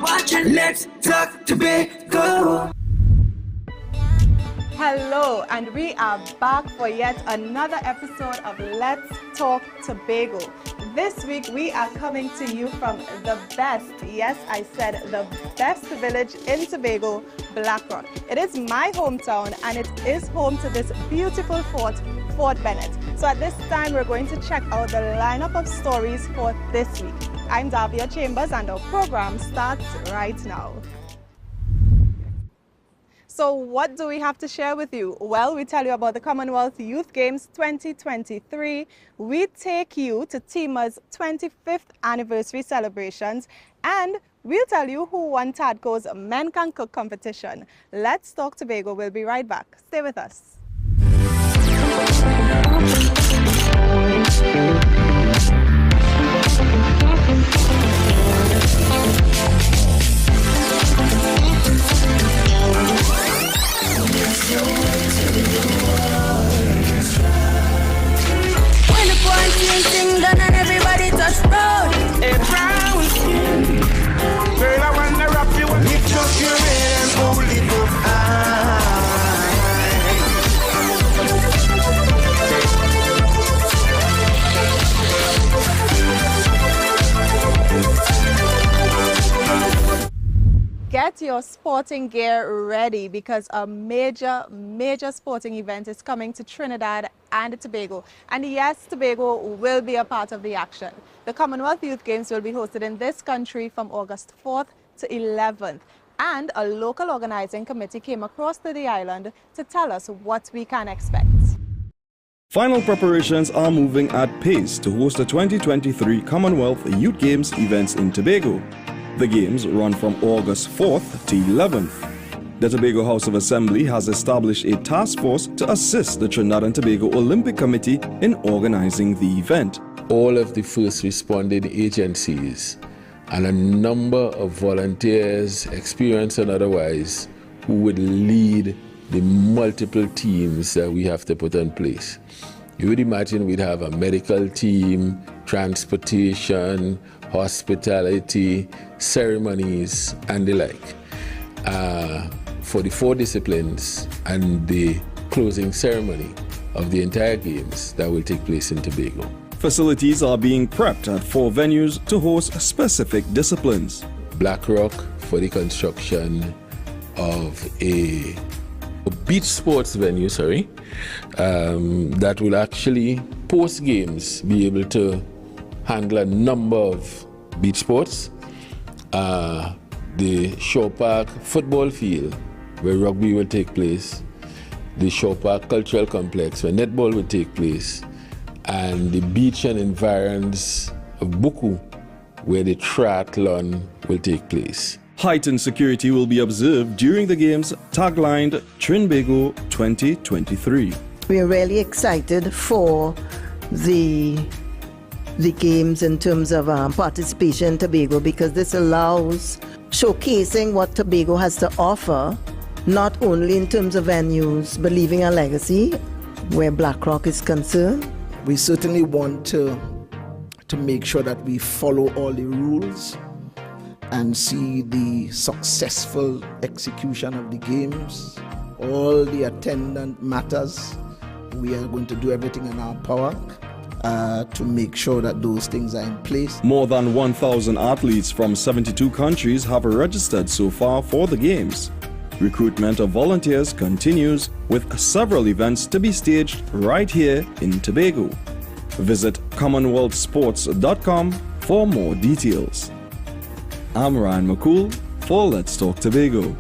watching. Let's talk Tobago. Hello, and we are back for yet another episode of Let's Talk Tobago. This week we are coming to you from the best, yes, I said the best village in Tobago, Blackrock. It is my hometown and it is home to this beautiful fort, Fort Bennett. So at this time we're going to check out the lineup of stories for this week. I'm Davia Chambers and our program starts right now. So what do we have to share with you? Well, we tell you about the Commonwealth Youth Games 2023. We take you to TEMA's 25th anniversary celebrations, and we'll tell you who won Tadco's Men Can Cook competition. Let's Talk Tobago. We'll be right back. Stay with us. When the quarantine thing done and everybody touch road, A brown skin. Girl, I wanna wrap you up. Lift up your head and hold it up high. Get your sporting gear ready because a major sporting event is coming to Trinidad and Tobago. And yes, Tobago will be a part of the action. The Commonwealth Youth Games will be hosted in this country from August 4th to 11th. And a local organizing committee came across to the island to tell us what we can expect. Final preparations are moving at pace to host the 2023 Commonwealth Youth Games events in Tobago. The games run from August 4th to 11th. The Tobago House of Assembly has established a task force to assist the Trinidad and Tobago Olympic Committee in organizing the event. All of the first responding agencies and a number of volunteers, experienced and otherwise, who would lead the multiple teams that we have to put in place. You would imagine we'd have a medical team, transportation, hospitality, ceremonies, and the like for the 4 disciplines and the closing ceremony of the entire games that will take place in Tobago. Facilities are being prepped at 4 venues to host specific disciplines. Blackrock for the construction of a beach sports venue, that will actually post games be able to handle a number of beach sports. The Shore Park football field where rugby will take place, the Shore Park Cultural Complex where netball will take place, and the beach and environs of Buku where the triathlon will take place. Heightened security will be observed during the games, taglined Trinbago 2023. We're really excited for the games in terms of participation in Tobago, because this allows showcasing what Tobago has to offer, not only in terms of venues, but leaving a legacy where Blackrock is concerned. We certainly want to make sure that we follow all the rules and see the successful execution of the games, all the attendant matters. We are going to do everything in our power to make sure that those things are in place. More than 1,000 athletes from 72 countries have registered so far for the games. Recruitment of volunteers continues, with several events to be staged right here in Tobago. Visit commonwealthsports.com for more details. I'm Ryan McCool for Let's Talk Tobago.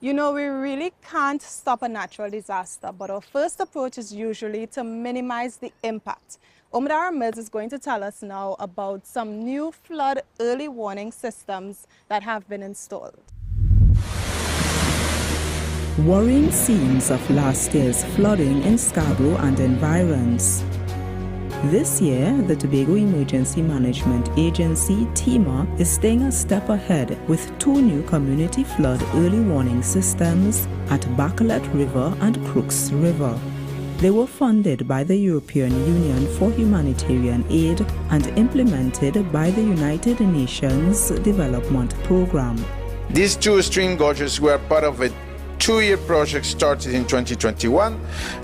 You know, we really can't stop a natural disaster, but our first approach is usually to minimize the impact. Omdara Mills is going to tell us now about some new flood early warning systems that have been installed. Worrying scenes of last year's flooding in Scarborough and environs. This year, the Tobago Emergency Management Agency, TEMA, is staying a step ahead with 2 new community flood early warning systems at Bacalet River and Crooks River. They were funded by the European Union for humanitarian aid and implemented by the United Nations Development Programme. These two stream gorges were part of a two-year project started in 2021,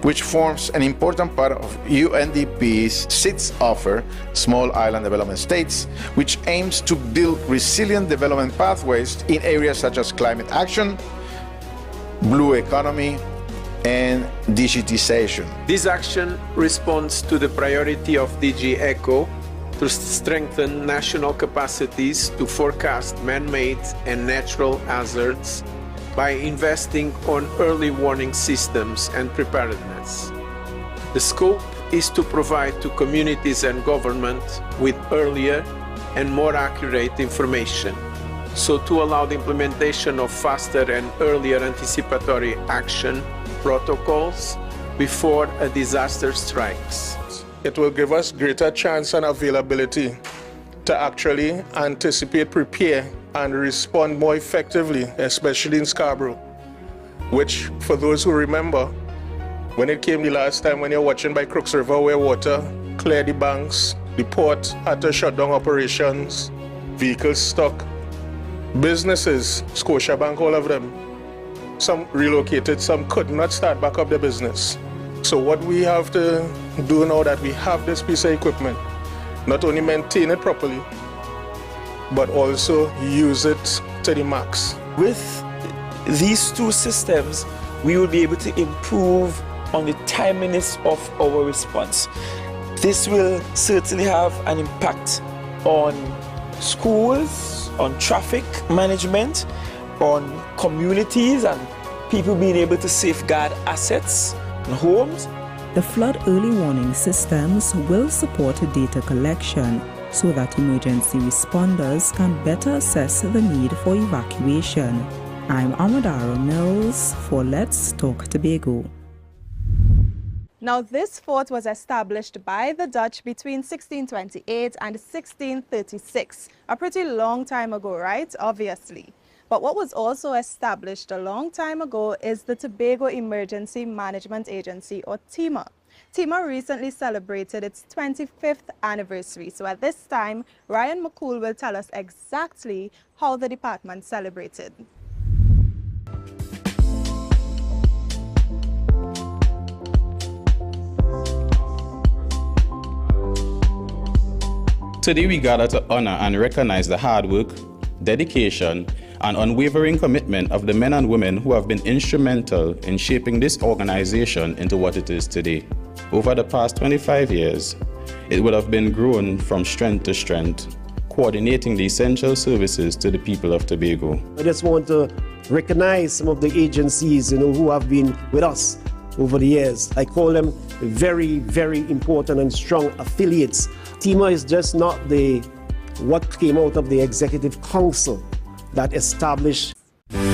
which forms an important part of UNDP's sixth offer, Small Island Development States, which aims to build resilient development pathways in areas such as climate action, blue economy, and digitization. This action responds to the priority of DG ECHO to strengthen national capacities to forecast man-made and natural hazards by investing on early warning systems and preparedness. The scope is to provide to communities and government with earlier and more accurate information, so to allow the implementation of faster and earlier anticipatory action protocols before a disaster strikes. It will give us greater chance and availability to actually anticipate, prepare, and respond more effectively, especially in Scarborough, which, for those who remember, when it came the last time when you're watching by Crooks River where water cleared the banks, the port had to shut down operations, vehicles stuck, businesses, Scotiabank, all of them, some relocated, some could not start back up their business. So what we have to do now that we have this piece of equipment, not only maintain it properly, but also use it to the max. With these two systems, we will be able to improve on the timeliness of our response. This will certainly have an impact on schools, on traffic management, on communities and people being able to safeguard assets and homes. The flood early warning systems will support data collection so that emergency responders can better assess the need for evacuation. I'm Amadara Mills for Let's Talk Tobago. Now, this fort was established by the Dutch between 1628 and 1636. A pretty long time ago, right? Obviously. But what was also established a long time ago is the Tobago Emergency Management Agency, or TEMA. TEMA recently celebrated its 25th anniversary. So at this time, Ryan McCool will tell us exactly how the department celebrated. Today we gather to honor and recognize the hard work, dedication, and unwavering commitment of the men and women who have been instrumental in shaping this organization into what it is today. Over the past 25 years, it would have been grown from strength to strength, coordinating the essential services to the people of Tobago. I just want to recognize some of the agencies, who have been with us over the years. I call them very, very important and strong affiliates. TEMA is just not what came out of the Executive Council that established. When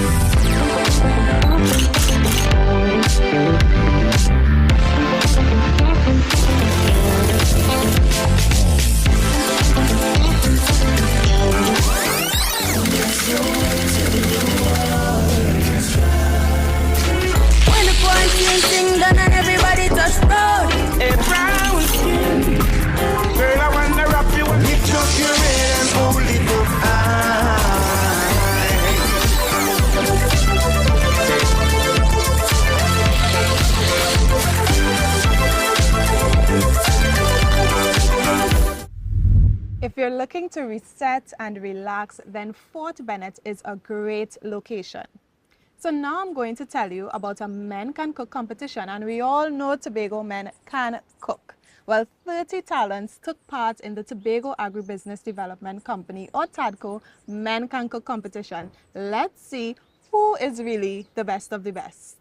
the quarantine thing done and everybody touch road. A brown skin. Girl, I wanna wrap you and lift up your head and hold it up high. If you're looking to reset and relax, then Fort Bennett is a great location. So now I'm going to tell you about a men can cook competition, and we all know Tobago men can cook. Well, 30 talents took part in the Tobago Agribusiness Development Company, or TADCO, Men Can Cook competition. Let's see who is really the best of the best.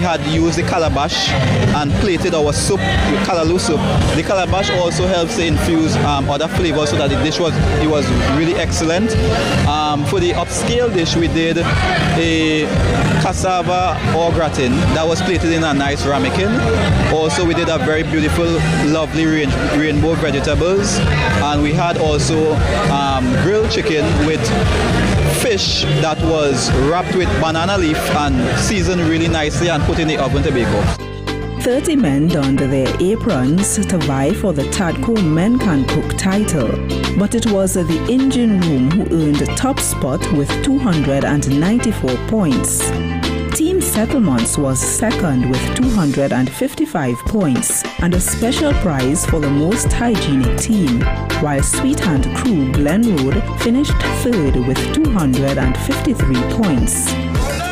had used the calabash and plated our soup with callaloo soup. The calabash also helps to infuse other flavors so that the dish was really excellent. For the upscale dish, we did a cassava au gratin that was plated in a nice ramekin. Also, we did a very beautiful, lovely rainbow vegetables, and we had also grilled chicken with fish that was wrapped with banana leaf and seasoned really nicely and put in the oven to bake off. 30 men donned their aprons to vie for the Tadco Men Can Cook title, but it was the engine room who earned top spot with 294 points. Team Settlements was second with 255 points and a special prize for the most hygienic team, while Sweethand Crew Glen Road finished third with 253 points.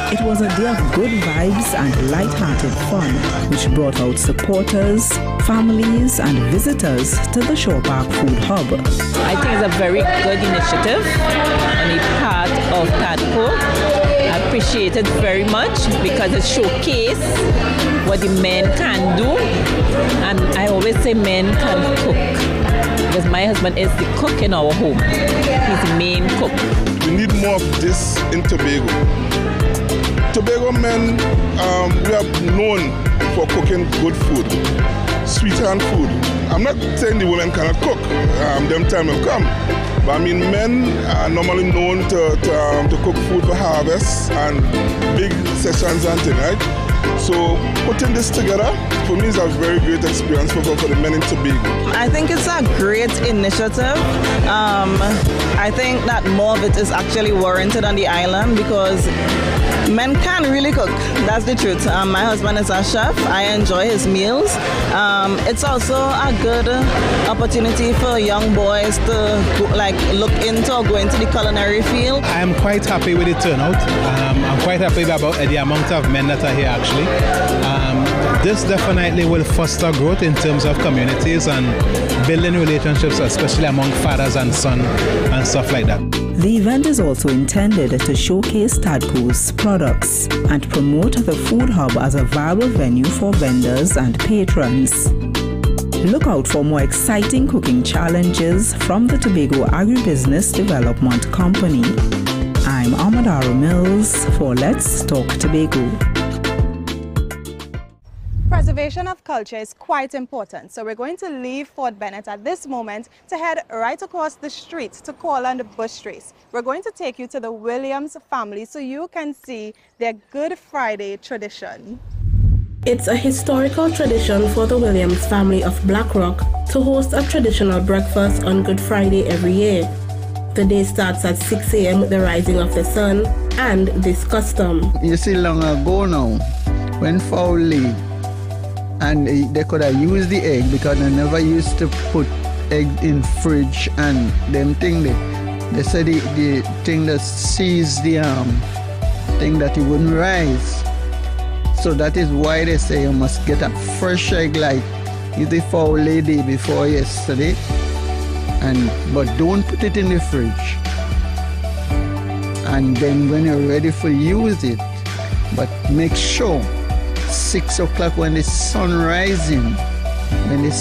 It was a day of good vibes and light-hearted fun, which brought out supporters, families and visitors to the Shore Park Food Hub. I think it's a very good initiative on the part of Tadco. I appreciate it very much because it showcases what the men can do, and I always say men can cook because my husband is the cook in our home. He's the main cook. We need more of this in Tobago. Tobago men, we are known for cooking good food, sweet-hand food. I'm not saying the women cannot cook, them time will come. But I mean, men are normally known to cook food for harvest and big sessions and things, right? So putting this together, for me, is a very great experience for the men in Tobago. I think it's a great initiative. I think that more of it is actually warranted on the island because men can really cook. That's the truth. My husband is a chef. I enjoy his meals. It's also a good opportunity for young boys to look into or go into the culinary field. I'm quite happy with the turnout. I'm quite happy about the amount of men that are here actually. This definitely will foster growth in terms of communities and building relationships, especially among fathers and sons and stuff like that. The event is also intended to showcase Tadco's products and promote the food hub as a viable venue for vendors and patrons. Look out for more exciting cooking challenges from the Tobago Agribusiness Development Company. I'm Amadaro Mills for Let's Talk Tobago. Preservation of culture is quite important, so we're going to leave Fort Bennett at this moment to head right across the street to Corland Bush Race. We're going to take you to the Williams family so you can see their Good Friday tradition. It's a historical tradition for the Williams family of Black Rock to host a traditional breakfast on Good Friday every year. The day starts at 6 a.m. with the rising of the sun and this custom. You see, long ago now, when fowl lay, and they could have used the egg because they never used to put egg in fridge and them thing they said the thing that sees the thing that it wouldn't rise. So that is why they say you must get a fresh egg like if the fowl lay day before yesterday, but don't put it in the fridge. And then when you're ready for use it, but make sure 6 o'clock when the sun rising, and it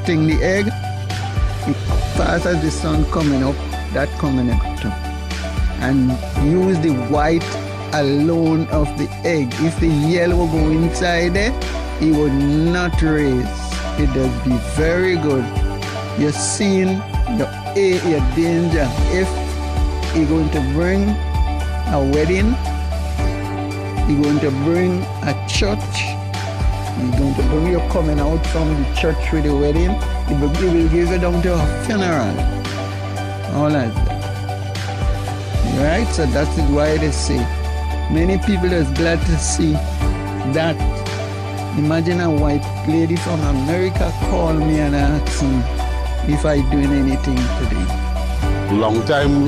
thing the egg, it fast as the sun coming up, that coming up too. And use the white alone of the egg. If the yellow go inside there, it would not raise. It does be very good. You're seeing your danger. If you're going to bring a wedding, you're going to bring a church, you're going to bring you coming out from the church with the wedding, it will give you down to a funeral. All like that. Right? So that is why they say, many people are glad to see that. Imagine a white lady from America call me and ask me if I'm doing anything today. Long time,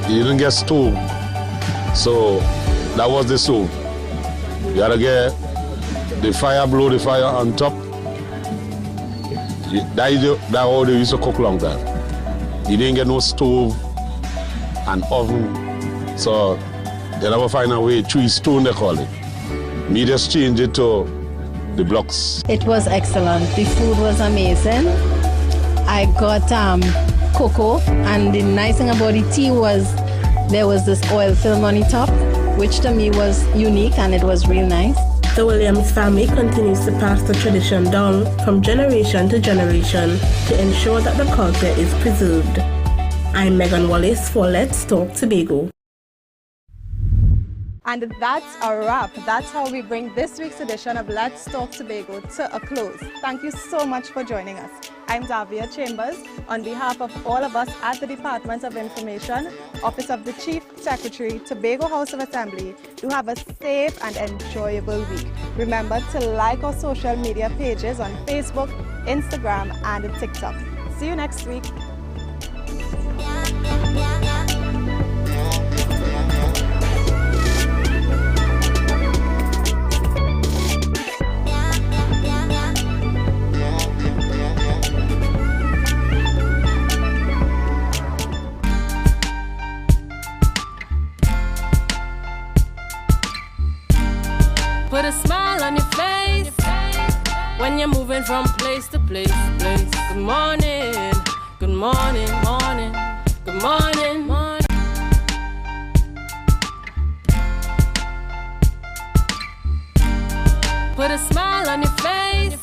you didn't get stove. So that was the stove. You gotta get the fire, blow the fire on top. That's how they used to cook long time. You didn't get no stove and oven. So they never find a way, 3 stone they call it. Me just change it to the blocks. It was excellent. The food was amazing. I got cocoa, and the nice thing about the tea was there was this oil film on the top, which to me was unique, and it was real nice. The Williams family continues to pass the tradition down from generation to generation to ensure that the culture is preserved. I'm Megan Wallace for Let's Talk Tobago. And that's a wrap. That's how we bring this week's edition of Let's Talk Tobago to a close. Thank you so much for joining us. I'm Davia Chambers. On behalf of all of us at the Department of Information, Office of the Chief Secretary, Tobago House of Assembly, do have a safe and enjoyable week. Remember to like our social media pages on Facebook, Instagram, and TikTok. See you next week. Put a smile on your face when you're moving from place to place. Good morning, good morning, morning, good morning, morning. Put a smile on your face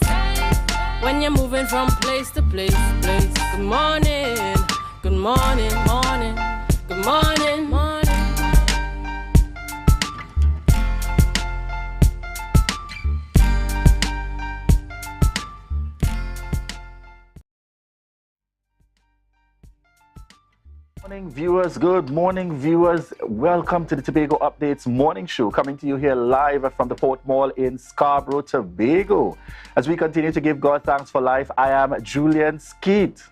when you're moving from place to place. Good morning, good morning, morning, good morning, morning. Good morning viewers, welcome to the Tobago Updates morning show, coming to you here live from the Port Mall in Scarborough, Tobago. As we continue to give God thanks for life, I am Julian Skeet.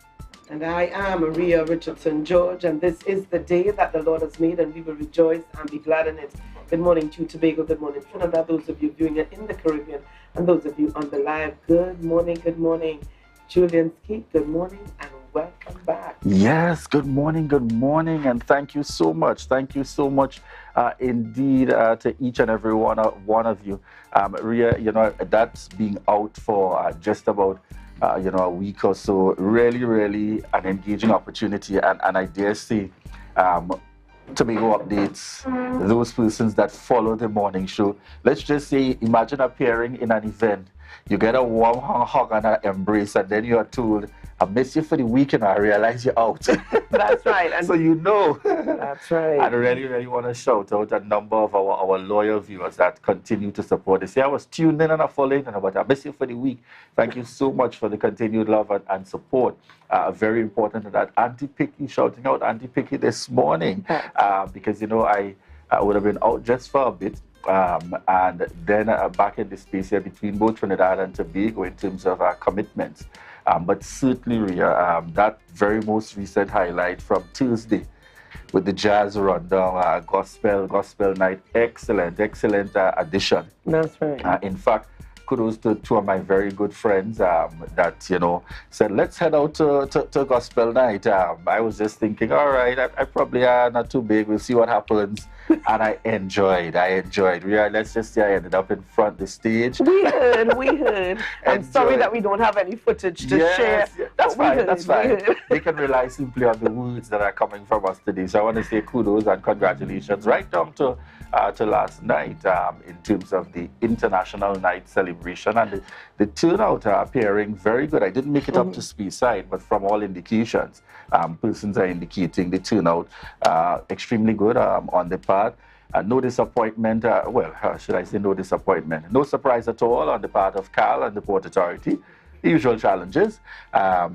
And I am Maria Richardson George, and this is the day that the Lord has made, and we will rejoice and be glad in it. Good morning to Tobago, good morning Trinidad, those of you viewing it in the Caribbean, and those of you on the live, good morning. Julian Skeet, good morning, and welcome back. Yes, good morning, and thank you so much. Thank you so much indeed to each and every one of you. Ria, you know, that's being out for just about a week or so. Really an engaging opportunity, and I dare say Tobago Updates, those persons that follow the morning show, let's just say, imagine appearing in an event. You get a warm hug and an embrace, and then you are told, I miss you for the weekend, I realize you're out. That's right. And so you know. That's right. I really want to shout out a number of our loyal viewers that continue to support us. I was tuned in and I followed in, but I miss you for the week. Thank you so much for the continued love and support. Very important that Auntie Picky, shouting out Auntie Picky this morning, because, you know, I would have been out just for a bit. And then back in the space here between both Trinidad and Tobago in terms of our commitments. But certainly, Ria, that very most recent highlight from Tuesday with the jazz rundown, gospel night, excellent addition. That's right. In fact, kudos to two of my very good friends that, you know, said, let's head out to gospel night. I was just thinking, all right, I probably are not too big. We'll see what happens. And I enjoyed. Really, let's just say I ended up in front of the stage. We heard. I'm sorry that we don't have any footage to share. That's fine. They can rely simply on the words that are coming from us today. So I want to say kudos and congratulations right down to last night in terms of the International Night celebration, and the turnout appearing very good. I didn't make it up to Speyside, but from all indications, persons are indicating the turnout extremely good on the part. No disappointment, should I say no disappointment? No surprise at all on the part of Cal and the Port Authority. The usual challenges. I,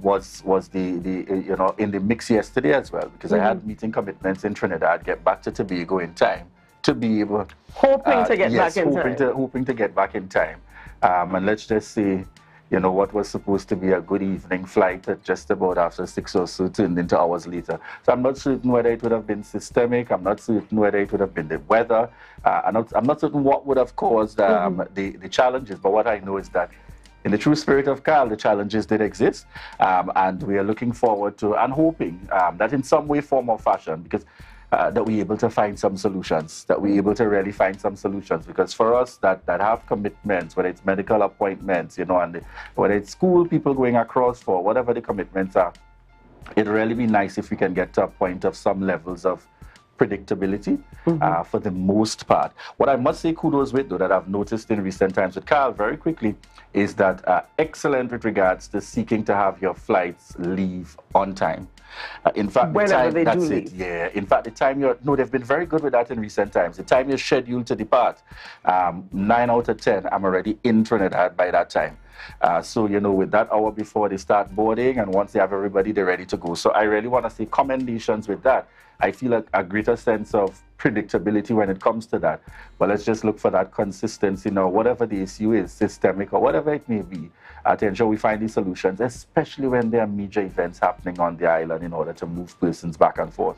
was the in the mix yesterday as well, because I had meeting commitments in Trinidad, get back to Tobago in time to be able... Hoping to get back in time. Hoping to get back in time. And let's just say, what was supposed to be a good evening flight at just about after 6 or so turned into hours later. So I'm not certain whether it would have been systemic. I'm not certain whether it would have been the weather. I'm not certain what would have caused the challenges. But what I know is that in the true spirit of Cal, the challenges did exist. And we are looking forward to and hoping that in some way, form or fashion, because that we're able to find some solutions, that we're able to really find some solutions. Because for us that have commitments, whether it's medical appointments, you know, and whether it's school people going across for whatever the commitments are, it'd really be nice if we can get to a point of some levels of predictability for the most part. What I must say kudos with, though, that I've noticed in recent times with Carl very quickly, is that excellent with regards to seeking to have your flights leave on time. In fact, in fact, the time they've been very good with that in recent times. The time you're scheduled to depart, 9 out of 10, I'm already in Trinidad by that time. So, you know, with that hour before they start boarding, and once they have everybody, they're ready to go. So I really want to say commendations with that. I feel a greater sense of predictability when it comes to that. But let's just look for that consistency now, whatever the issue is, systemic or whatever it may be, to ensure we find these solutions, especially when there are major events happening on the island in order to move persons back and forth.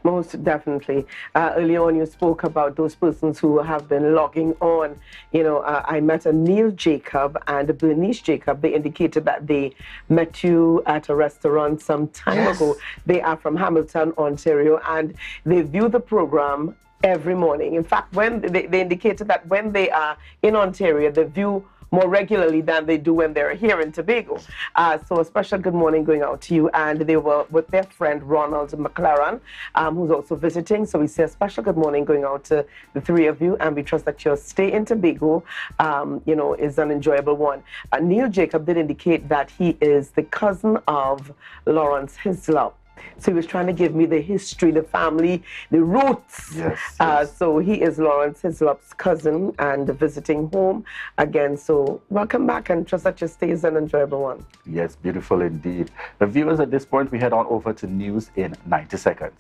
Most definitely. Earlier on, you spoke about those persons who have been logging on. You know, I met a Neil Jacob and a Bernice Jacob. They indicated that they met you at a restaurant some time ago. They are from Hamilton, Ontario, and they view the program every morning. In fact, when they indicated that when they are in Ontario, they view more regularly than they do when they're here in Tobago. So a special good morning going out to you. And they were with their friend Ronald McLaren, who's also visiting. So we say a special good morning going out to the three of you, and we trust that your stay in Tobago, you know, is an enjoyable one. Neil Jacob did indicate that he is the cousin of Lawrence Hislop. So he was trying to give me the history, the family, the roots. So he is Lawrence Hislop's cousin and visiting home again. So welcome back, and trust that your stay is an enjoyable one. Yes, beautiful indeed. The viewers, at this point, we head on over to news in 90 seconds.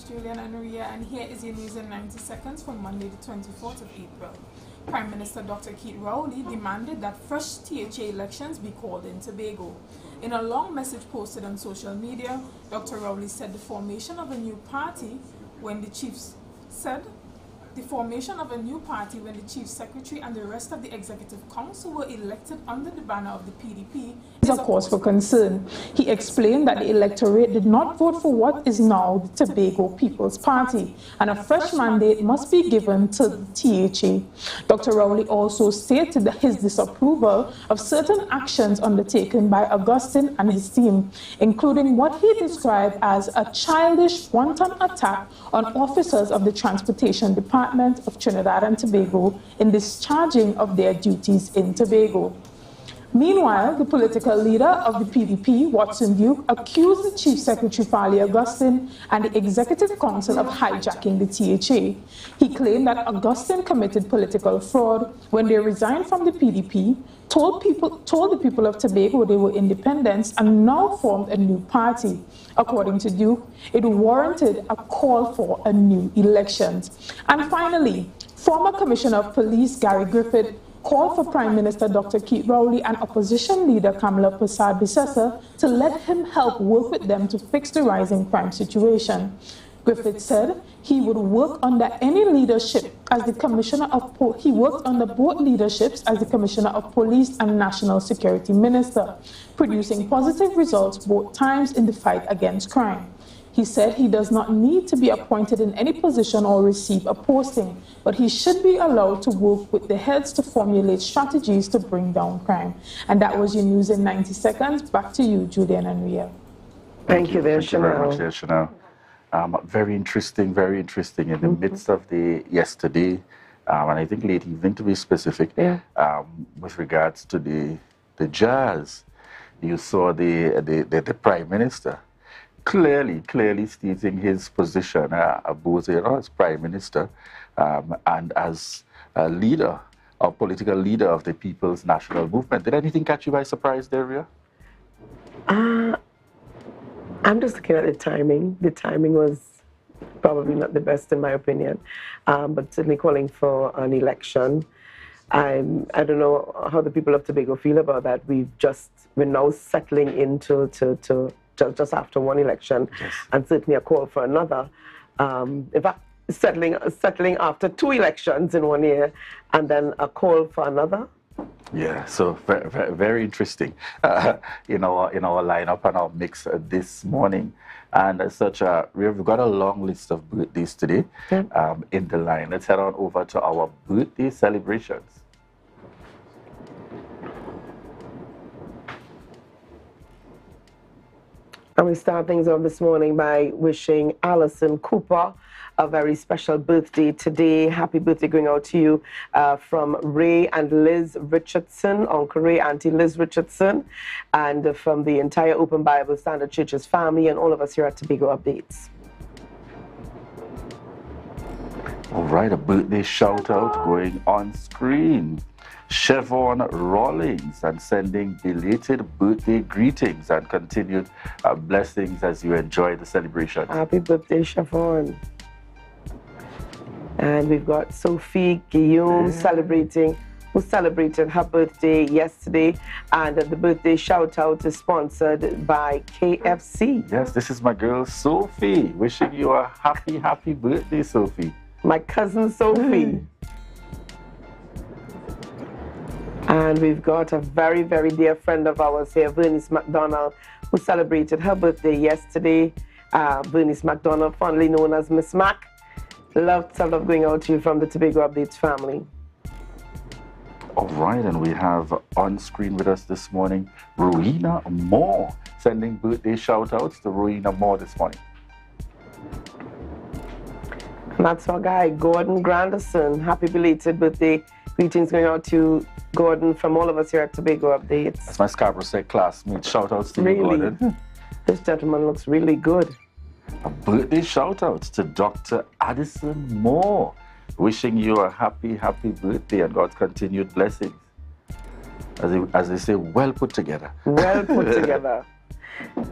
Julian and Maria, and here is your news in 90 seconds for Monday the 24th of April. Prime Minister Dr. Keith Rowley demanded that fresh THA elections be called in Tobago. In a long message posted on social media, Dr. Rowley said the formation of a new party when the Chief Secretary and the rest of the Executive Council were elected under the banner of the PDP is a cause for concern. He explained that the electorate did not vote for what is now the Tobago People's Party, and a fresh mandate must be given to the THA. Dr. Rowley also stated his disapproval of certain actions undertaken by Augustine and his team, including what he described as a childish wanton attack on officers of the Transportation Department of Trinidad and Tobago in discharging of their duties in Tobago. Meanwhile, the political leader of the PDP, Watson Duke, accused the Chief Secretary Farley Augustine and the Executive Council of hijacking the THA. He claimed that Augustine committed political fraud when they resigned from the PDP, told the people of Tobago they were independents, and now formed a new party. According to Duke, it warranted a call for a new elections. And finally, former Commissioner of Police Gary Griffith called for Prime Minister Dr. Keith Rowley and opposition leader Kamala Persad-Bissessar to let him help work with them to fix the rising crime situation. Griffith said he would work under any leadership as the Commissioner of he worked under both leaderships as the Commissioner of Police and National Security Minister, producing positive results both times in the fight against crime. He said he does not need to be appointed in any position or receive a posting, but he should be allowed to work with the heads to formulate strategies to bring down crime. And that was your news in 90 seconds. Back to you, Julian and Ria. Thank you there, Chanel. Thank you very much there, Chanel. Very interesting in the midst of the yesterday, and I think late evening to be specific, with regards to the jazz. You saw the Prime Minister clearly stating his position, both as Prime Minister and as a leader, a political leader of the People's National Movement. Did anything catch you by surprise there, Ria? I'm just looking at the timing. The timing was probably not the best in my opinion, but certainly calling for an election. I don't know how the people of Tobago feel about that. We're now settling into just after one election, and certainly a call for another. In fact, settling after two elections in 1 year, and then a call for another. Yeah, so very, very interesting in our lineup and our mix this morning. And as such, we've got a long list of birthdays today in the line. Let's head on over to our birthday celebrations. And we start things off this morning by wishing Alison Cooper a very special birthday today. Happy birthday going out to you from Ray and Liz Richardson, Uncle Ray, Auntie Liz Richardson, and from the entire Open Bible Standard Church's family and all of us here at Tobago Updates. All right, a birthday shout out going on screen. Siobhan Rawlings, and sending belated birthday greetings and continued blessings as you enjoy the celebration. Happy birthday, Siobhan. And we've got Sophie Guillaume who celebrated her birthday yesterday, and the birthday shout out is sponsored by KFC. Yes, this is my girl Sophie. Wishing you a happy birthday, Sophie. My cousin Sophie. And we've got a very, very dear friend of ours here, Bernice McDonald, who celebrated her birthday yesterday. Bernice McDonald, fondly known as Miss Mac. Love going out to you from the Tobago Updates family. All right, and we have on screen with us this morning, Rowena Moore, sending birthday shout outs to Rowena Moore this morning. And that's our guy, Gordon Granderson. Happy belated birthday. Greetings going out to Gordon from all of us here at Tobago Updates. That's my Scarborough State classmate. Shout outs to you, Gordon. This gentleman looks really good. A birthday shout out to Dr. Addison Moore. Wishing you a happy birthday and God's continued blessings. As they say, well put together. Well put together.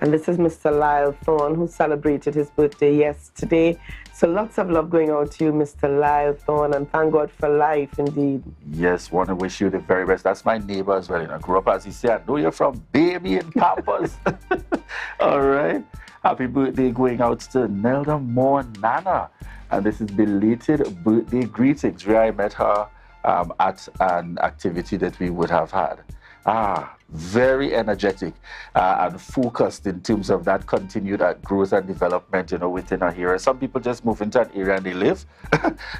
And this is Mr. Lyle Thorne, who celebrated his birthday yesterday. So lots of love going out to you, Mr. Lyle Thorne, and thank God for life, indeed. Yes, want to wish you the very best. That's my neighbor as well. I grew up, as he said, I know you're from Baby in Campus. All right. Happy birthday going out to Nelda Moore Nana. And this is belated birthday greetings, where I met her at an activity that we would have had. Very energetic and focused in terms of that continued growth and development, within our area. Some people just move into an area and they live.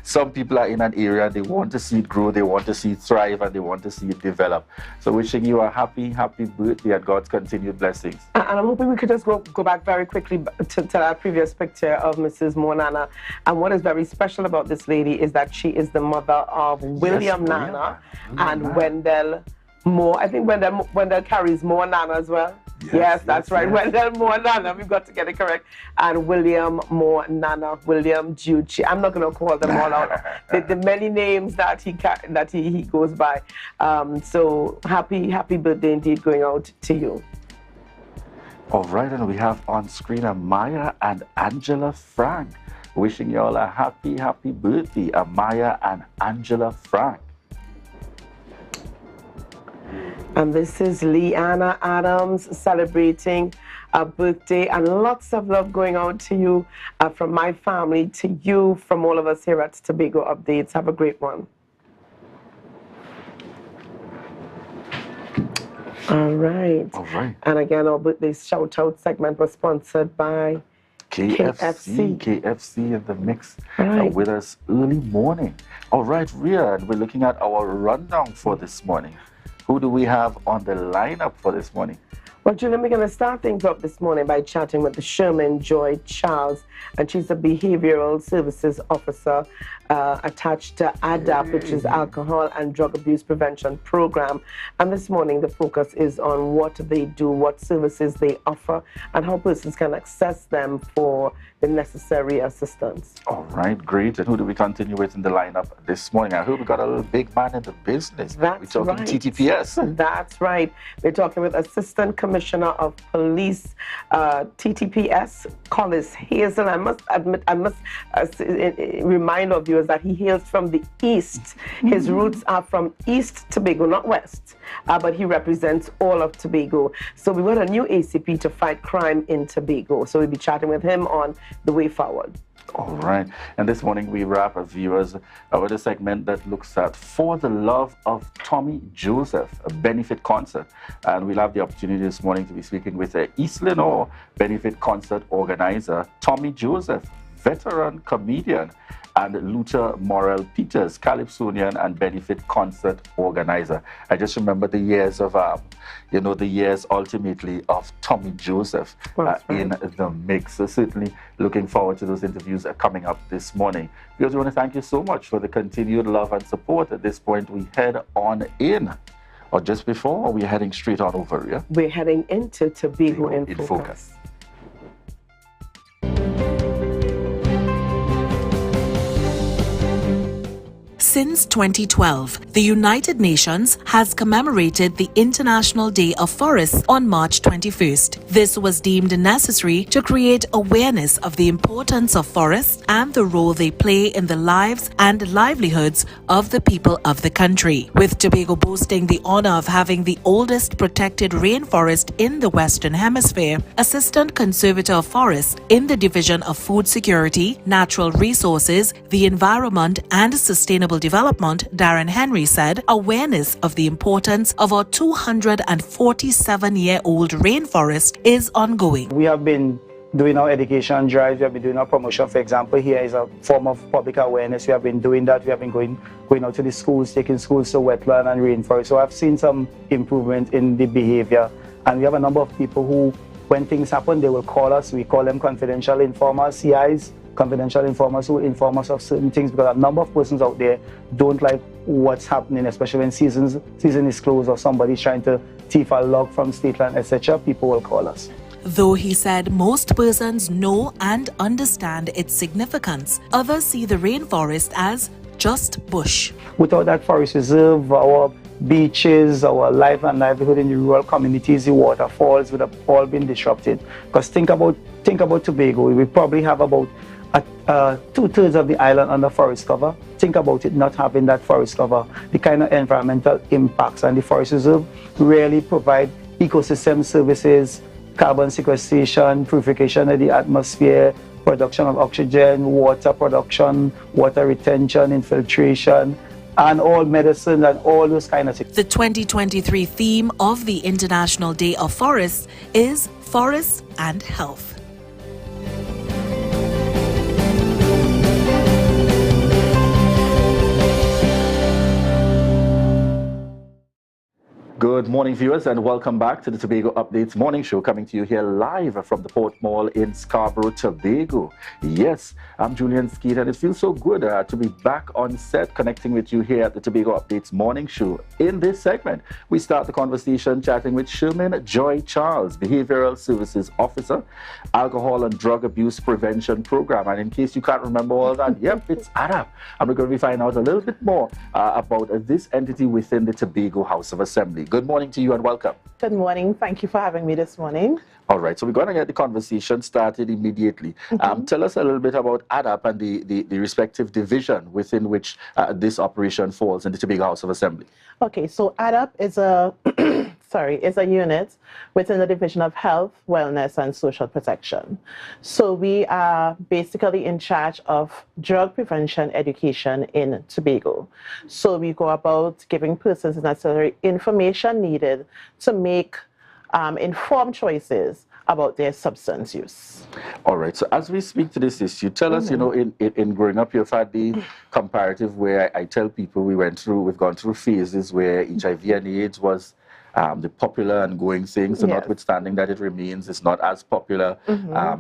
Some people are in an area and they want to see it grow, they want to see it thrive, and they want to see it develop. So wishing you a happy birthday and God's continued blessings. And I'm hoping we could just go back very quickly to that previous picture of Mrs. Monana. And what is very special about this lady is that she is the mother of William Nana and Wendell Moore. I think Wendell carries Moore Nana as well. Yes, that's right. Yes. Wendell Moore Nana. We've got to get it correct. And William Moore Nana, William Juchi. I'm not going to call them all out. the many names that he goes by. So happy birthday indeed going out to you. All right, and we have on screen Amaya and Angela Frank. Wishing you all a happy birthday, Amaya and Angela Frank. And this is Leanna Adams celebrating a birthday, and lots of love going out to you from my family, to you, from all of us here at Tobago Updates. Have a great one. All right. And again, our birthday shout-out segment was sponsored by KFC in the mix with us early morning. All right, Rhea, and we're looking at our rundown for this morning. Who do we have on the lineup for this morning? Well, Julian, we're going to start things up this morning by chatting with Fisherman Joy Charles, and she's a behavioral services officer attached to ADAP, which is Alcohol and Drug Abuse Prevention Program. And this morning, the focus is on what they do, what services they offer, and how persons can access them for the necessary assistance. All right, great. And who do we continue with in the lineup this morning? I heard we got a little big man in the business. That's We're talking TTPS. That's right. We're talking with Assistant Commissioner of Police, TTPS, Collis Hazel. I must admit, remind our viewers that he hails from the East. His roots are from East Tobago, not West, but he represents all of Tobago. So we want a new ACP to fight crime in Tobago. So we'll be chatting with him on the way forward. All right. And this morning we wrap our viewers with a segment that looks at For the Love of Tommy Joseph, a benefit concert. And we'll have the opportunity this morning to be speaking with East Lenore benefit concert organizer, Tommy Joseph, veteran comedian, and Luther Morel Peters, Calypsonian and benefit concert organizer. I just remember the years of, the years ultimately of Tommy Joseph in the mix. So certainly looking forward to those interviews coming up this morning. We also want to thank you so much for the continued love and support. At this point, we head on in. Or just before, or we're heading straight on over, yeah? We're heading into Tobago in Focus. Since 2012, the United Nations has commemorated the International Day of Forests on March 21st. This was deemed necessary to create awareness of the importance of forests and the role they play in the lives and livelihoods of the people of the country. With Tobago boasting the honor of having the oldest protected rainforest in the Western Hemisphere, Assistant Conservator of Forests in the Division of Food Security, Natural Resources, the Environment and Sustainable Development, Darren Henry said, awareness of the importance of our 247-year-old rainforest is ongoing. We have been doing our education drives, we have been doing our promotion. For example, here is a form of public awareness. We have been doing that. We have been going out to the schools, taking schools to wetland and rainforest. So I've seen some improvement in the behavior. And we have a number of people who, when things happen, they will call us. We call them confidential informers, CIs. Confidential informers who inform us of certain things, because a number of persons out there don't like what's happening, especially when season is closed or somebody's trying to thief a log from state land, etc. People will call us. Though he said most persons know and understand its significance, others see the rainforest as just bush. Without that forest reserve, our beaches, our life and livelihood in the rural communities, the waterfalls would have all been disrupted. Because think about Tobago, we probably have about 2/3 of the island under forest cover. Think about it not having that forest cover, the kind of environmental impacts, and the forest reserve really provide ecosystem services, carbon sequestration, purification of the atmosphere, production of oxygen, water production, water retention, infiltration, and all medicine and all those kind of things. The 2023 theme of the International Day of Forests is Forests and Health. Good morning, viewers, and welcome back to the Tobago Updates Morning Show, coming to you here live from the Port Mall in Scarborough, Tobago. Yes, I'm Julian Skeet, and it feels so good to be back on set, connecting with you here at the Tobago Updates Morning Show. In this segment, we start the conversation chatting with Fisherman Joy Charles, Behavioral Services Officer, Alcohol and Drug Abuse Prevention Program. And in case you can't remember all that, yep, it's ADAP. And we're going to be finding out a little bit more about this entity within the Tobago House of Assembly. Good morning to you and welcome. Good morning. Thank you for having me this morning. All right, so we're going to get the conversation started immediately. Tell us a little bit about ADAP and the respective division within which this operation falls in the Tobago House of Assembly. Okay, so ADAP is a is a unit within the Division of Health, Wellness and Social Protection. So we are basically in charge of drug prevention education in Tobago. So we go about giving persons the necessary information needed to make informed choices about their substance use. All right, so as we speak to this issue, tell us, in growing up, you've had the comparative where I tell people we've gone through phases where HIV and AIDS was the popular and going thing, so notwithstanding that it remains, it's not as popular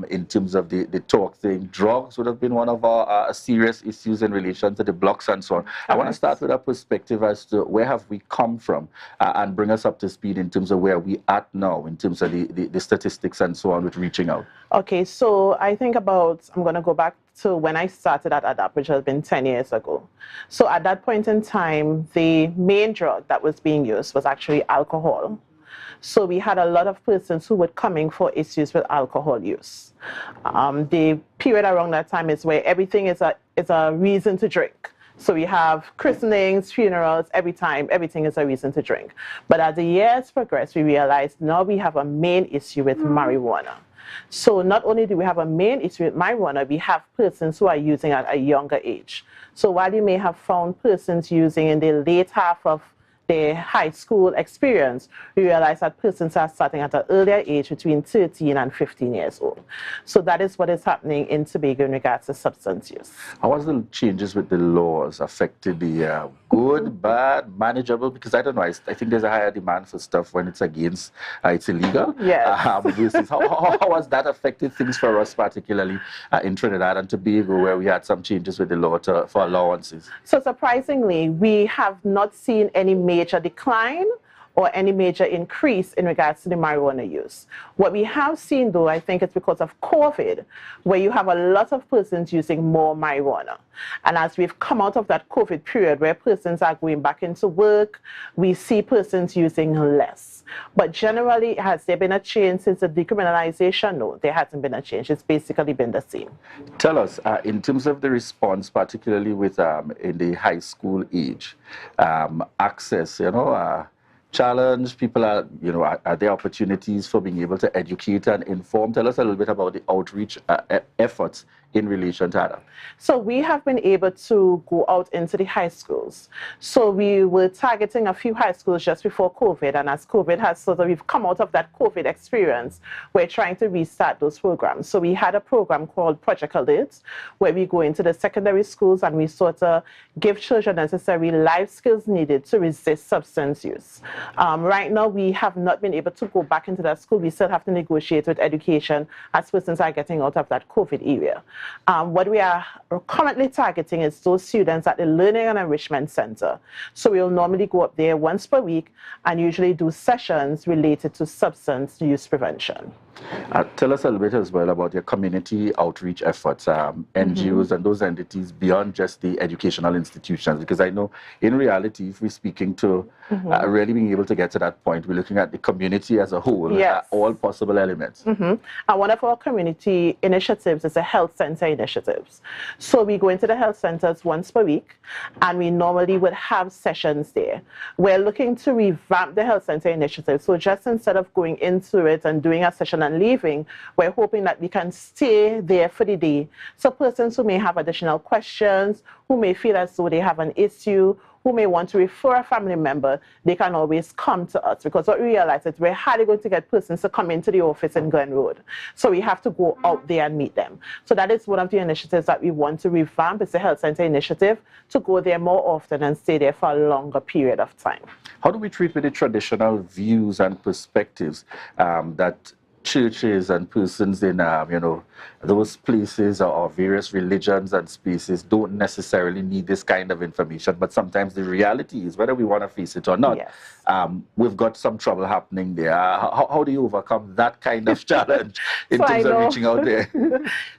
in terms of the talk thing. Drugs would have been one of our serious issues in relation to the blocks and so on. I want to start with a perspective as to where have we come from and bring us up to speed in terms of where we at now, in terms of the statistics and so on with reaching out. Okay, so I think I'm going to go back to when I started at ADAP, which has been 10 years ago. So at that point in time, the main drug that was being used was actually alcohol. So we had a lot of persons who were coming for issues with alcohol use. The period around that time is where everything is a reason to drink. So we have christenings, funerals, everything is a reason to drink. But as the years progressed, we realized now we have a main issue with marijuana. So not only do we have a main issue with marijuana, we have persons who are using at a younger age. So while you may have found persons using in the late half of their high school experience, we realize that persons are starting at an earlier age, between 13 and 15 years old. So that is what is happening in Tobago in regards to substance use. How has the changes with the laws affected the good, bad, manageable? Because I don't know, I think there's a higher demand for stuff when it's against, it's illegal. Yes. How has that affected things for us, particularly in Trinidad and Tobago, where we had some changes with the law for allowances? So surprisingly, we have not seen any major decline or any major increase in regards to the marijuana use. What we have seen, though, I think it's because of COVID, where you have a lot of persons using more marijuana. And as we've come out of that COVID period where persons are going back into work, we see persons using less. But generally, has there been a change since the decriminalization? No, there hasn't been a change. It's basically been the same. Tell us, in terms of the response, particularly with in the high school age, access, challenge, people are there opportunities for being able to educate and inform? Tell us a little bit about the outreach efforts in relation to that. So we have been able to go out into the high schools. So we were targeting a few high schools just before COVID, and as COVID has we've come out of that COVID experience, we're trying to restart those programs. So we had a program called Project Alert, where we go into the secondary schools and we sort of give children necessary life skills needed to resist substance use. Right now, we have not been able to go back into that school. We still have to negotiate with education as persons are getting out of that COVID area. What we are currently targeting is those students at the Learning and Enrichment Center. So we'll normally go up there once per week and usually do sessions related to substance use prevention. Tell us a little bit as well about your community outreach efforts, NGOs and those entities beyond just the educational institutions, because I know in reality, if we're speaking to really being able to get to that point, we're looking at the community as a whole, yes. All possible elements. And one of our community initiatives is a health center initiatives. So we go into the health centers once per week, and we normally would have sessions there. We're looking to revamp the health center initiative. So just instead of going into it and doing a session and leaving, we're hoping that we can stay there for the day. So persons who may have additional questions, who may feel as though they have an issue, who may want to refer a family member, they can always come to us, because what we realize is we're hardly going to get persons to come into the office in Glen Road. So we have to go out there and meet them. So that is one of the initiatives that we want to revamp. It's a health center initiative to go there more often and stay there for a longer period of time. How do we treat with the traditional views and perspectives that churches and persons in those places or various religions and spaces don't necessarily need this kind of information, but sometimes the reality is, whether we want to face it or not, yes. We've got some trouble happening there. How do you overcome that kind of challenge in terms of reaching out there?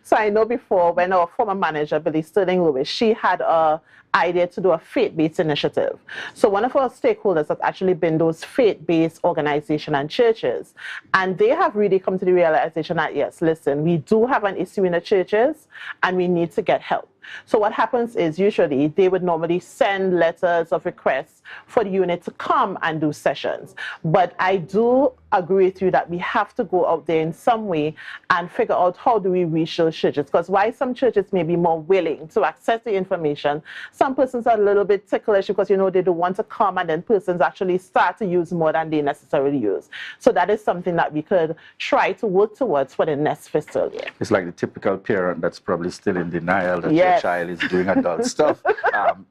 So I know before, when our former manager, Billy Sterling Lewis, she had a idea to do a faith-based initiative. So one of our stakeholders has actually been those faith-based organizations and churches. And they have really come to the realization that, yes, listen, we do have an issue in the churches and we need to get help. So what happens is usually they would normally send letters of requests for the unit to come and do sessions. But I do agree with you that we have to go out there in some way and figure out how do we reach those churches. Because while some churches may be more willing to access the information, some persons are a little bit ticklish because, they don't want to come, and then persons actually start to use more than they necessarily use. So that is something that we could try to work towards for the next fiscal year. It's like the typical parent that's probably still in denial that Yes. your child is doing adult stuff,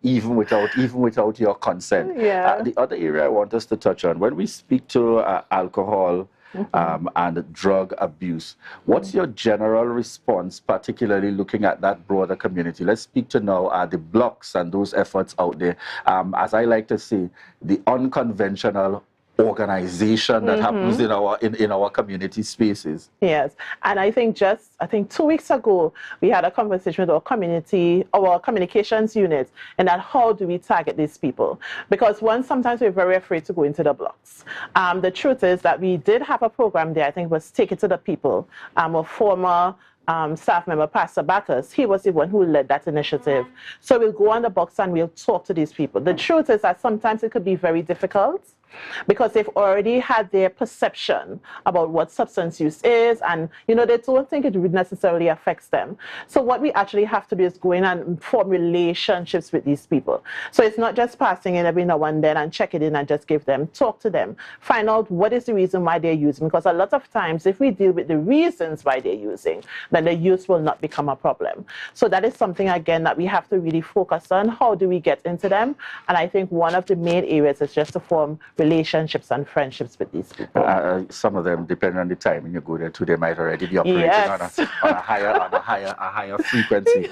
even without your consent. Yeah. The other area I want us to touch on, when we speak to alcohol and drug abuse, what's your general response, particularly looking at that broader community? Let's speak to now the blocks and those efforts out there. As I like to say, the unconventional organization that happens in our community spaces. Yes, and I think 2 weeks ago we had a conversation with our communications unit, and that how do we target these people? Because sometimes we're very afraid to go into the blocks. The truth is that we did have a program there. I think it was Take It to the People. A former staff member, Pastor Bacchus, he was the one who led that initiative. So we'll go on the box and we'll talk to these people. The truth is that sometimes it could be very difficult because they've already had their perception about what substance use is, and they don't think it necessarily affects them. So what we actually have to do is go in and form relationships with these people. So it's not just passing in every now and then and check it in and just give them, talk to them, find out what is the reason why they're using, because a lot of times if we deal with the reasons why they're using, then the use will not become a problem. So that is something, again, that we have to really focus on. How do we get into them? And I think one of the main areas is just to form relationships and friendships with these people. Some of them, depending on the time when you go there too, they might already be operating Yes. on a higher frequency.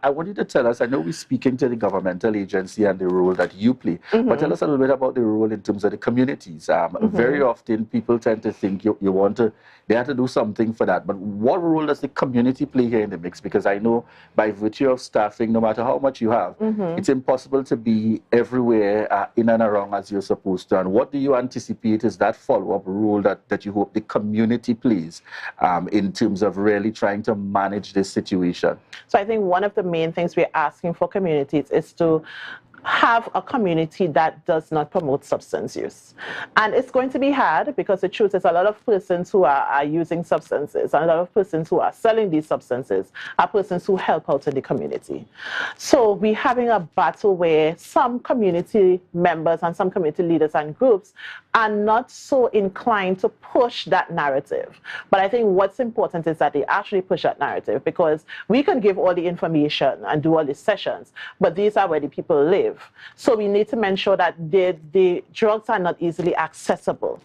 I want you to tell us, I know we're speaking to the governmental agency and the role that you play, but tell us a little bit about the role in terms of the communities. Very often people tend to think they have to do something for that, but what role does the community play here in the mix? Because I know by virtue of staffing, no matter how much you have, it's impossible to be everywhere in and around as you're supposed to. And what do you anticipate is that follow-up role that you hope the community plays in terms of really trying to manage this situation? So I think one of the main things we're asking for communities is to have a community that does not promote substance use. And it's going to be hard, because the truth is a lot of persons who are using substances and a lot of persons who are selling these substances are persons who help out in the community. So we're having a battle where some community members and some community leaders and groups are not so inclined to push that narrative. But I think what's important is that they actually push that narrative, because we can give all the information and do all these sessions, but these are where the people live. So we need to make sure that the drugs are not easily accessible.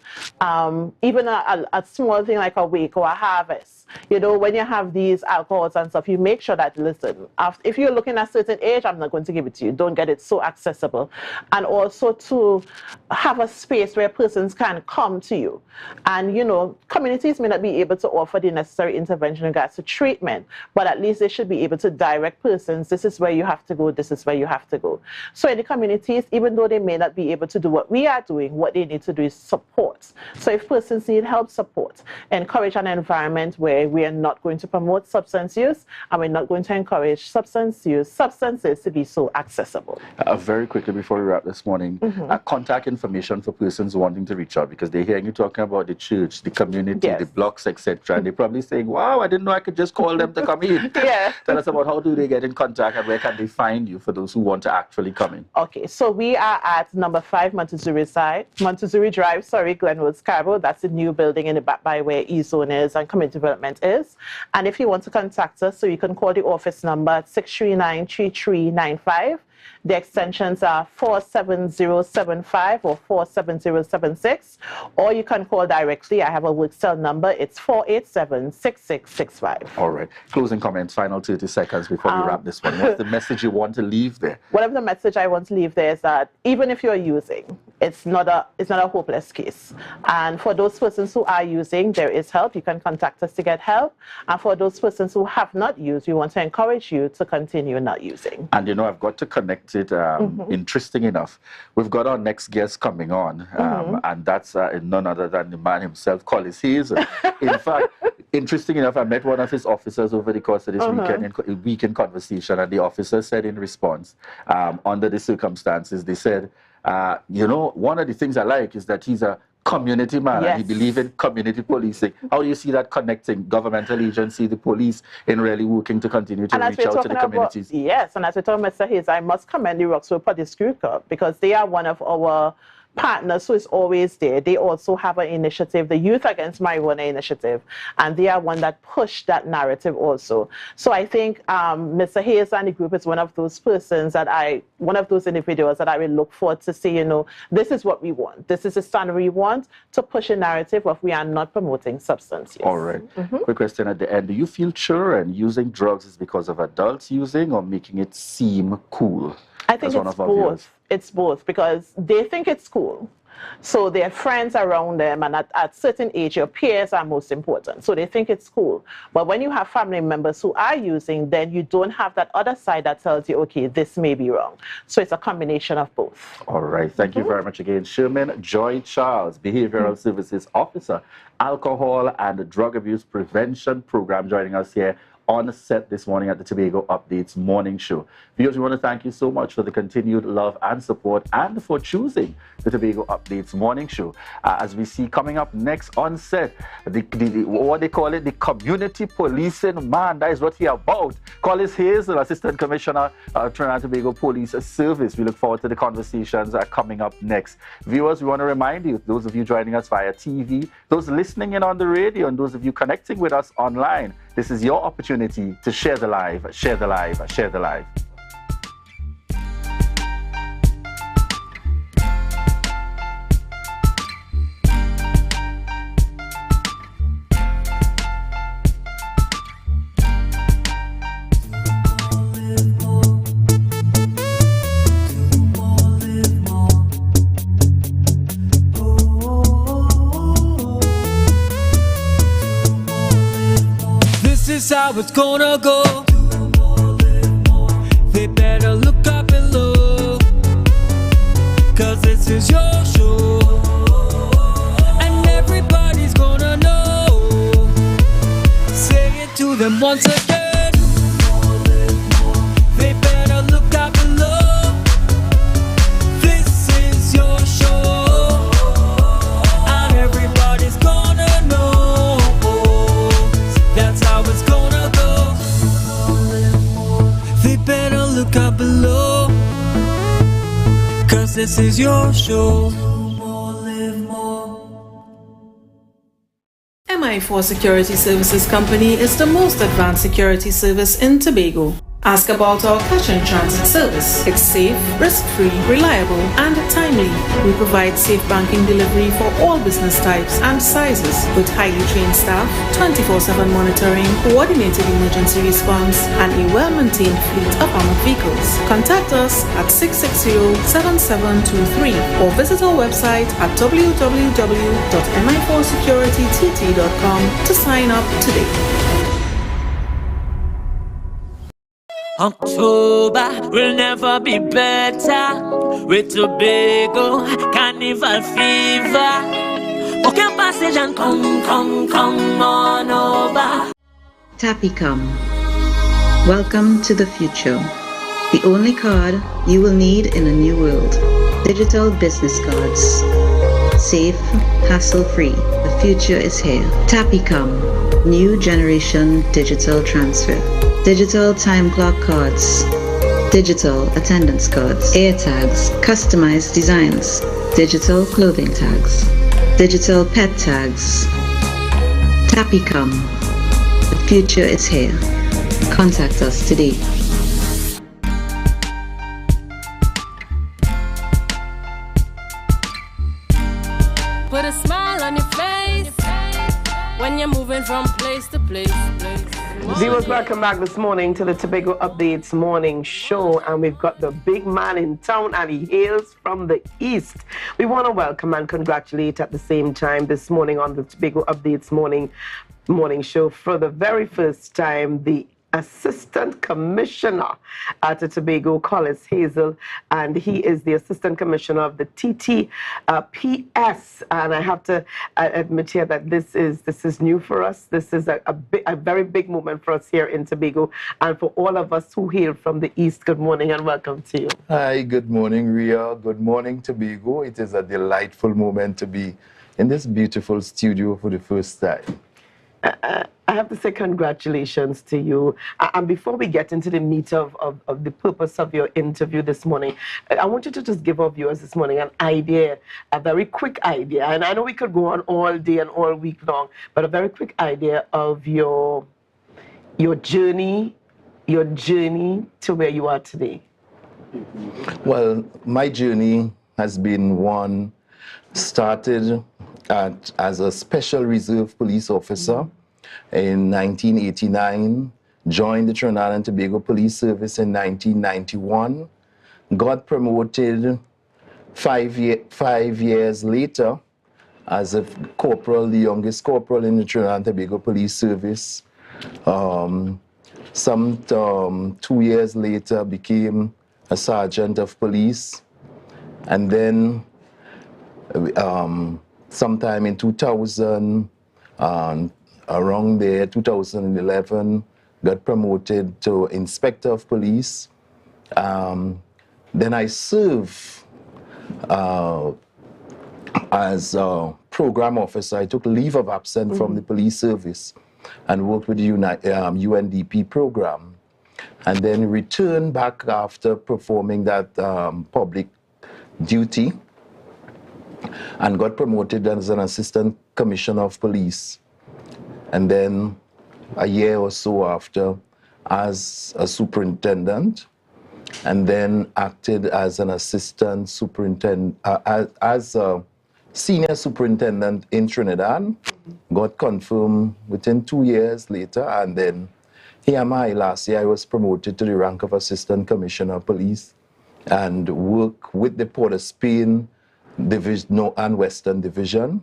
Even a small thing like a wake or a harvest, when you have these alcohols and stuff, you make sure that, listen, if you're looking at a certain age, I'm not going to give it to you. Don't get it so accessible. And also to have a space where persons can come to you. And, communities may not be able to offer the necessary intervention in regards to treatment, but at least they should be able to direct persons, this is where you have to go, this is where you have to go. So in the communities, even though they may not be able to do what we are doing, what they need to do is support. So if persons need help, support. Encourage an environment where we are not going to promote substance use, and we're not going to encourage substances to be so accessible. Very quickly before we wrap this morning, contact information for persons wanting to reach out, because they're hearing you talking about the church, the community, the blocks, etc. And they're probably saying, wow, I didn't know I could just call them to come in. Tell us about how do they get in contact and where can they find you for those who want to actually come in. Okay, so we are at number 5 Montezuri Drive, Glenwood, Scarborough. That's the new building in the back by where E-Zone is and community development is. And if you want to contact us, so you can call the office number at 639-3395. The extensions are 47075 or 47076, or you can call directly. I have a work cell number. It's 487-6665. All right. Closing comments, final 30 seconds before we wrap this one. What's the message you want to leave there? Whatever the message I want to leave there is that even if you're using, it's not a hopeless case. And for those persons who are using, there is help. You can contact us to get help. And for those persons who have not used, we want to encourage you to continue not using. And I've got to connect it. Interesting enough, we've got our next guest coming on, and that's none other than the man himself, Collis Hayes. In fact, interesting enough, I met one of his officers over the course of this weekend conversation, and the officer said in response, under the circumstances, they said, one of the things I like is that he's a community man, and he believes in community policing. How do you see that connecting governmental agency, the police, in really working to continue to reach out to the communities? Yes, and as we talk about Mr. Hayes, I must commend the Roxville Police Group because they are one of our partners who is always there. They also have an initiative, the Youth Against Marijuana Initiative, and they are one that pushed that narrative also. So I think Mr. Hayes and the group is one of those persons one of those individuals that I will look forward to see, this is what we want. This is the standard we want to push a narrative of we are not promoting substance use. All right. Quick question at the end. Do you feel children using drugs is because of adults using or making it seem cool? I think it's both. It's both, because they think it's cool. So their friends around them, and at certain age, your peers are most important. So they think it's cool. But when you have family members who are using, then you don't have that other side that tells you, okay, this may be wrong. So it's a combination of both. All right. Thank you very much again. Sherman Joy Charles, Behavioral Services Officer, Alcohol and Drug Abuse Prevention Program, joining us here on set this morning at the Tobago Updates morning show. Viewers, we want to thank you so much for the continued love and support and for choosing the Tobago Updates morning show. As we see coming up next on set, what they call it, the community policing man. That is what he about. Collis Hazel, Assistant Commissioner, Trinidad and Tobago Police Service. We look forward to the conversations coming up next. Viewers, we want to remind you, those of you joining us via TV, those listening in on the radio, and those of you connecting with us online, this is your opportunity to share the live, share the live, share the live. This is how it's gonna go. They better look up below, 'cause this is your show, and everybody's gonna know. Say it to them once again. They better look up below. This is your show, and everybody's gonna know. That's how it's gonna go. They better look up below, 'cause this is your show. MI4 Security Services Company is the most advanced security service in Tobago. Ask about our cash and transit service. It's safe, risk-free, reliable, and timely. We provide safe banking delivery for all business types and sizes with highly trained staff, 24/7 monitoring, coordinated emergency response, and a well-maintained fleet of armored vehicles. Contact us at 660-7723 or visit our website at www.mi4securitytt.com to sign up today. October will never be better with Tobago Carnival fever. Book your passage and come on over. Tapicom. Welcome to the future. The only card you will need in a new world. Digital business cards. Safe, hassle-free. The future is here. Tapicom. New generation digital transfer. Digital time clock cards, digital attendance cards, air tags, customized designs, digital clothing tags, digital pet tags. Tapicom. The future is here. Contact us today. Put a smile on your face when you're moving from place to place. Viewers, welcome back this morning to the Tobago Updates morning show, and we've got the big man in town, and he hails from the east. We want to welcome and congratulate at the same time this morning on the Tobago Updates morning show for the very first time the Assistant Commissioner at the Tobago, Collis Hazel, and he is the Assistant Commissioner of the TTPS. And I have to admit here that this is new for us. This is a very big moment for us here in Tobago, and for all of us who hail from the east. Good morning and welcome to you. Hi, good morning, Ria. Good morning, Tobago. It is a delightful moment to be in this beautiful studio for the first time. I have to say congratulations to you. And before we get into the meat of the purpose of your interview this morning, I want you to just give our viewers this morning an idea, a very quick idea. And I know we could go on all day and all week long, but a very quick idea of your journey to where you are today. Well, my journey has been one started as a special reserve police officer in 1989, joined the Trinidad and Tobago Police Service in 1991, got promoted 5 years later as a corporal, the youngest corporal in the Trinidad and Tobago Police Service. 2 years later became a sergeant of police, and then sometime in 2000, around there, 2011, got promoted to Inspector of Police. Then I served as a program officer. I took leave of absence from the police service and worked with the UNDP program, and then returned back after performing that public duty and got promoted as an assistant commissioner of police. And then a year or so after as a superintendent, and then acted as an assistant superintendent, as a senior superintendent in Trinidad, got confirmed within 2 years later, and then here am I. Last year I was promoted to the rank of assistant commissioner of police and work with the Port of Spain Division and Western Division,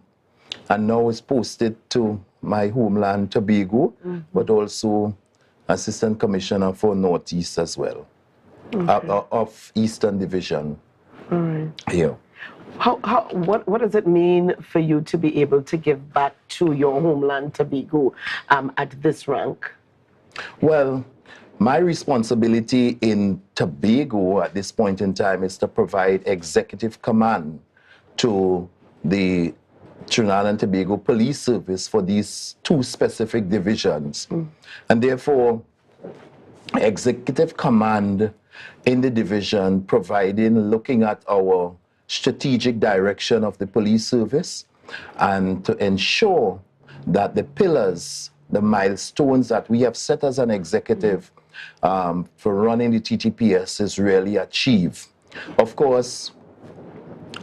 and now is posted to my homeland Tobago, but also assistant commissioner for Northeast as well, of Eastern Division. Here. What does it mean for you to be able to give back to your homeland Tobago at this rank? Well, my responsibility in Tobago at this point in time is to provide executive command to the Trinidad and Tobago Police Service for these 2 specific divisions. And therefore, executive command in the division, providing, looking at our strategic direction of the police service, and to ensure that the pillars, the milestones that we have set as an executive for running the TTPS is really achieved. Of course,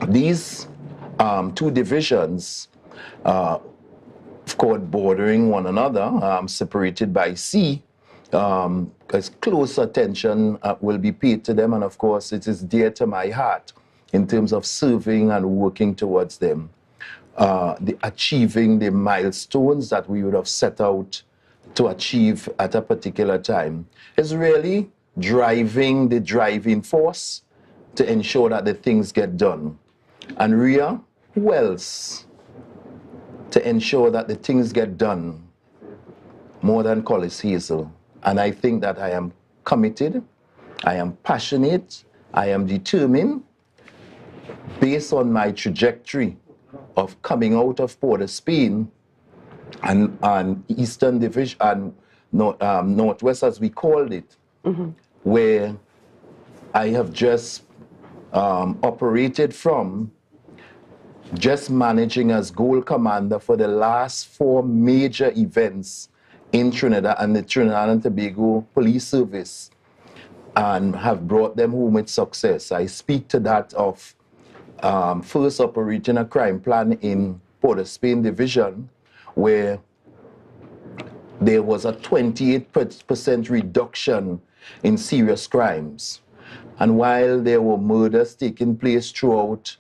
these 2 divisions, of course, bordering one another, separated by sea, as close attention will be paid to them, and of course it is dear to my heart in terms of serving and working towards them, achieving the milestones that we would have set out to achieve at a particular time. Is really driving the driving force to ensure that the things get done. And Rhea, who else to ensure that the things get done more than Collis Hazel? And I think that I am committed, I am passionate, I am determined, based on my trajectory of coming out of Port of Spain and Eastern Division, and Northwest as we called it, where I have just operated from, just managing as goal commander for the last 4 major events in Trinidad and the Trinidad and Tobago Police Service, and have brought them home with success. I speak to that of first operating a crime plan in Port of Spain Division, where there was a 28% reduction in serious crimes. And while there were murders taking place throughout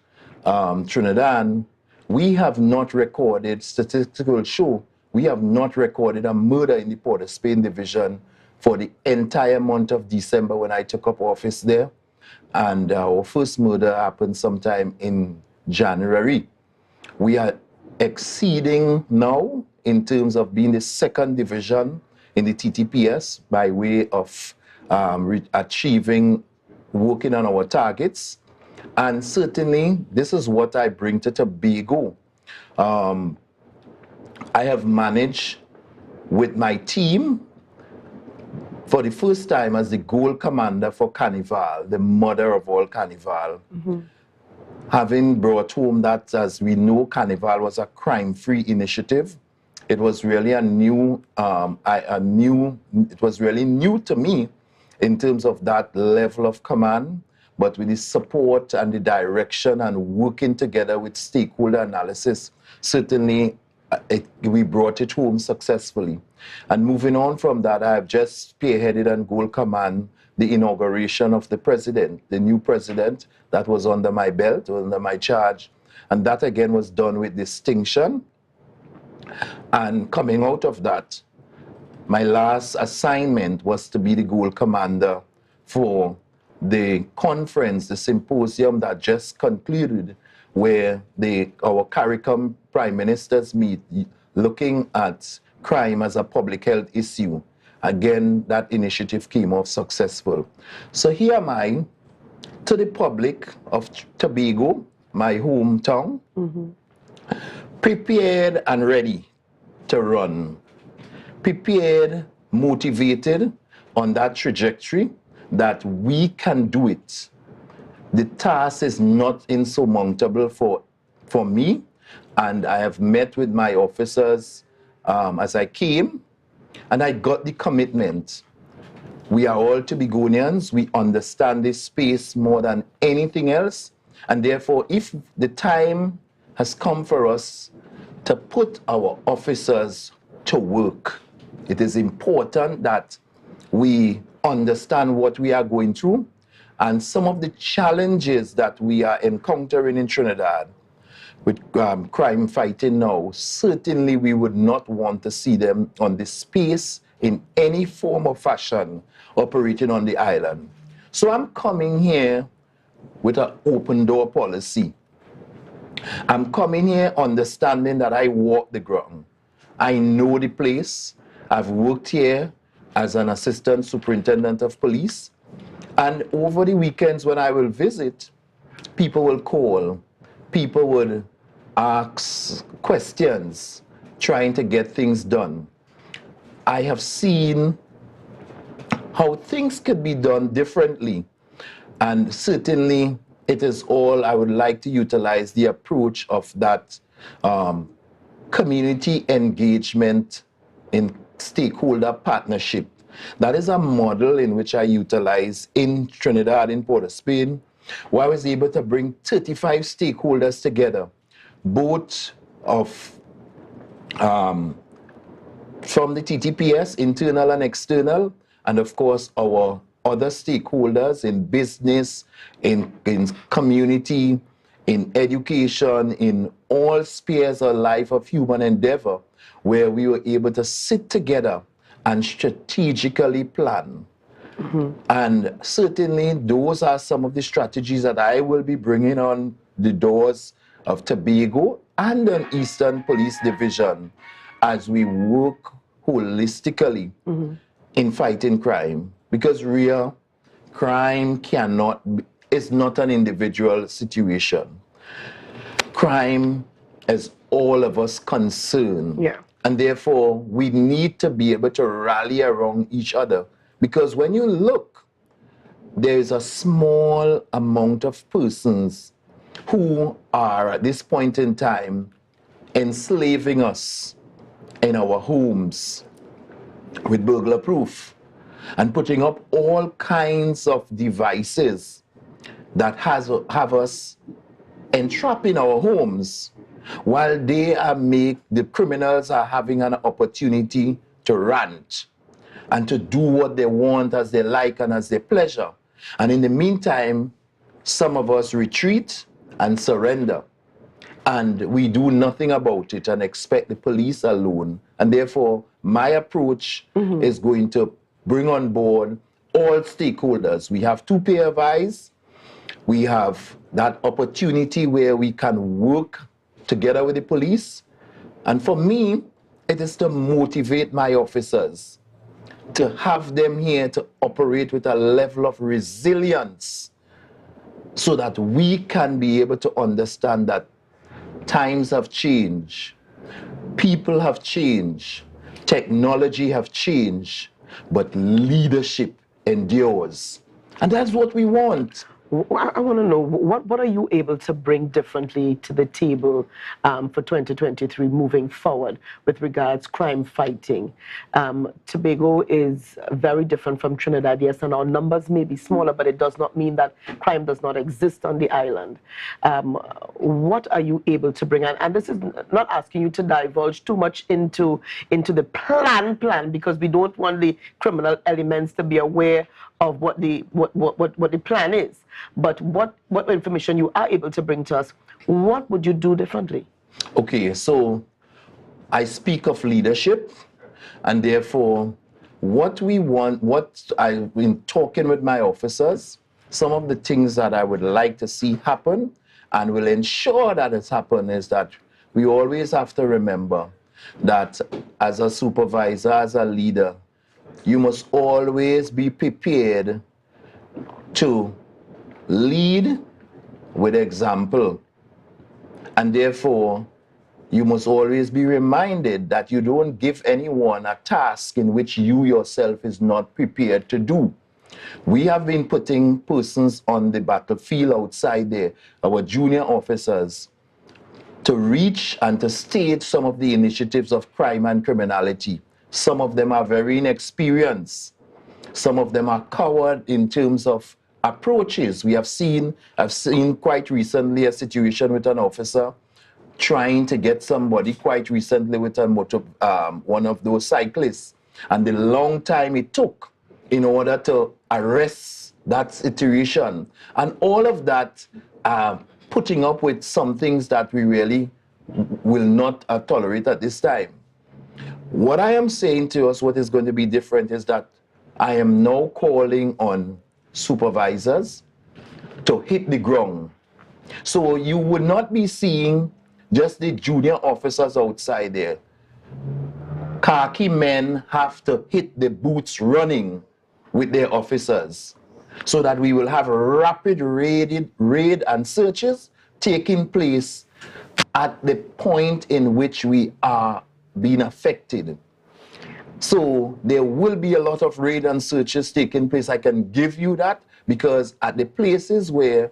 Trinidad, we have not recorded, statistical show, we have not recorded a murder in the Port of Spain Division for the entire month of December when I took up office there. And our first murder happened sometime in January. We are exceeding now in terms of being the 2nd division in the TTPS by way of achieving, working on our targets. And certainly, this is what I bring to Tobago. I have managed with my team for the first time as the goal commander for Carnival, the mother of all Carnival, having brought home that, as we know, Carnival was a crime-free initiative. It was really it was really new to me in terms of that level of command, but with the support and the direction and working together with stakeholder analysis, certainly we brought it home successfully. And moving on from that, I have just spearheaded and goal command the inauguration of the president, the new president that was under my belt, under my charge. And that again was done with distinction. And coming out of that, my last assignment was to be the goal commander for the conference, the symposium that just concluded, where our CARICOM prime ministers meet, looking at crime as a public health issue. again, that initiative came off successful. So here am I, to the public of Tobago, my hometown, prepared and ready to run. Prepared, motivated on that trajectory that we can do it. The task is not insurmountable for me, and I have met with my officers as I came, and I got the commitment. We are all Tobagonians. We understand this space more than anything else, and therefore, if the time has come for us to put our officers to work, it is important that we understand what we are going through and some of the challenges that we are encountering in Trinidad with crime fighting now. Certainly we would not want to see them on the space in any form or fashion operating on the island. So I'm coming here with an open door policy. I'm coming here understanding that I walk the ground. I know the place. I've worked here as an assistant superintendent of police. And over the weekends when I will visit, people will call. People would ask questions, trying to get things done. I have seen how things could be done differently. And certainly it is all, I would like to utilize the approach of that community engagement in stakeholder partnership. That is a model in which I utilize in Trinidad, in Port of Spain, where I was able to bring 35 stakeholders together, both of from the TTPS, internal and external, and of course our other stakeholders in business, in community, in education, in all spheres of life of human endeavor, where we were able to sit together and strategically plan. And certainly those are some of the strategies that I will be bringing on the doors of Tobago and an Eastern Police Division as we work holistically in fighting crime. Because real crime is not an individual situation. Crime is all of us concerned. And therefore, we need to be able to rally around each other. Because when you look, there is a small amount of persons who are, at this point in time, enslaving us in our homes with burglar proof and putting up all kinds of devices that have us entrapped in our homes, while the criminals are having an opportunity to rant and to do what they want as they like and as their pleasure. And in the meantime, some of us retreat and surrender. And we do nothing about it and expect the police alone. And therefore, my approach is going to bring on board all stakeholders. We have two pair of eyes. We have that opportunity where we can work together with the police. And for me, it is to motivate my officers, to have them here to operate with a level of resilience so that we can be able to understand that times have changed, people have changed, technology have changed, but leadership endures. And that's what we want. I want to know, what are you able to bring differently to the table for 2023 moving forward with regards crime fighting? Tobago is very different from Trinidad, yes, and our numbers may be smaller, but it does not mean that crime does not exist on the island. What are you able to bring? And this is not asking you to divulge too much into the plan, because we don't want the criminal elements to be aware of what the plan is. But what information you are able to bring to us, what would you do differently? Okay, so I speak of leadership, and therefore what we want, what I've been talking with my officers, some of the things that I would like to see happen and will ensure that it's happened is that we always have to remember that as a supervisor, as a leader, you must always be prepared to lead with example. And therefore, you must always be reminded that you don't give anyone a task in which you yourself is not prepared to do. We have been putting persons on the battlefield outside there, our junior officers, to reach and to state some of the initiatives of crime and criminality. Some of them are very inexperienced. Some of them are coward in terms of approaches. I've seen quite recently a situation with an officer trying to get somebody quite recently with a one of those cyclists. And the long time it took in order to arrest that situation. And all of that, putting up with some things that we really will not tolerate at this time. What I am saying to us, what is going to be different is that I am now calling on supervisors to hit the ground. So you would not be seeing just the junior officers outside there. Khaki men have to hit the boots running with their officers so that we will have rapid raid and searches taking place at the point in which we are being affected. So there will be a lot of raid and searches taking place. I can give you that because at the places where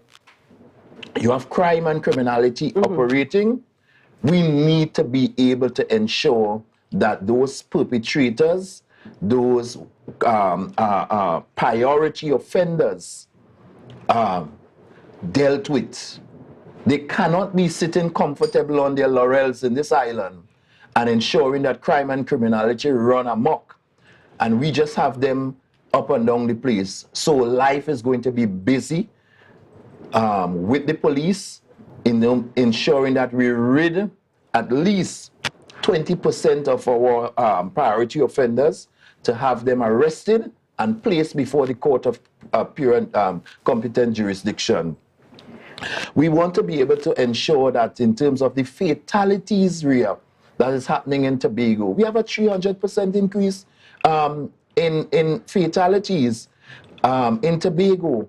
you have crime and criminality operating, we need to be able to ensure that those perpetrators, those priority offenders are dealt with. They cannot be sitting comfortable on their laurels in this island and ensuring that crime and criminality run amok. And we just have them up and down the place. So life is going to be busy with the police in ensuring that we rid at least 20% of our priority offenders to have them arrested and placed before the court of competent jurisdiction. We want to be able to ensure that in terms of the fatalities that is happening in Tobago, we have a 300% increase in fatalities in Tobago.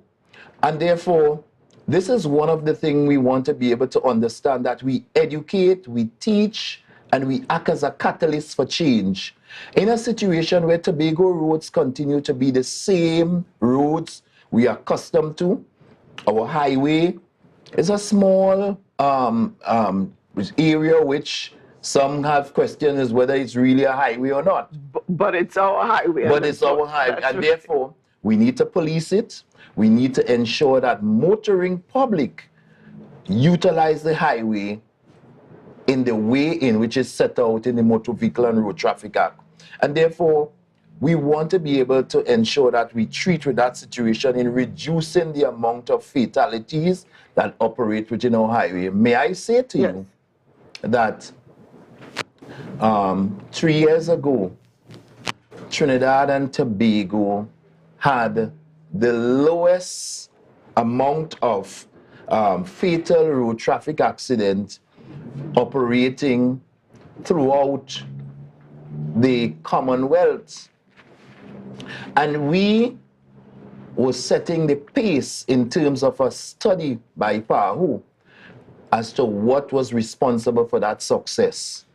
And therefore, this is one of the things we want to be able to understand, that we educate, we teach, and we act as a catalyst for change. In a situation where Tobago roads continue to be the same roads we are accustomed to, our highway is a small area which some have questioned is whether it's really a highway or not. But it's our highway. But it's our highway, and therefore we need to police it. We need to ensure that motoring public utilize the highway in the way in which is set out in the Motor Vehicle and Road Traffic Act. And therefore, we want to be able to ensure that we treat with that situation in reducing the amount of fatalities that operate within our highway. May I say to you that 3 years ago, Trinidad and Tobago had the lowest amount of fatal road traffic accidents operating throughout the Commonwealth. And we were setting the pace in terms of a study by PAHU as to what was responsible for that success.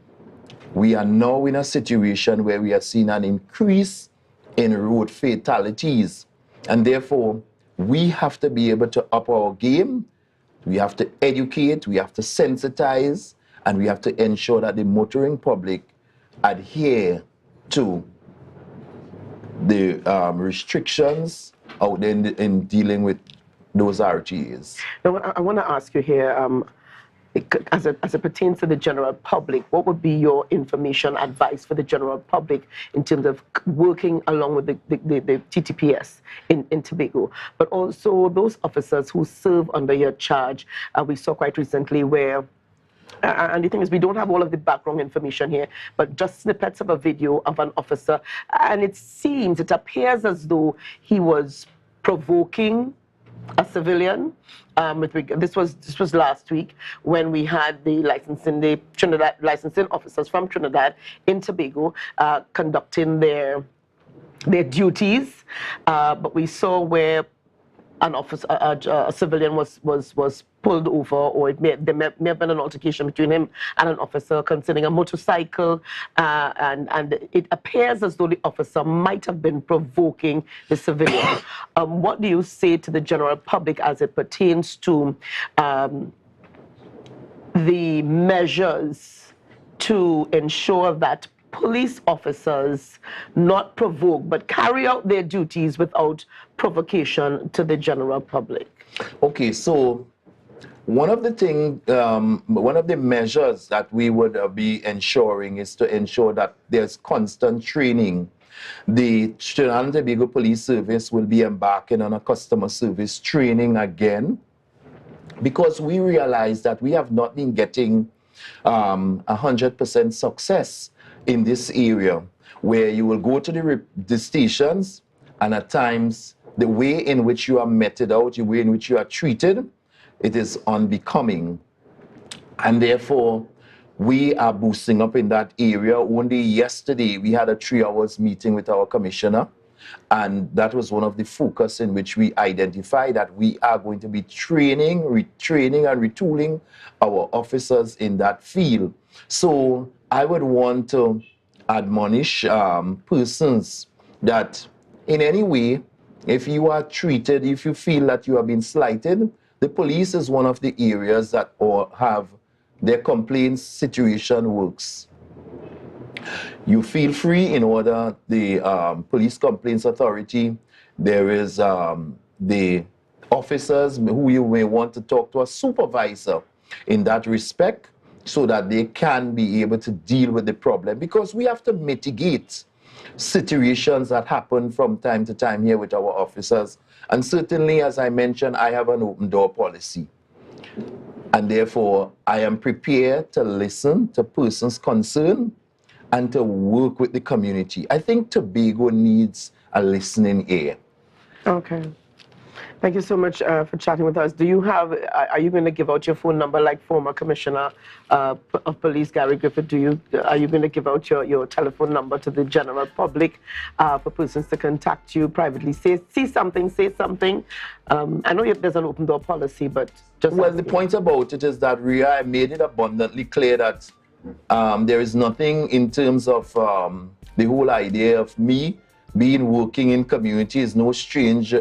We are now in a situation where we are seeing an increase in road fatalities. And therefore, we have to be able to up our game. We have to educate, we have to sensitize, and we have to ensure that the motoring public adhere to the restrictions out there in dealing with those RTAs. Now, I want to ask you here, as it pertains to the general public, what would be your information advice for the general public in terms of working along with the TTPS in Tobago, but also those officers who serve under your charge? We saw quite recently where, and the thing is, we don't have all of the background information here, but just snippets of a video of an officer, and it appears as though he was provoking a civilian. This was last week when we had the licensing officers from Trinidad in Tobago conducting their their duties, but we saw where an officer, a civilian was pulled over, or there may have been an altercation between him and an officer concerning a motorcycle, and it appears as though the officer might have been provoking the civilian. What do you say to the general public as it pertains to the measures to ensure that police officers not provoke but carry out their duties without provocation to the general public? Okay, so one of the measures that we would be ensuring is to ensure that there's constant training. The Trinidad and Tobago Police Service will be embarking on a customer service training again, because we realize that we have not been getting 100% success in this area, where you will go to the stations, and at times the way in which you are meted out, the way in which you are treated, it is unbecoming. And therefore, we are boosting up in that area. Only yesterday, we had a 3-hour meeting with our commissioner, and that was one of the focus in which we identified that we are going to be training, retraining, and retooling our officers in that field. So I would want to admonish persons that in any way, if you are treated, if you feel that you have been slighted, the police is one of the areas that have their complaints situation works. You feel free in order, the Police Complaints Authority, there is the officers who you may want to talk to, a supervisor in that respect, so that they can be able to deal with the problem, because we have to mitigate situations that happen from time to time here with our officers. And certainly, as I mentioned, I have an open door policy. And therefore, I am prepared to listen to persons concerned and to work with the community. I think Tobago needs a listening ear. Okay. Thank you so much for chatting with us. Do you have, are you going to give out your phone number like former Commissioner of Police Gary Griffith? Are you going to give out your telephone number to the general public for persons to contact you privately? Say something. I know there's an open door policy, but just... Well, the point about it is that, Ria, I made it abundantly clear that there is nothing in terms of the whole idea of me working in community is no strange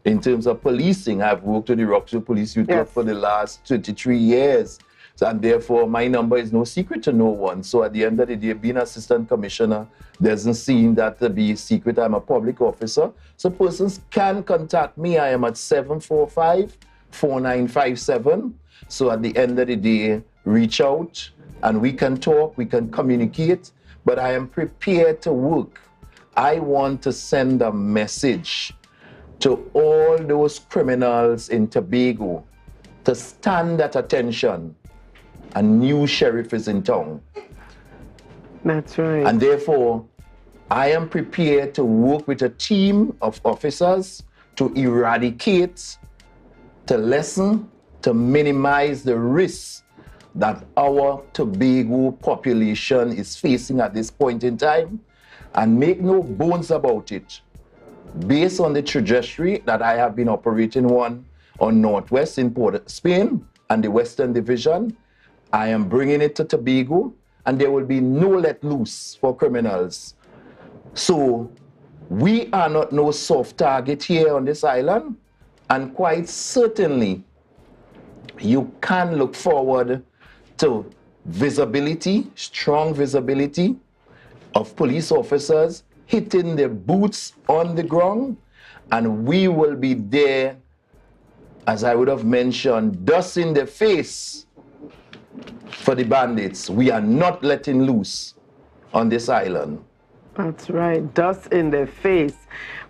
in terms of policing. I've worked with the Rockville Police Youth Club for the last 23 years. So, and therefore, my number is no secret to no one. So at the end of the day, being assistant commissioner doesn't seem that to be a secret. I'm a public officer. So persons can contact me. I am at 745-4957. So at the end of the day, reach out and we can talk, we can communicate, but I am prepared to work. I want to send a message to all those criminals in Tobago to stand at attention. A new sheriff is in town. That's right. And therefore, I am prepared to work with a team of officers to eradicate, to lessen, to minimize the risks that our Tobago population is facing at this point in time. And make no bones about it. Based on the trajectory that I have been operating on Northwest in Port Spain and the Western Division, I am bringing it to Tobago, and there will be no let loose for criminals. So we are not no soft target here on this island, and quite certainly you can look forward to visibility, strong visibility of police officers hitting their boots on the ground, and we will be there, as I would have mentioned, dust in the face for the bandits. We are not letting loose on this island. That's right, dust in their face.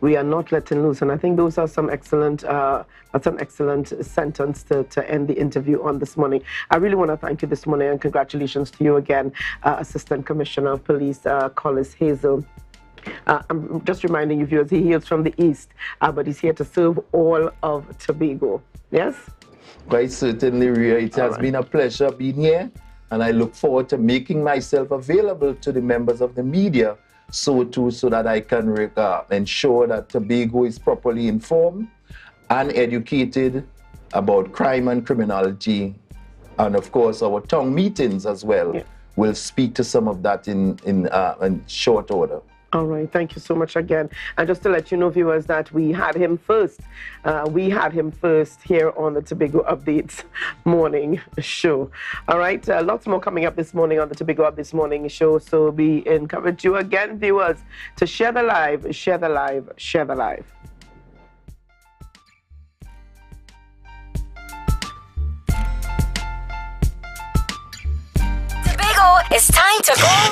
We are not letting loose, and I think those are some excellent sentence to end the interview on this morning. I really want to thank you this morning, and congratulations to you again, Assistant Commissioner of Police Collis Hazel. I'm just reminding you viewers, he hails from the east, but he's here to serve all of Tobago. Yes? Quite certainly, Ria. It has been a pleasure being here, and I look forward to making myself available to the members of the media so too, so that I can ensure that Tobago is properly informed and educated about crime and criminality. And of course, our town meetings as well will speak to some of that in short order. All right, thank you so much again. And just to let you know, viewers, that we had him first. We had him first here on the Tobago Updates morning show. All right, lots more coming up this morning on the Tobago Updates morning show. So we encourage you again, viewers, to share the live, share the live, share the live. It's time to go.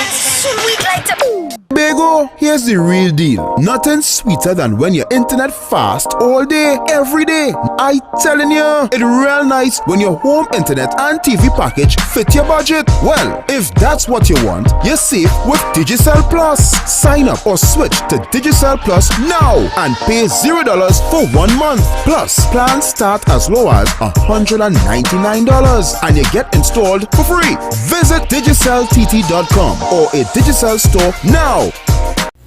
Sweet like Tobago, here's the real deal. Nothing sweeter than when your internet fast all day, every day. I telling you, it's real nice when your home internet and TV package fit your budget. Well, if that's what you want, you're safe with Digicel Plus. Sign up or switch to Digicel Plus now and pay $0 for 1 month. Plus, plans start as low as $199 and you get installed for free. Visit digiceltt.com or a Digicel store now.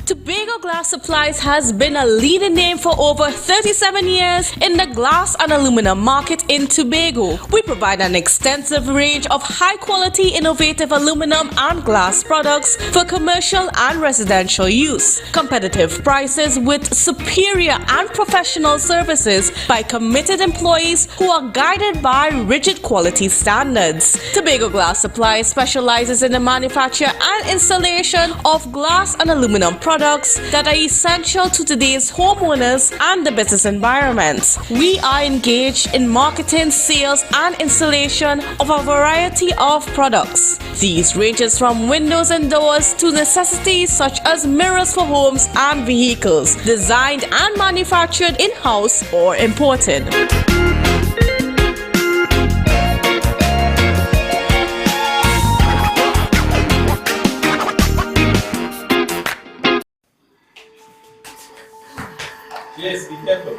Tobago Glass Supplies has been a leading name for over 37 years in the glass and aluminum market in Tobago. We provide an extensive range of high-quality, innovative aluminum and glass products for commercial and residential use. Competitive prices with superior and professional services by committed employees who are guided by rigid quality standards. Tobago Glass Supplies specializes in the manufacture and installation of glass and aluminum products that are essential to today's homeowners and the business environment. We are engaged in marketing, sales, and installation of a variety of products. These ranges from windows and doors to necessities such as mirrors for homes and vehicles, designed and manufactured in-house or imported. Yes, be careful.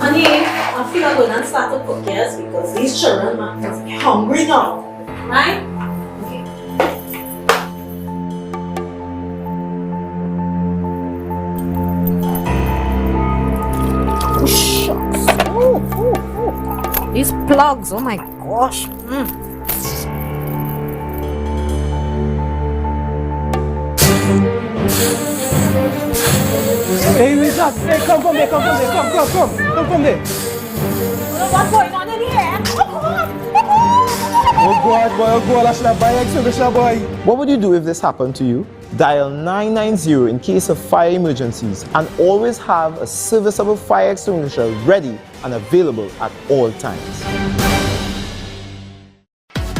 Honey, I feel I'm going to start to cook, yes, because these children are hungry now. Right? Okay. Oh, shucks. Oh. These plugs, oh my gosh. Hey, Lisa, hey, come from there. Come from there. What's going on in here? Oh God, I should have buy extra, boy. What would you do if this happened to you? Dial 990 in case of fire emergencies and always have a serviceable fire extinguisher ready and available at all times.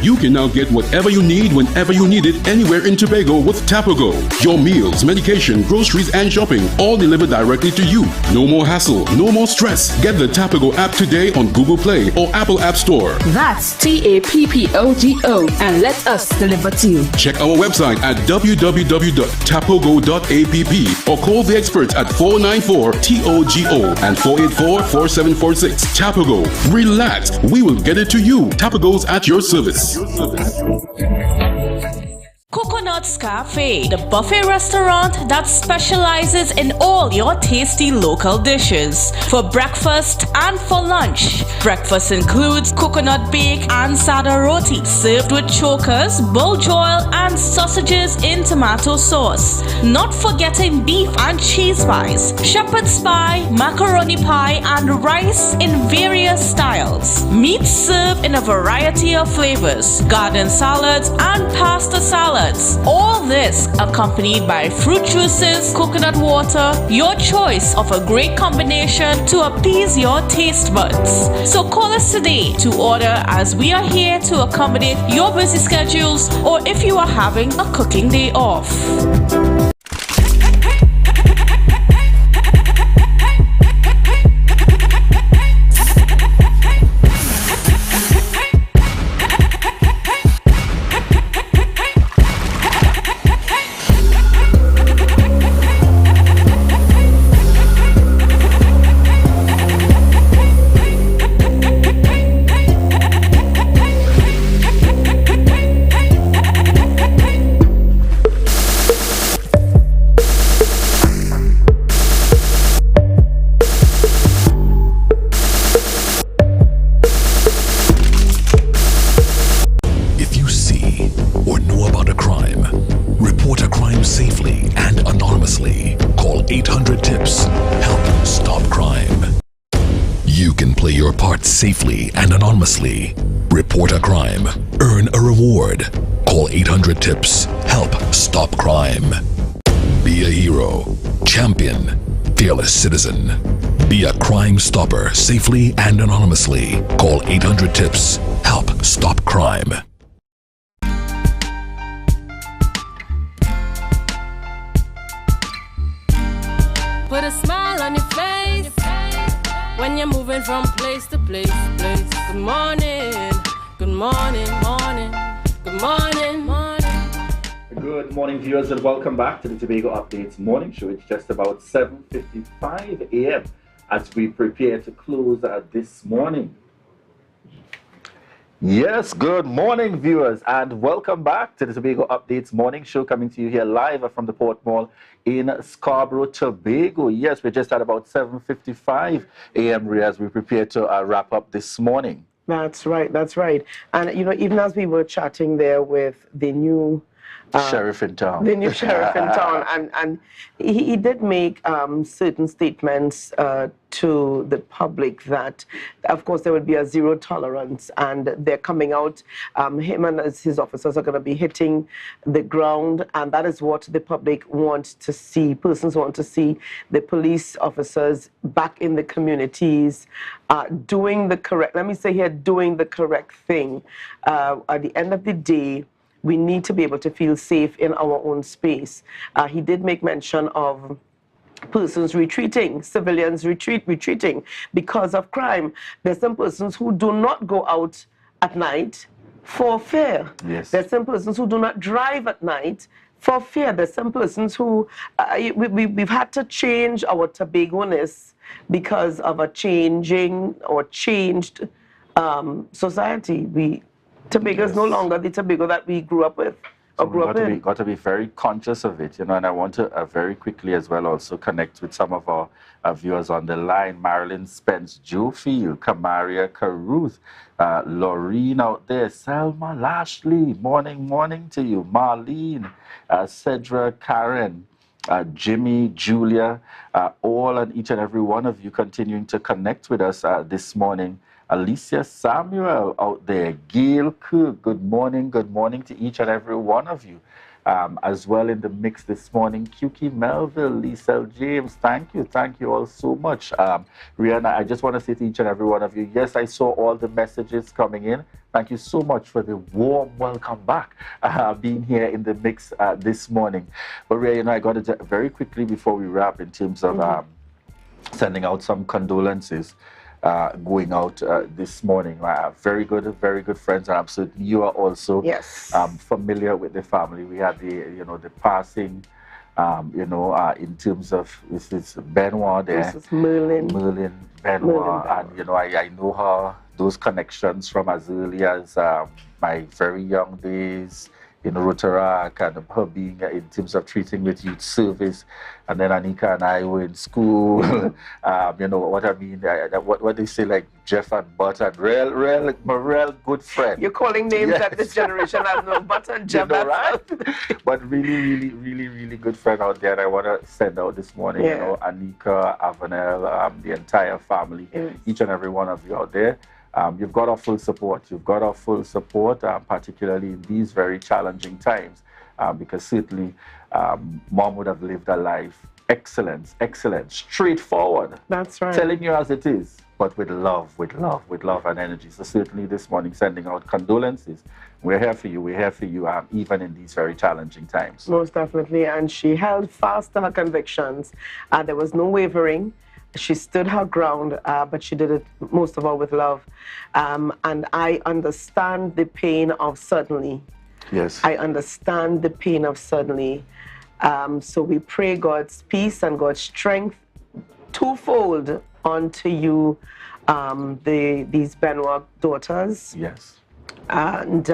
You can now get whatever you need whenever you need it anywhere in Tobago with Tobago. Your meals, medication, groceries, and shopping all delivered directly to you. No more hassle, no more stress. Get the Tobago app today on Google Play or Apple App Store. That's TAPPOGO and let us deliver to you. Check our website at www.tapogo.app or call the experts at 494-TOGO and 484-4746. Tobago. Relax. We will get it to you. Tobago's at your service. Coconut's Cafe, the buffet restaurant that specializes in all your tasty local dishes. For breakfast and for lunch. Breakfast includes coconut bake and sada roti, served with chokers, bull joil, and sausages in tomato sauce. Not forgetting beef and cheese pies, shepherd's pie, macaroni pie, and rice in various styles. Meat served in a variety of flavors, garden salads, and pasta salads. All this accompanied by fruit juices, coconut water, your choice of a great combination to appease your taste buds. So call us today to order, as we are here to accommodate your busy schedules or if you are having a cooking day off. safely and anonymously. Report a crime. Earn a reward. Call 800-TIPS. Help stop crime. Be a hero. Champion. Fearless citizen. Be a crime stopper safely and anonymously. Call 800-TIPS. Help stop crime. Put a smile on your face when you're moving from place to place. Good morning, good morning, morning, good morning, morning. Good morning, viewers, and welcome back to the Tobago Updates morning show. It's just about 7:55 a.m. as we prepare to close this morning. Yes, good morning, viewers, and welcome back to the Tobago Updates morning show, coming to you here live from the Port Mall in Scarborough, Tobago. Yes, we're just at about 7:55 a.m. as we prepare to wrap up this morning. That's right, that's right. And, you know, even as we were chatting there with the new sheriff in town. The new sheriff in town. And he did make certain statements to the public that, of course, there would be a zero tolerance, and they're coming out. Him and his officers are going to be hitting the ground, and that is what the public want to see. Persons want to see the police officers back in the communities, doing the correct, let me say here, doing the correct thing. At the end of the day, we need to be able to feel safe in our own space. He did make mention of persons retreating, civilians retreating because of crime. There's some persons who do not go out at night for fear. Yes. There's some persons who do not drive at night for fear. There's some persons who, we've had to change our Tobago-ness because of a changing or changed society. Tobago is no longer the Tobago that we grew up with. So we've got to be very conscious of it, you know, and I want to very quickly as well also connect with some of our viewers on the line. Marilyn Spence, Joe Field, Kamaria Caruth, Laureen out there, Selma Lashley, morning to you, Marlene, Cedra, Karen, Jimmy, Julia, all and each and every one of you continuing to connect with us this morning. Alicia Samuel out there, Gail Cook, good morning to each and every one of you. As well in the mix this morning, Kuki Melville, Lisa James, thank you all so much. Rihanna, I just want to say to each and every one of you, yes, I saw all the messages coming in. Thank you so much for the warm welcome back, being here in the mix this morning. But Ria, you know, I got to very quickly before we wrap in terms of sending out some condolences. Going out this morning. Very good friends, and absolutely you are also familiar with the family. We had the passing, in terms of this is Benoit there. This is Merlin Benoit, and I know her, those connections from as early as my very young days in Rotaract, and her being in terms of treating with youth service, and then Anika and I were in school. You know what I mean? What they say, like Jeff and Butt, and real good friend. You're calling names that this generation has no Butt and Jeff. You know, right? But really good friend out there. And I want to send out this morning, you know, Anika, Avanel, the entire family, each and every one of you out there. You've got our full support. Particularly in these very challenging times, because certainly Mom would have lived a life excellent, straightforward. That's right. Telling you as it is, but with love and energy. So certainly this morning, sending out condolences. We're here for you, even in these very challenging times. Most definitely, and she held fast to her convictions. There was no wavering. She stood her ground, but she did it most of all with love. And I understand the pain of suddenly. Yes. I understand the pain of suddenly. So we pray God's peace and God's strength twofold onto you, these Benoit daughters. Yes. And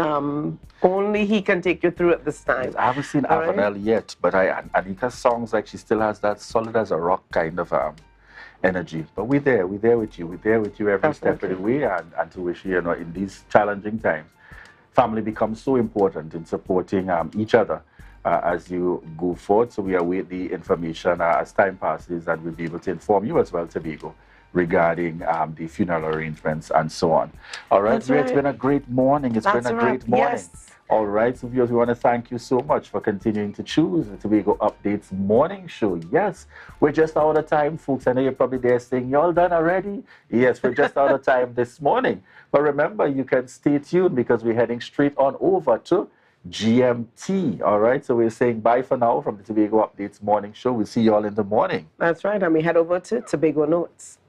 only he can take you through at this time. Yes, I haven't seen Avanel yet, but Anika's songs, like, she still has that solid as a rock kind of energy. But we're there with you. We're there with you every step of the way, and to wish you, in these challenging times, family becomes so important in supporting each other as you go forward. So we await the information as time passes, and we'll be able to inform you as well, Tobago, regarding the funeral arrangements and so on. All right, That's Ria, right. it's been a great morning. It's been a great morning. Yes. All right, so viewers, we want to thank you so much for continuing to choose the Tobago Updates morning show. Yes, we're just out of time, folks. I know you're probably there saying, y'all done already? Yes, we're just out of time this morning. But remember, you can stay tuned because we're heading straight on over to GMT. All right, so we're saying bye for now from the Tobago Updates morning show. We'll see you all in the morning. That's right, and we head over to Tobago Notes.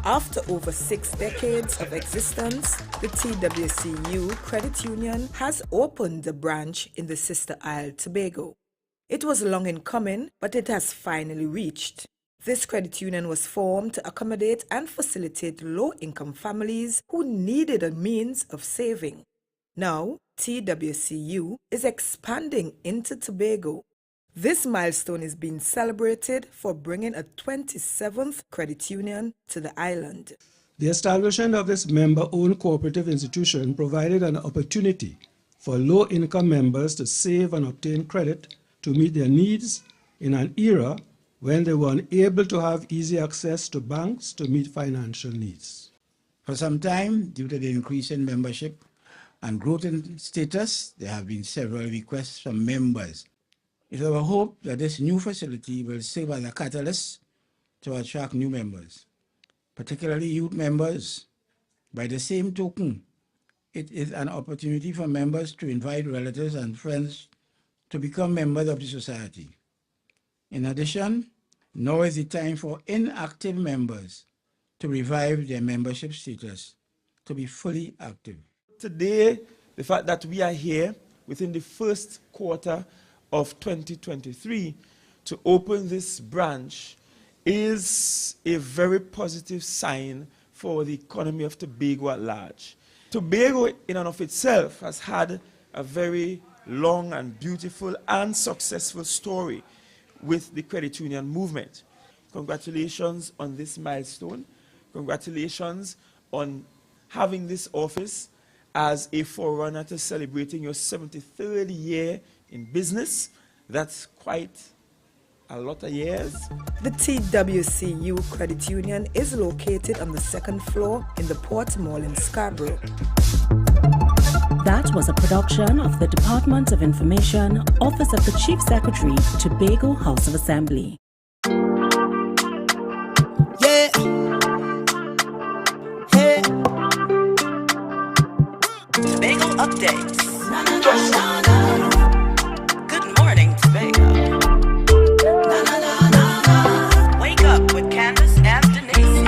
After over 6 decades of existence, the TWCU Credit Union has opened a branch in the sister isle Tobago. It was long in coming, but it has finally reached. This credit union was formed to accommodate and facilitate low-income families who needed a means of saving. Now, TWCU is expanding into Tobago. This milestone is being celebrated for bringing a 27th credit union to the island. The establishment of this member-owned cooperative institution provided an opportunity for low-income members to save and obtain credit to meet their needs in an era when they were unable to have easy access to banks to meet financial needs. For some time, due to the increase in membership and growth in status, there have been several requests from members. It is our hope that this new facility will serve as a catalyst to attract new members, particularly youth members. By the same token, it is an opportunity for members to invite relatives and friends to become members of the society. In addition, now is the time for inactive members to revive their membership status to be fully active. Today, the fact that we are here within the first quarter of 2023 to open this branch is a very positive sign for the economy of Tobago at large. Tobago in and of itself has had a very long and beautiful and successful story with the credit union movement. Congratulations on this milestone. Congratulations on having this office as a forerunner to celebrating your 73rd year in business. That's quite a lot of years. The TWCU Credit Union is located on the second floor in the Port Mall in Scarborough. That was a production of the Department of Information, Office of the Chief Secretary, Tobago House of Assembly. Yeah. Hey. Tobago updates. Good morning, Tobago. Wake up with Candace and Denise.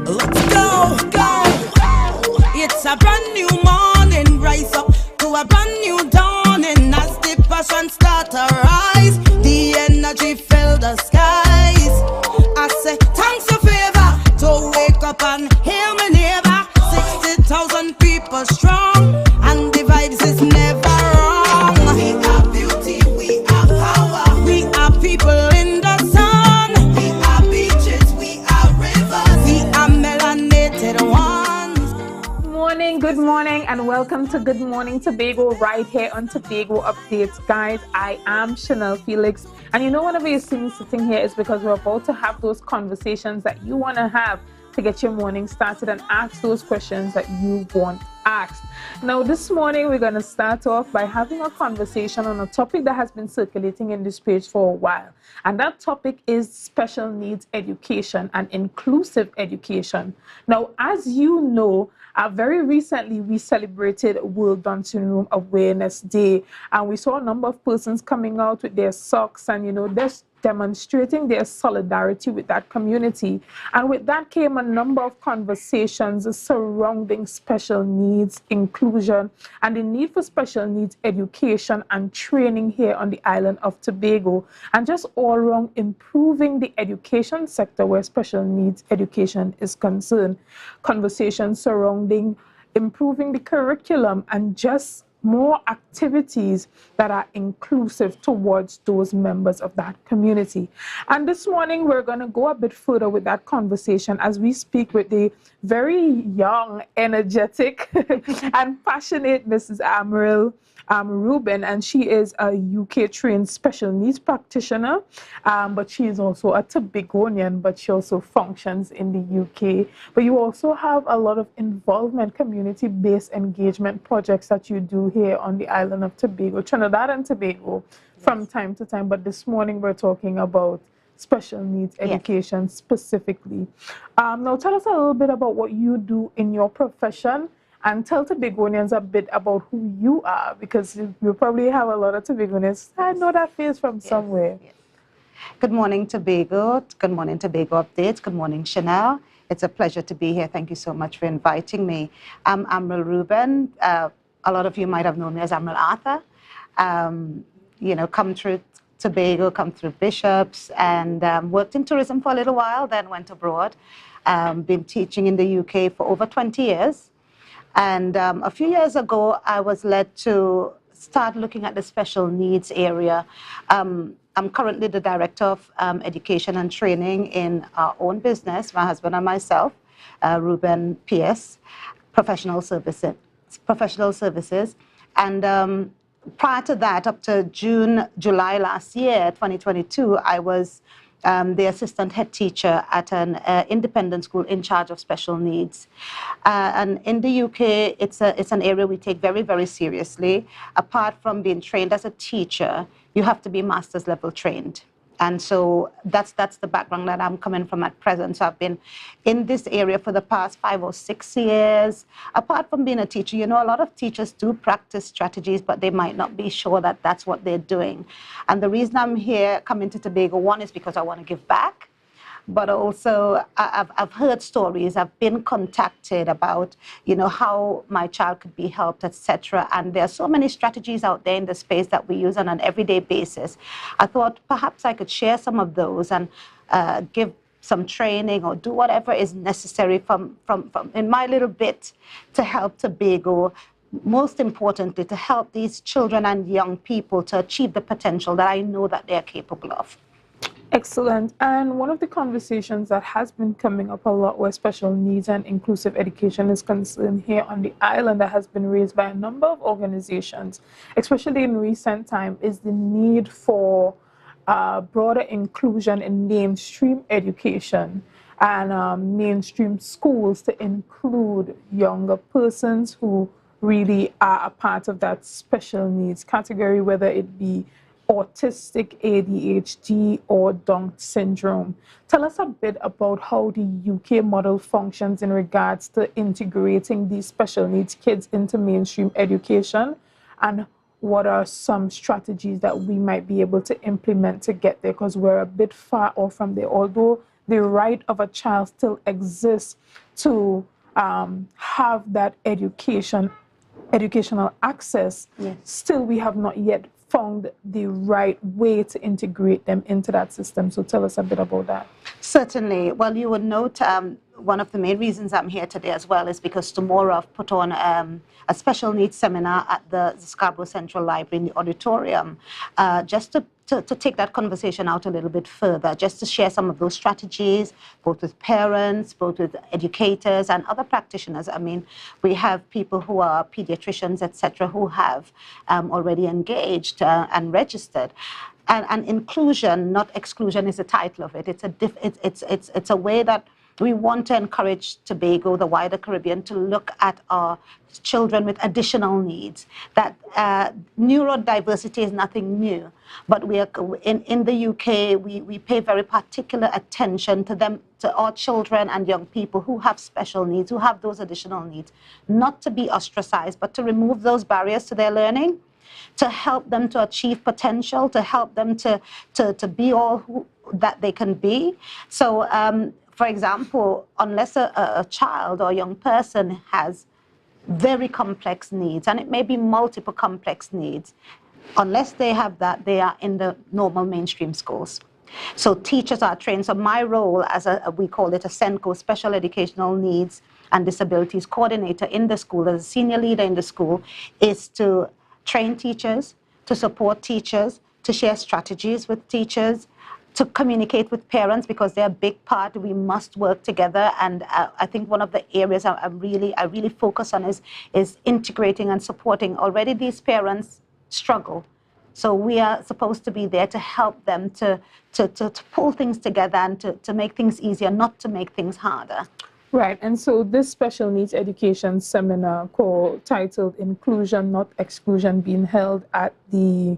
Let's go, go. It's a brand new morning. Rise up to a brand new dawning. As the passion start to rise, the energy fill the skies. I say thanks for favor to wake up and hear me neighbor. 60,000 people strong, and the vibes is never wrong. We are beauty, we are power, we are people in the sun. We are beaches, we are rivers, we are melanated ones. Good morning, and welcome to Good Morning Tobago right here on Tobago Updates. Guys, I am Chanel Felix, and you know, whenever you see me sitting here, it's because we're about to have those conversations that you want to have. to get your morning started and ask those questions that you want asked. Now, this morning, we're going to start off by having a conversation on a topic that has been circulating in this page for a while. And that topic is special needs education and inclusive education. Now, as you know, very recently, we celebrated World Down Syndrome Awareness Day, and we saw a number of persons coming out with their socks and, just demonstrating their solidarity with that community. And with that came a number of conversations surrounding special needs, inclusion, and the need for special needs education and training here on the island of Tobago, and just all around improving the education sector where special needs education is concerned. Conversations surrounding improving the curriculum and just more activities that are inclusive towards those members of that community. And this morning, we're going to go a bit further with that conversation as we speak with the very young, energetic, and passionate Mrs. Amaryl Rubin, and she is a UK-trained special needs practitioner, but she is also a Tobagonian, but she also functions in the UK. But you also have a lot of involvement, community-based engagement projects that you do here on the island of Tobago, Trinidad and Tobago, from time to time. But this morning, we're talking about special needs education specifically. Now, tell us a little bit about what you do in your profession, and tell Tobagonians a bit about who you are, because you probably have a lot of Tobagonians. I know that face from somewhere. Yes. Good morning, Tobago. Good morning, Tobago Updates. Good morning, Chanel. It's a pleasure to be here. Thank you so much for inviting me. I'm Amaryl Rubin. A lot of you might have known me as Amaryl Arthur. Come through Tobago, come through Bishops, and worked in tourism for a little while, then went abroad. Been teaching in the UK for over 20 years. And a few years ago, I was led to start looking at the special needs area. I'm currently the Director of Education and Training in our own business, my husband and myself, Rubin PS, Professional Services. And prior to that, up to July last year, 2022, I was the assistant head teacher at an independent school in charge of special needs. And in the UK, it's an area we take very, very seriously. Apart from being trained as a teacher, you have to be master's level trained. And so that's the background that I'm coming from at present. So I've been in this area for the past 5 or 6 years. Apart from being a teacher, a lot of teachers do practice strategies, but they might not be sure that that's what they're doing. And the reason I'm here coming to Tobago, one is because I want to give back. But also, I've heard stories, I've been contacted about, how my child could be helped, etc. And there are so many strategies out there in the space that we use on an everyday basis. I thought perhaps I could share some of those and give some training or do whatever is necessary from in my little bit to help Tobago. Most importantly, to help these children and young people to achieve the potential that I know that they're capable of. Excellent. And one of the conversations that has been coming up a lot where special needs and inclusive education is concerned here on the island, that has been raised by a number of organizations, especially in recent time, is the need for broader inclusion in mainstream education and mainstream schools to include younger persons who really are a part of that special needs category, whether it be autistic, ADHD, or Down syndrome. Tell us a bit about how the UK model functions in regards to integrating these special needs kids into mainstream education, and what are some strategies that we might be able to implement to get there, because we're a bit far off from there. Although the right of a child still exists to have that educational access, still we have not yet found the right way to integrate them into that system. So tell us a bit about that. Certainly. Well, you would note one of the main reasons I'm here today as well is because tomorrow I've put on a special needs seminar at the Scarborough Central Library in the auditorium, just to take that conversation out a little bit further, just to share some of those strategies, both with parents, both with educators and other practitioners. I mean, we have people who are pediatricians, etc., who have already engaged and registered. And inclusion, not exclusion, is the title of it. It's a way that we want to encourage Tobago, the wider Caribbean, to look at our children with additional needs. That neurodiversity is nothing new, but we are in the UK, we pay very particular attention to them, to our children and young people who have special needs, who have those additional needs, not to be ostracized, but to remove those barriers to their learning, to help them to achieve potential, to help them to be all that they can be. So, for example, unless a child or a young person has very complex needs, and it may be multiple complex needs, unless they have that, they are in the normal mainstream schools. So teachers are trained. So my role as we call it a SENCO, Special Educational Needs and Disabilities Coordinator in the school, as a senior leader in the school, is to train teachers, to support teachers, to share strategies with teachers, to communicate with parents, because they're a big part. We must work together. And I think one of the areas I really focus on is integrating and supporting. Already these parents struggle. So we are supposed to be there to help them to pull things together and to make things easier, not to make things harder. Right, and so this special needs education seminar titled Inclusion, Not Exclusion, being held at the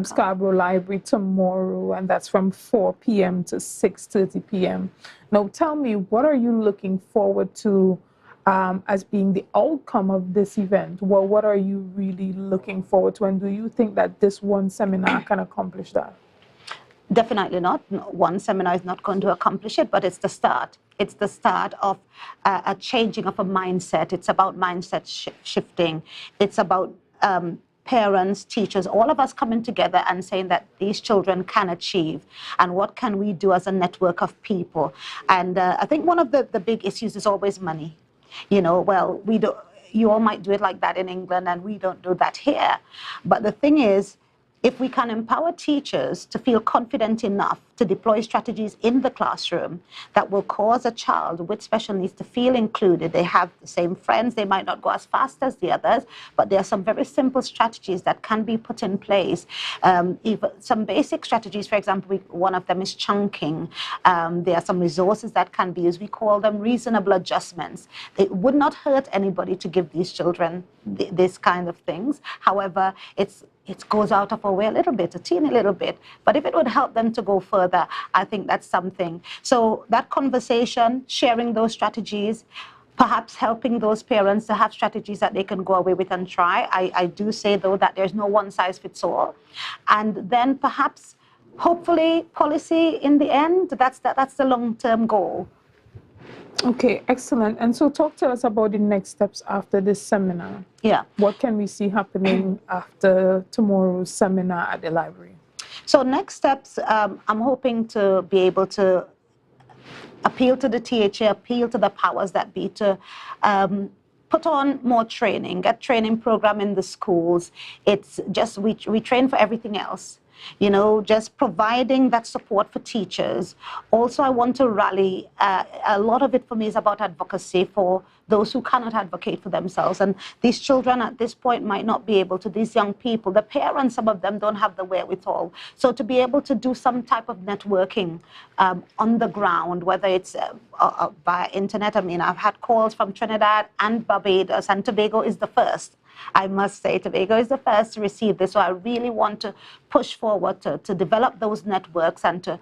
Scarborough Library tomorrow, and that's from 4 p.m. to 6:30 p.m. Now tell me, what are you looking forward to as being the outcome of this event? Well, what are you really looking forward to, and do you think that this one seminar can accomplish that? Definitely not. One seminar is not going to accomplish it, but it's the start. It's the start of a changing of a mindset. It's about mindset shifting. It's about parents, teachers, all of us coming together and saying that these children can achieve, and what can we do as a network of people. And I think one of the big issues is always money. You know, well, you all might do it like that in England, and we don't do that here. But the thing is, if we can empower teachers to feel confident enough to deploy strategies in the classroom that will cause a child with special needs to feel included, they have the same friends, they might not go as fast as the others, but there are some very simple strategies that can be put in place. Even some basic strategies, for example, one of them is chunking. There are some resources that can be used. We call them reasonable adjustments. It would not hurt anybody to give these children this kind of things. However, it goes out of our way a little bit, a teeny little bit. But if it would help them to go further, I think that's something. So that conversation, sharing those strategies, perhaps helping those parents to have strategies that they can go away with and try. I do say, though, that there's no one size fits all. And then perhaps, hopefully, policy in the end, that's the long-term goal. Okay, excellent. And so talk to us about the next steps after this seminar. Yeah. What can we see happening after tomorrow's seminar at the library? So next steps, I'm hoping to be able to appeal to the THA, appeal to the powers that be to put on more training, get training program in the schools. It's just, we train for everything else. You know, just providing that support for teachers. Also, I want to rally, a lot of it for me is about advocacy for those who cannot advocate for themselves. And these children at this point might not be able to, these young people, the parents, some of them don't have the wherewithal. So to be able to do some type of networking on the ground, whether it's via internet. I mean, I've had calls from Trinidad and Barbados, and Tobago is the first. I must say, Tobago is the first to receive this. So I really want to push forward to develop those networks and to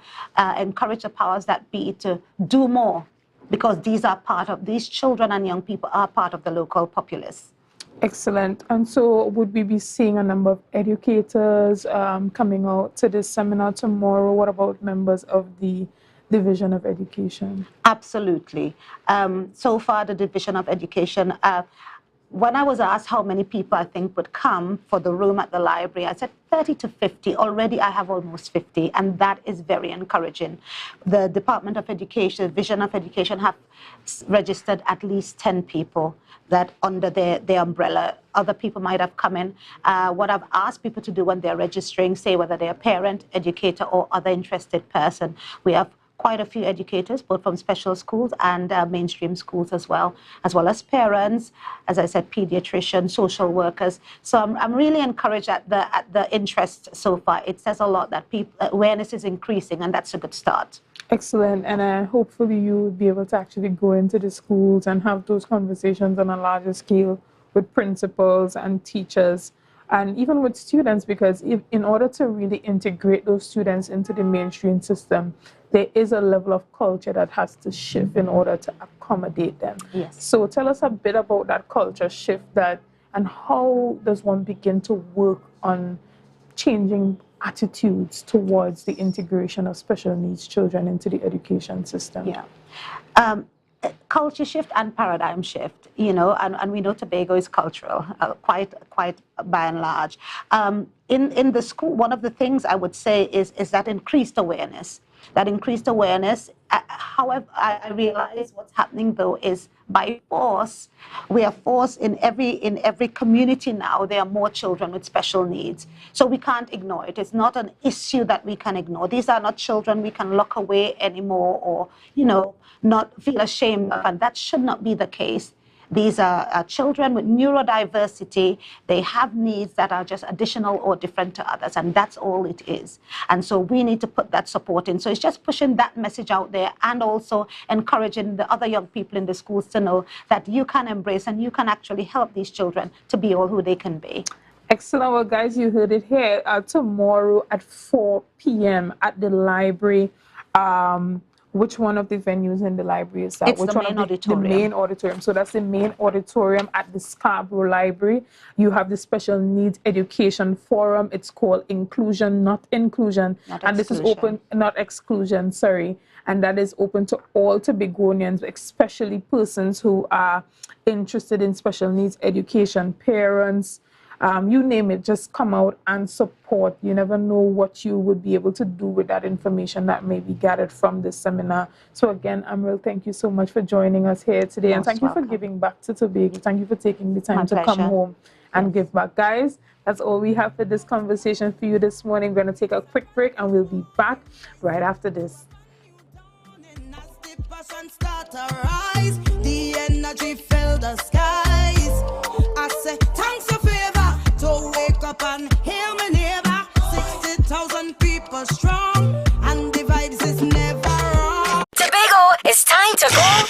encourage the powers that be to do more, because these children and young people are part of the local populace. Excellent. And so would we be seeing a number of educators coming out to this seminar tomorrow? What about members of the Division of Education? Absolutely. So far, the Division of Education, when I was asked how many people I think would come for the room at the library, I said 30 to 50. Already I have almost 50, and that is very encouraging. The Department of Education, Division of Education, have registered at least 10 people that under their umbrella. Other people might have come in. What I've asked people to do when they're registering, say whether they're a parent, educator, or other interested person. We have quite a few educators, both from special schools and mainstream schools as well as parents, as I said, pediatricians, social workers. So I'm really encouraged at the interest so far. It says a lot that awareness is increasing, and that's a good start. Excellent, and hopefully you will be able to actually go into the schools and have those conversations on a larger scale with principals and teachers and even with students, because in order to really integrate those students into the mainstream system, there is a level of culture that has to shift in order to accommodate them. Yes. So tell us a bit about that culture shift and how does one begin to work on changing attitudes towards the integration of special needs children into the education system? Yeah. Culture shift and paradigm shift, and we know Tobago is cultural, quite by and large. In the school, one of the things I would say is that increased awareness. However, I realize what's happening though is by force, we are forced in every community now, there are more children with special needs. So we can't ignore it. It's not an issue that we can ignore. These are not children we can lock away anymore or, not feel ashamed of, and that should not be the case. These are children with neurodiversity. They have needs that are just additional or different to others, and that's all it is. And so we need to put that support in. So it's just pushing that message out there and also encouraging the other young people in the schools to know that you can embrace and you can actually help these children to be all who they can be. Excellent. Well, guys, you heard it here. Tomorrow at 4 p.m. at the library. Which one of the venues in the library is that? It's Which the main auditorium. The main auditorium. So that's the main auditorium at the Scarborough Library. You have the Special Needs Education Forum. It's called Inclusion, Not Inclusion. And this is open, not exclusion, sorry. And that is open to all Tobagonians, especially persons who are interested in special needs education, parents, you name it, just come out and support. You never know what you would be able to do with that information that may be gathered from this seminar. So again, Amril, thank you so much for joining us here today. And thank you for giving back to Tobago. Thank you for taking the time to come home and give back. Guys, that's all we have for this conversation for you this morning. We're going to take a quick break and we'll be back right after this. The energy fill the skies. I say thanks for favor to wake up and hear my neighbor. 60,000 people strong and the vibes is never wrong. Tobago, it's time to go.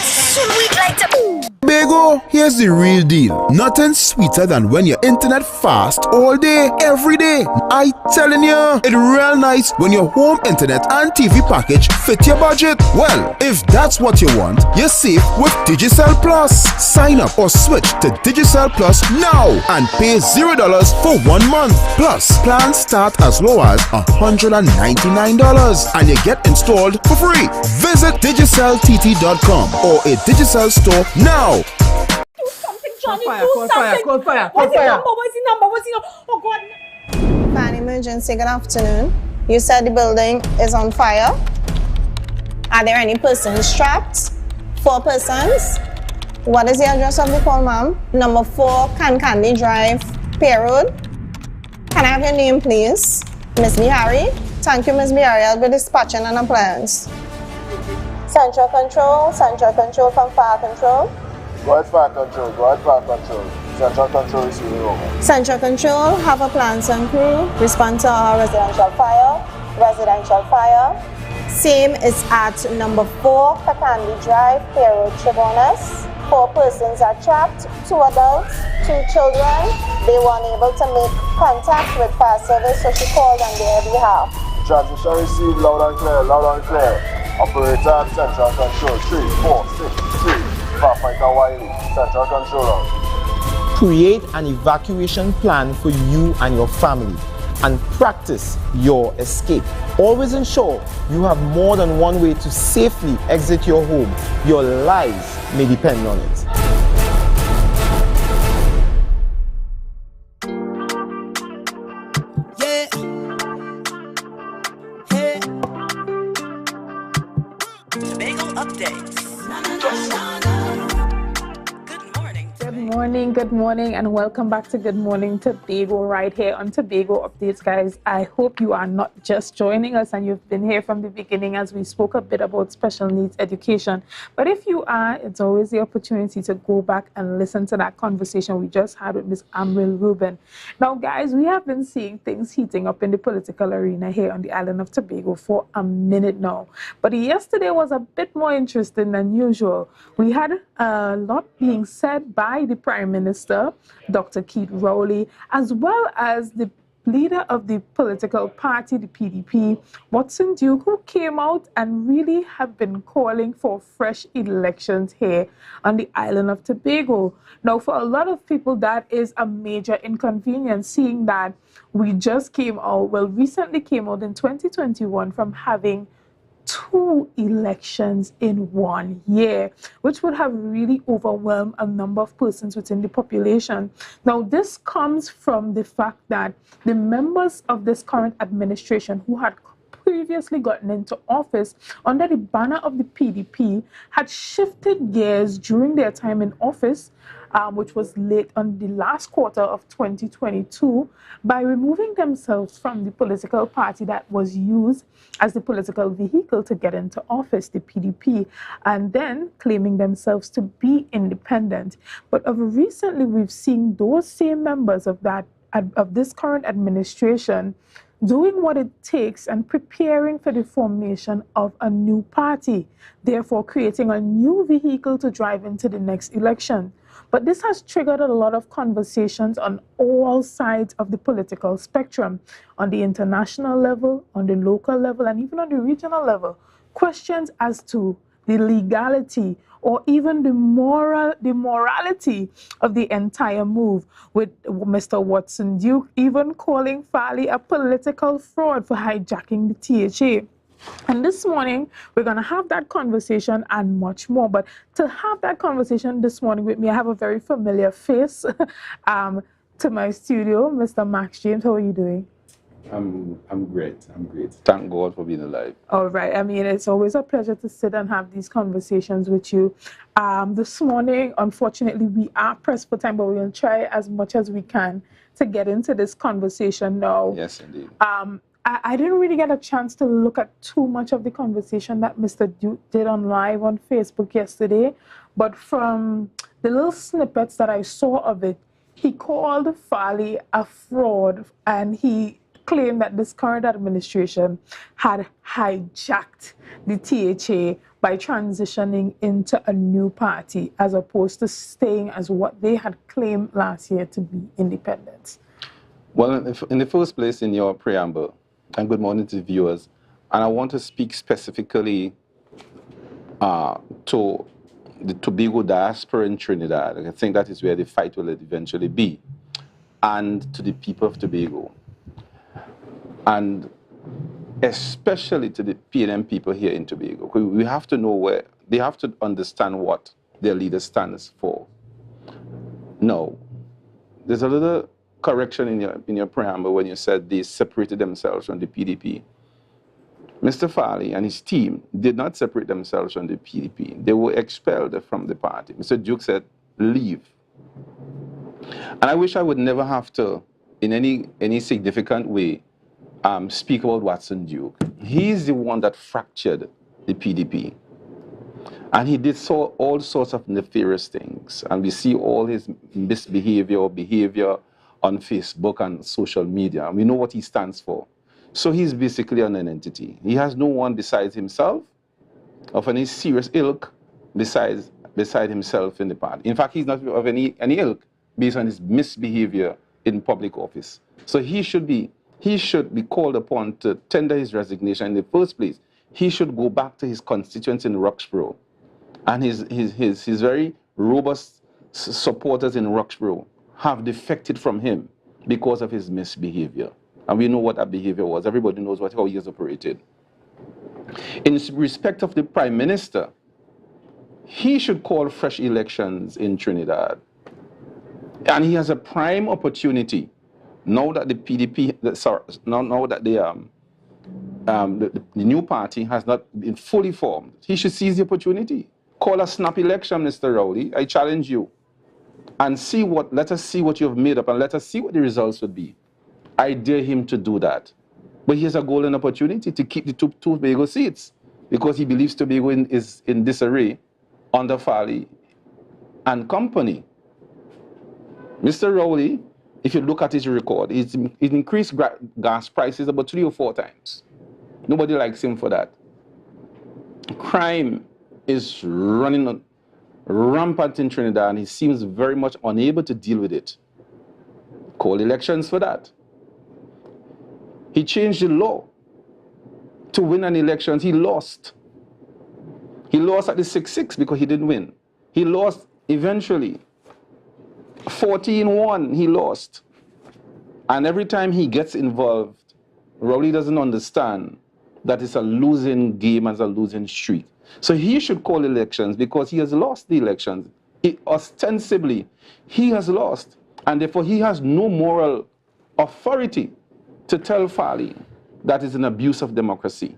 Sweet like Tobago, here's the real deal. Nothing sweeter than when your internet fast all day, every day. I telling you, it's real nice when your home internet and TV package fit your budget. Well, if that's what you want, you're safe with Digicel Plus. Sign up or switch to Digicel Plus now and pay $0 for 1 month. Plus, plans start as low as $199 and you get installed for free. Visit digiceltt.com or a Digicel store now. Do something, Johnny. Call fire. What's the number? Oh, God. Fan emergency, good afternoon. You said the building is on fire. Are there any persons trapped? 4 persons. What is the address of the call, ma'am? Number 4, Candy Drive, Pier Road. Can I have your name, please? Miss Bihari. Thank you, Miss Bihari. I'll be dispatching an appliance. Central Control from Fire Control. Go ahead, Fire Control. Central Control is receiving over. Central Control, have a plans and crew. Respond to our residential fire. Same is at number 4, Candy Drive, Pier Road, Chabonas. 4 persons are trapped, 2 adults, 2 children. They were unable to make contact with fire service, so she called on their behalf. Transmission received loud and clear. Operator Central Control 3463. Firefighter Wiley, Central Control. Create an evacuation plan for you and your family and practice your escape. Always ensure you have more than one way to safely exit your home. Your lives may depend on it. morning, and welcome back to Good Morning Tobago right here on Tobago Updates, guys. I hope you are not just joining us and you've been here from the beginning as we spoke a bit about special needs education. But if you are, it's always the opportunity to go back and listen to that conversation we just had with Ms. Amril Rubin. Now, guys, we have been seeing things heating up in the political arena here on the island of Tobago for a minute now. But yesterday was a bit more interesting than usual. We had a lot being said by the Prime Minister, Dr. Keith Rowley, as well as the leader of the political party, the PDP, Watson Duke, who came out and really have been calling for fresh elections here on the island of Tobago. Now, for a lot of people, that is a major inconvenience, seeing that we just recently came out in 2021 from having 2 elections in 1 year, which would have really overwhelmed a number of persons within the population. Now, this comes from the fact that the members of this current administration who had previously gotten into office under the banner of the PDP had shifted gears during their time in office, which was late on the last quarter of 2022, by removing themselves from the political party that was used as the political vehicle to get into office, the PDP, and then claiming themselves to be independent. But recently, we've seen those same members of this current administration doing what it takes and preparing for the formation of a new party, therefore creating a new vehicle to drive into the next election. But this has triggered a lot of conversations on all sides of the political spectrum, on the international level, on the local level, and even on the regional level. Questions as to the legality or even the morality of the entire move, with Mr. Watson Duke even calling Farley a political fraud for hijacking the THA. And this morning, we're going to have that conversation and much more. But to have that conversation this morning with me, I have a very familiar face to my studio, Mr. Max James. How are you doing? I'm great. Thank God for being alive. All right. I mean, it's always a pleasure to sit and have these conversations with you. This morning, unfortunately, we are pressed for time, but we're going to try as much as we can to get into this conversation now. Yes, indeed. I didn't really get a chance to look at too much of the conversation that Mr. Duke did on live on Facebook yesterday, but from the little snippets that I saw of it, he called Farley a fraud, and he claimed that this current administration had hijacked the THA by transitioning into a new party as opposed to staying as what they had claimed last year to be independent. Well, in the first place, in your preamble, and good morning to the viewers, and I want to speak specifically to the Tobago diaspora in Trinidad. I think that is where the fight will eventually be, and to the people of Tobago, and especially to the PNM people here in Tobago. We have to know they have to understand what their leader stands for. No, there's a little correction in your preamble when you said they separated themselves from the PDP. Mr. Farley and his team did not separate themselves from the PDP. They were expelled from the party. Mr. Duke said, leave. And I wish I would never have to, in any significant way, speak about Watson Duke. He's the one that fractured the PDP. And he did all sorts of nefarious things. And we see all his behavior on Facebook and social media. And we know what he stands for. So he's basically an entity. He has no one besides himself of any serious ilk beside himself in the party. In fact, he's not of any ilk based on his misbehavior in public office. So he should be called upon to tender his resignation in the first place. He should go back to his constituents in Roxborough. And his very robust supporters in Roxborough have defected from him because of his misbehavior. And we know what that behavior was. Everybody knows how he has operated. In respect of the Prime Minister, he should call fresh elections in Trinidad. And he has a prime opportunity, now that the PDP, now that the new party has not been fully formed. He should seize the opportunity. Call a snap election, Mr. Rowley. I challenge you. and let us see what you've made up, and let us see what the results would be. I dare him to do that. But he has a golden opportunity to keep the two Tobago seats, because he believes Tobago is in disarray under Farley and company. Mr. Rowley, if you look at his record, he's increased gas prices about 3 or 4 times. Nobody likes him for that. Crime is running rampant in Trinidad, and he seems very much unable to deal with it. Call elections for that. He changed the law to win an election. He lost. He lost at the 6-6 because he didn't win. He lost eventually. 14-1, he lost. And every time he gets involved, Rowley doesn't understand that it's a losing game and a losing streak. So he should call elections because he has lost the elections. Ostensibly, he has lost. And therefore, he has no moral authority to tell Farley that is an abuse of democracy.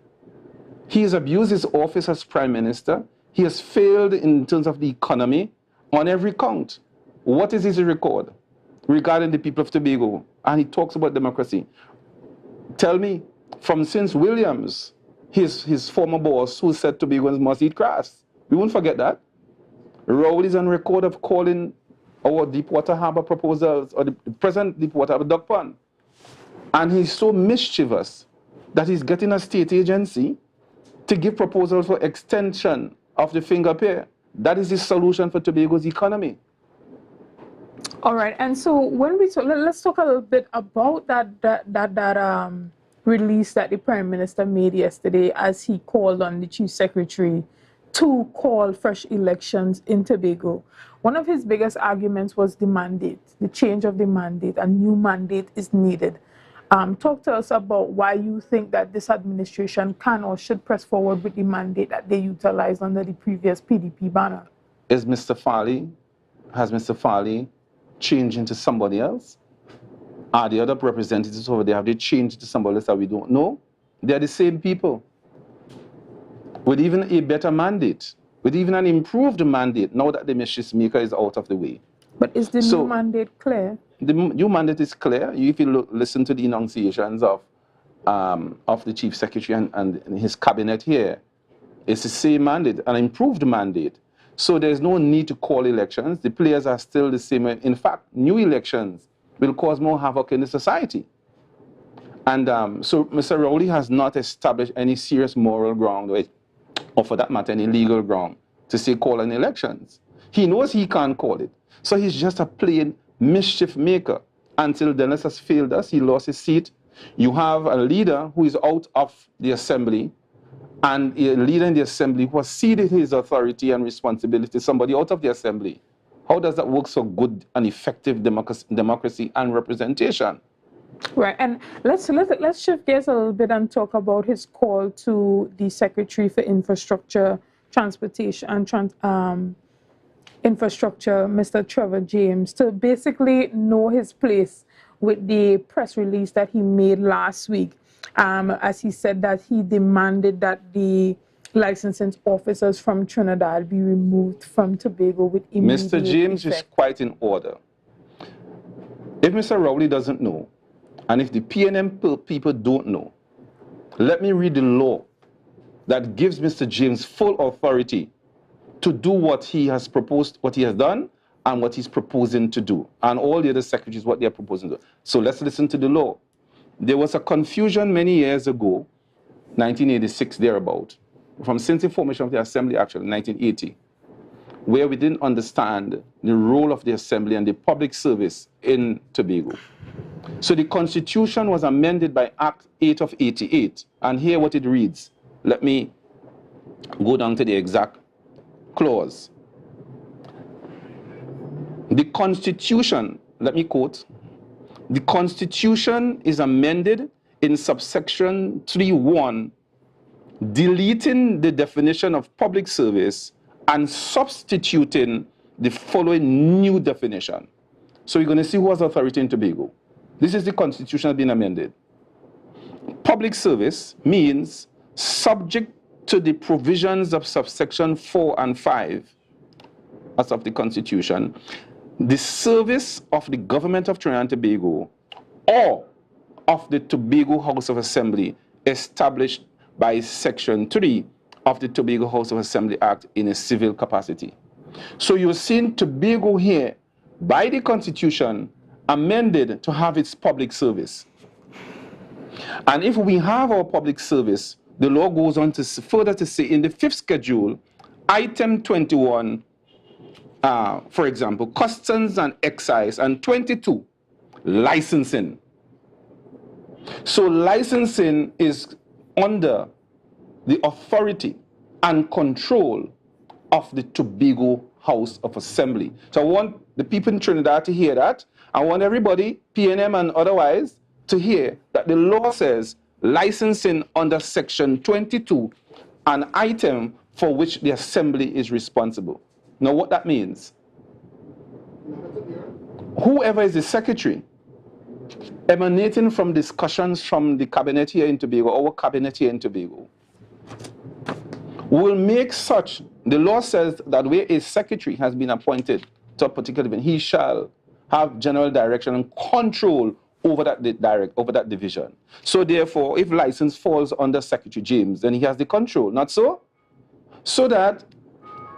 He has abused his office as Prime Minister. He has failed in terms of the economy on every count. What is his record regarding the people of Tobago? And he talks about democracy. Tell me, since Williams, his former boss, who said Tobagans must eat grass. We won't forget that. Rowley's on record of calling our Deepwater Harbour proposals, or the present Deepwater Harbour Duck Pond. And he's so mischievous that he's getting a state agency to give proposals for extension of the finger pier. That is his solution for Tobago's economy. All right, and so when we talk, let's talk a little bit about that release that the Prime Minister made yesterday, as he called on the Chief Secretary to call fresh elections in Tobago. One of his biggest arguments was the mandate, the change of the mandate. A new mandate is needed. Talk to us about why you think that this administration can or should press forward with the mandate that they utilized under the previous PDP banner. Has Mr. Farley changed into somebody else? Are the other representatives over there, have they changed to somebody else that we don't know? They're the same people, with even a better mandate, with even an improved mandate, now that the mischief maker is out of the way. But is the new mandate clear? The new mandate is clear. If you listen to the enunciations of the Chief Secretary and his cabinet here, it's the same mandate, an improved mandate. So there's no need to call elections. The players are still the same. In fact, new elections will cause more havoc in the society. And so Mr. Rowley has not established any serious moral ground, or for that matter, any legal ground, to say call an elections. He knows he can't call it. So he's just a plain mischief maker. Until Dennis has failed us, he lost his seat. You have a leader who is out of the assembly, and a leader in the assembly who has ceded his authority and responsibility to somebody out of the assembly. How does that work so good and effective democracy and representation? Right, and let's shift gears a little bit and talk about his call to the Secretary for Infrastructure, Transportation and Infrastructure, Mr. Trevor James, to basically know his place with the press release that he made last week, as he said that he demanded that the licensing officers from Trinidad be removed from Tobago with immediate Mr. James effect. is quite in order. If Mr. Rowley doesn't know, and if the PNM people don't know, let me read the law that gives Mr. James full authority to do what he has proposed, what he has done, and what he's proposing to do, and all the other secretaries, what they are proposing to do. So let's listen to the law. There was a confusion many years ago, 1986 thereabout, since the formation of the Assembly, actually, 1980, where we didn't understand the role of the Assembly and the public service in Tobago. So the Constitution was amended by Act 8 of 88, and here what it reads. Let me go down to the exact clause. The Constitution, let me quote, the Constitution is amended in subsection 3.1, deleting the definition of public service and substituting the following new definition. So you're going to see who has authority in Tobago. This is the Constitution that's been amended. Public service means subject to the provisions of subsection 4 and 5 as of the Constitution, the service of the government of Trinidad and Tobago or of the Tobago House of Assembly established by Section 3 of the Tobago House of Assembly Act in a civil capacity. So you're seeing Tobago here, by the Constitution, amended to have its public service. And if we have our public service, the law goes on to further to say in the 5th schedule, item 21, for example, customs and excise, and 22, licensing. So licensing is under the authority and control of the Tobago House of Assembly. So I want the people in Trinidad to hear that. I want everybody, PNM and otherwise, to hear that the law says licensing under Section 22, an item for which the Assembly is responsible. Now what that means, whoever is the secretary, emanating from discussions from the cabinet here in Tobago, our cabinet here in Tobago, will make such, the law says that where a secretary has been appointed to a particular event, he shall have general direction and control over that division. So therefore, if license falls under Secretary James, then he has the control, not so? So that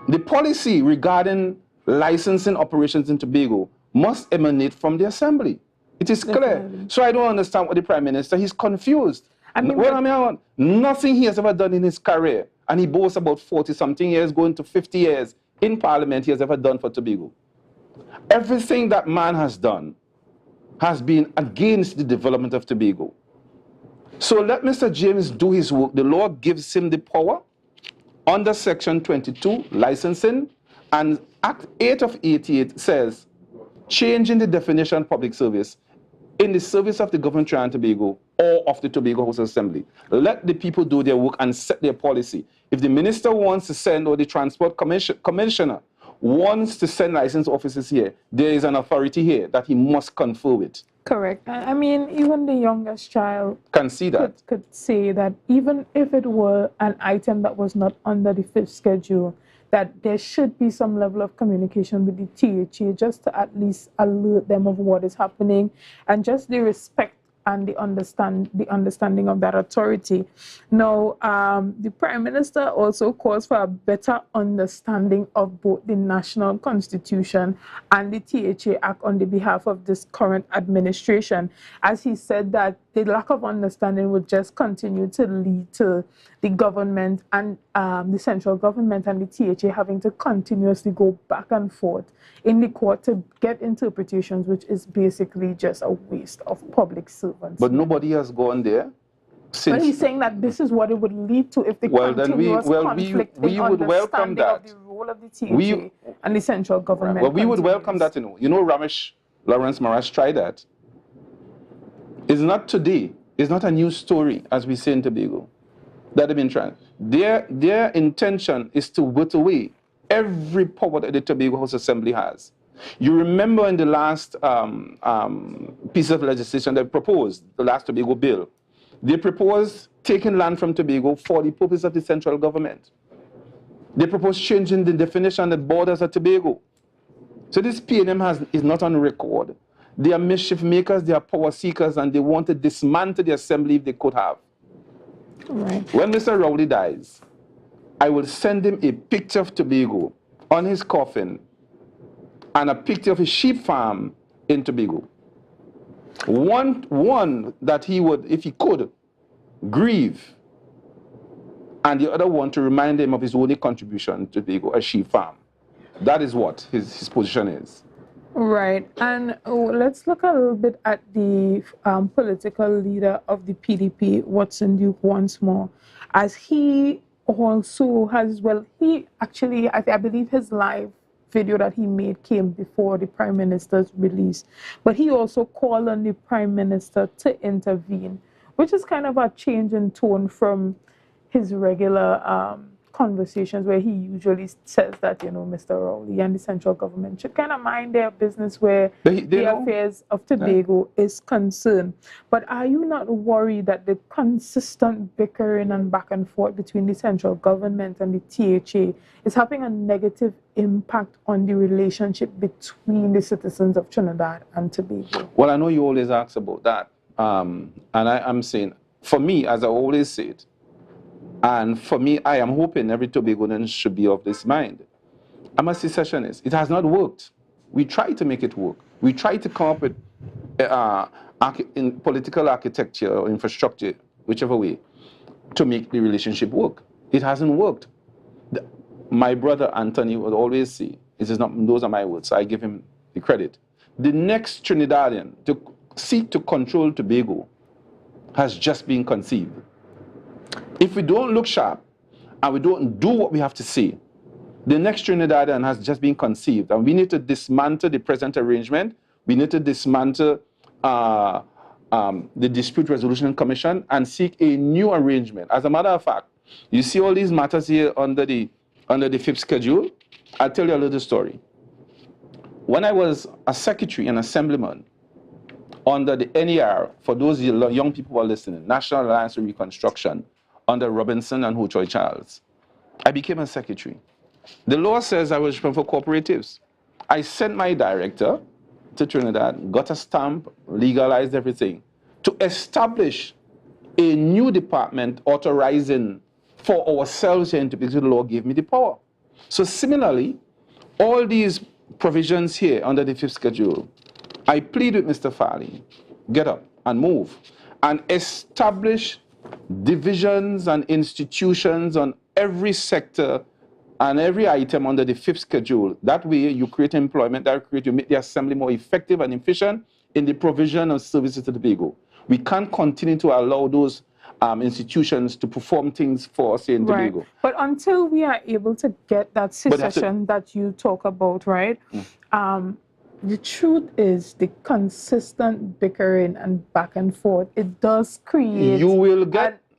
the policy regarding licensing operations in Tobago must emanate from the Assembly. It is clear. So I don't understand what the Prime Minister, he's confused. Nothing he has ever done in his career, and he boasts about 40-something years, going to 50 years in Parliament, he has ever done for Tobago. Everything that man has done has been against the development of Tobago. So let Mr. James do his work. The law gives him the power under Section 22, licensing, and Act 8 of 88 says, changing the definition of public service in the service of the government of Trinidad and Tobago or of the Tobago House of Assembly. Let the people do their work and set their policy. If the minister wants to send, or the transport commissioner wants to send license officers here, there is an authority here that he must confer with. Correct. I mean, even the youngest child can see that. Could say that even if it were an item that was not under the 5th schedule, that there should be some level of communication with the THA just to at least alert them of what is happening, and just the respect and the understanding of that authority. Now, the Prime Minister also calls for a better understanding of both the National Constitution and the THA Act on the behalf of this current administration, as he said that the lack of understanding would just continue to lead to the government and the central government and the THA having to continuously go back and forth in the court to get interpretations, which is basically just a waste of public servants. But nobody has gone there since. But he's saying that this is what it would lead to if the continuous conflict we would welcome that. Of the role of the THA and the central government. Well, we would welcome that. You know, Lawrence Marash tried that. It's not today. It's not a new story, as we say in Tobago, that they've been trying. Their intention is to whit away every power that the Tobago House Assembly has. You remember in the last piece of legislation they proposed, the last Tobago bill, they proposed taking land from Tobago for the purpose of the central government. They proposed changing the definition of borders of Tobago. So this PNM is not on record. They are mischief makers, they are power seekers, and they want to dismantle the assembly if they could have. Right. When Mr. Rowley dies, I will send him a picture of Tobago on his coffin and a picture of his sheep farm in Tobago. One that he would, if he could, grieve, and the other one to remind him of his only contribution to Tobago, a sheep farm. That is what his position is. Right, and let's look a little bit at the political leader of the PDP, Watson Duke, once more, as he also has, well, he actually, I believe his live video that he made came before the Prime Minister's release, but he also called on the Prime Minister to intervene, which is kind of a change in tone from his regular conversations where he usually says that, you know, Mr. Rowley and the central government should kind of mind their business where the affairs of Tobago is concerned. But are you not worried that the consistent bickering and back and forth between the central government and the THA is having a negative impact on the relationship between the citizens of Trinidad and Tobago? Well, I know you always ask about that. And I'm saying, for me, as I always say it, and for me, I am hoping every Tobagoan should be of this mind. I'm a secessionist. It has not worked. We try to make it work. We try to come up with in political architecture or infrastructure, whichever way, to make the relationship work. It hasn't worked. My brother Anthony would always say, those are my words, so I give him the credit. The next Trinidadian to seek to control Tobago has just been conceived. If we don't look sharp and we don't do what we have to say, the next Trinidadian has just been conceived, and we need to dismantle the present arrangement. We need to dismantle the Dispute Resolution Commission and seek a new arrangement. As a matter of fact, you see all these matters here under the fifth schedule. I'll tell you a little story. When I was a secretary and assemblyman under the NER, for those young people who are listening, National Alliance for Reconstruction, under Robinson and Ho Choi Charles, I became a secretary. The law says I was responsible for cooperatives. I sent my director to Trinidad, got a stamp, legalized everything, to establish a new department authorizing for ourselves here in Tobago. The law gave me the power. So similarly, all these provisions here under the fifth schedule, I plead with Mr. Farley, get up and move and establish divisions and institutions on every sector and every item under the fifth schedule. That way you create employment, you make the assembly more effective and efficient in the provision of services to Tobago. We can't continue to allow those institutions to perform things for us in Tobago. Right. But until we are able to get that secession that you talk about, right? The truth is the consistent bickering and back and forth, it does create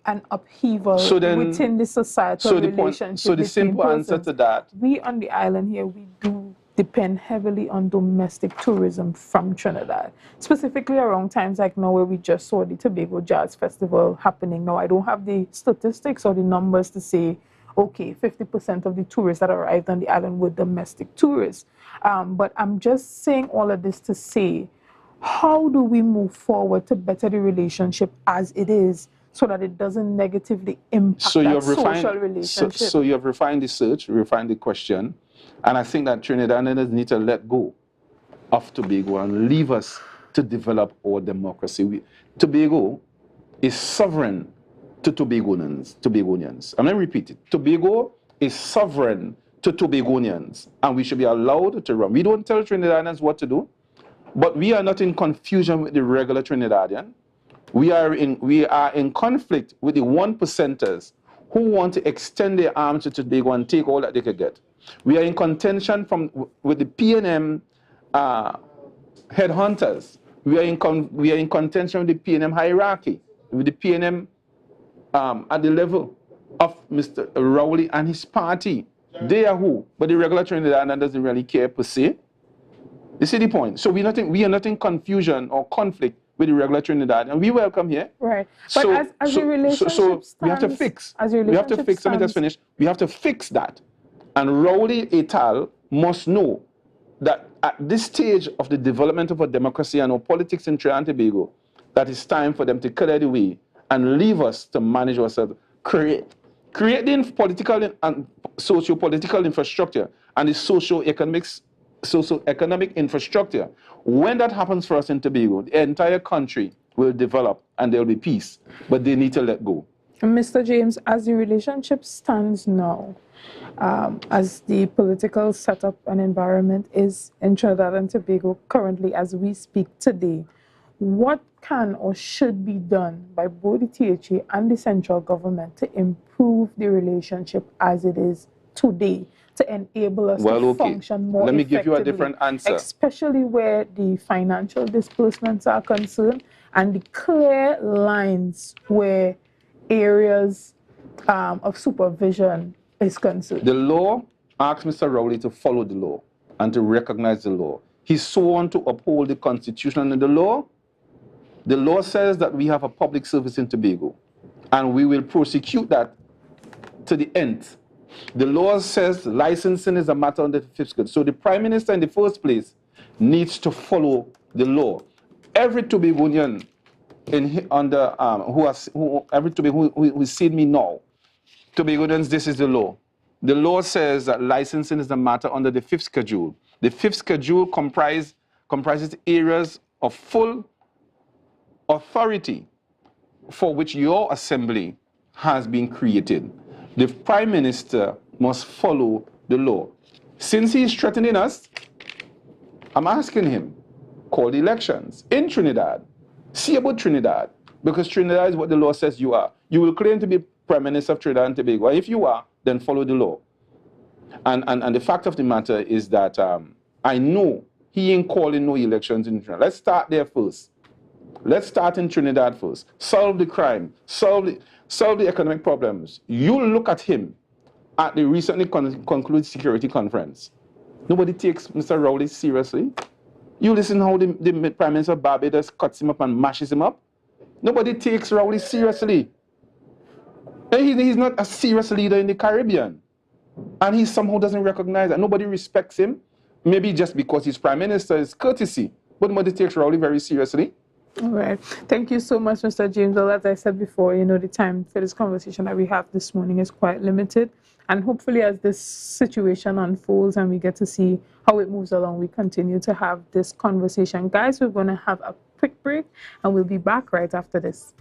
an upheaval within the societal relationship. So the simple answer to that. We on the island here, we do depend heavily on domestic tourism from Trinidad, specifically around times like now where we just saw the Tobago Jazz Festival happening. Now, I don't have the statistics or the numbers to say, okay, 50% of the tourists that arrived on the island were domestic tourists. But I'm just saying all of this to say, how do we move forward to better the relationship as it is so that it doesn't negatively impact that social relationship? So you have refined the search, refined the question, and I think that Trinidadians need to let go of Tobago and leave us to develop our democracy. Tobago is sovereign to Tobagonians. I'm going to repeat it. Tobago is sovereign to Tobagonians, and we should be allowed to run. We don't tell Trinidadians what to do, but we are not in confusion with the regular Trinidadian. We are in conflict with the 1%ers who want to extend their arms to Tobago and take all that they could get. We are in contention with the PNM headhunters. We are in contention with the PNM hierarchy, with the PNM at the level of Mr. Rowley and his party. They are who? But the regular Trinidadian doesn't really care per se. You see the point? So we are not in confusion or conflict with the regular Trinidad, and we welcome here. Right. But as your relationship stands, we have to fix. Let me just finish. We have to fix that. And Rowley et al. Must know that at this stage of the development of our democracy and our politics in Trinidad and Tobago, that it's time for them to clear the way and leave us to manage ourselves, create the political and socio-political infrastructure and the socio-economic infrastructure. When that happens for us in Tobago, the entire country will develop and there will be peace, but they need to let go. Mr. James, as the relationship stands now, as the political setup and environment is in Trinidad and Tobago currently as we speak today, what can or should be done by both the THA and the central government to improve the relationship as it is today, to enable us to function more effectively? Let me give you a different answer. Especially where the financial disbursements are concerned and the clear lines where areas of supervision is concerned. The law asks Mr. Rowley to follow the law and to recognize the law. He's sworn to uphold the Constitution and the law. The law says that we have a public service in Tobago, and we will prosecute that to the end. The law says licensing is a matter under the Fifth Schedule. So the Prime Minister in the first place needs to follow the law. Every Tobagonian who is seeing me now, Tobagonians, this is the law. The law says that licensing is a matter under the Fifth Schedule. The Fifth Schedule comprises areas of full authority for which your assembly has been created. The Prime Minister must follow the law. Since he is threatening us, I'm asking him, call the elections in Trinidad. See about Trinidad, because Trinidad is what the law says you are. You will claim to be Prime Minister of Trinidad and Tobago. If you are, then follow the law. And the fact of the matter is that I know he ain't calling no elections in Trinidad. Let's start there first. Let's start in Trinidad first. Solve the crime. Solve the economic problems. You look at him at the recently concluded security conference. Nobody takes Mr. Rowley seriously. You listen how the Prime Minister of Barbados cuts him up and mashes him up. Nobody takes Rowley seriously. He's not a serious leader in the Caribbean. And he somehow doesn't recognize that. Nobody respects him. Maybe just because he's Prime Minister is courtesy. But nobody takes Rowley very seriously. All right. Thank you so much, Mr. James. Well, as I said before, the time for this conversation that we have this morning is quite limited. And hopefully as this situation unfolds and we get to see how it moves along, we continue to have this conversation. Guys, we're going to have a quick break and we'll be back right after this.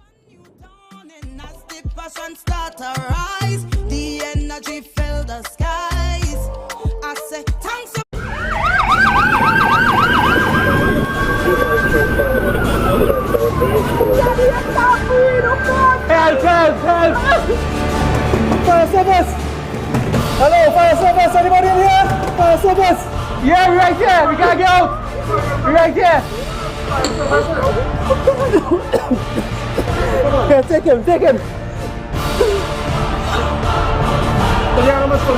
The energy fill the skies. I say thanks. Help! Fire service! Hello, fire service! Anybody in here? Fire service! Yeah, we're right here! We gotta get out! We're right here! Okay, take him! Let's go!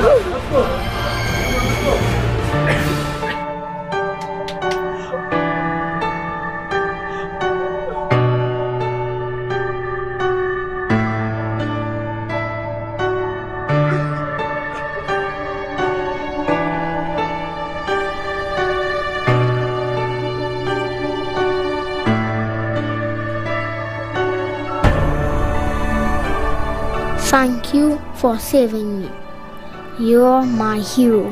Thank you for saving me. You're my hero.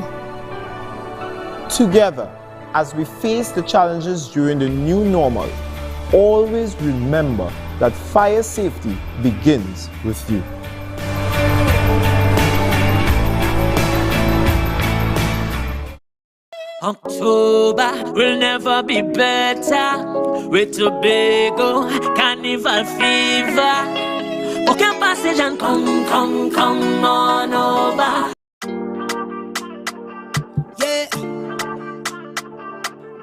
Together, as we face the challenges during the new normal, always remember that fire safety begins with you. October will never be better with Tobago Carnival fever. Book your passage and come on over. Yeah.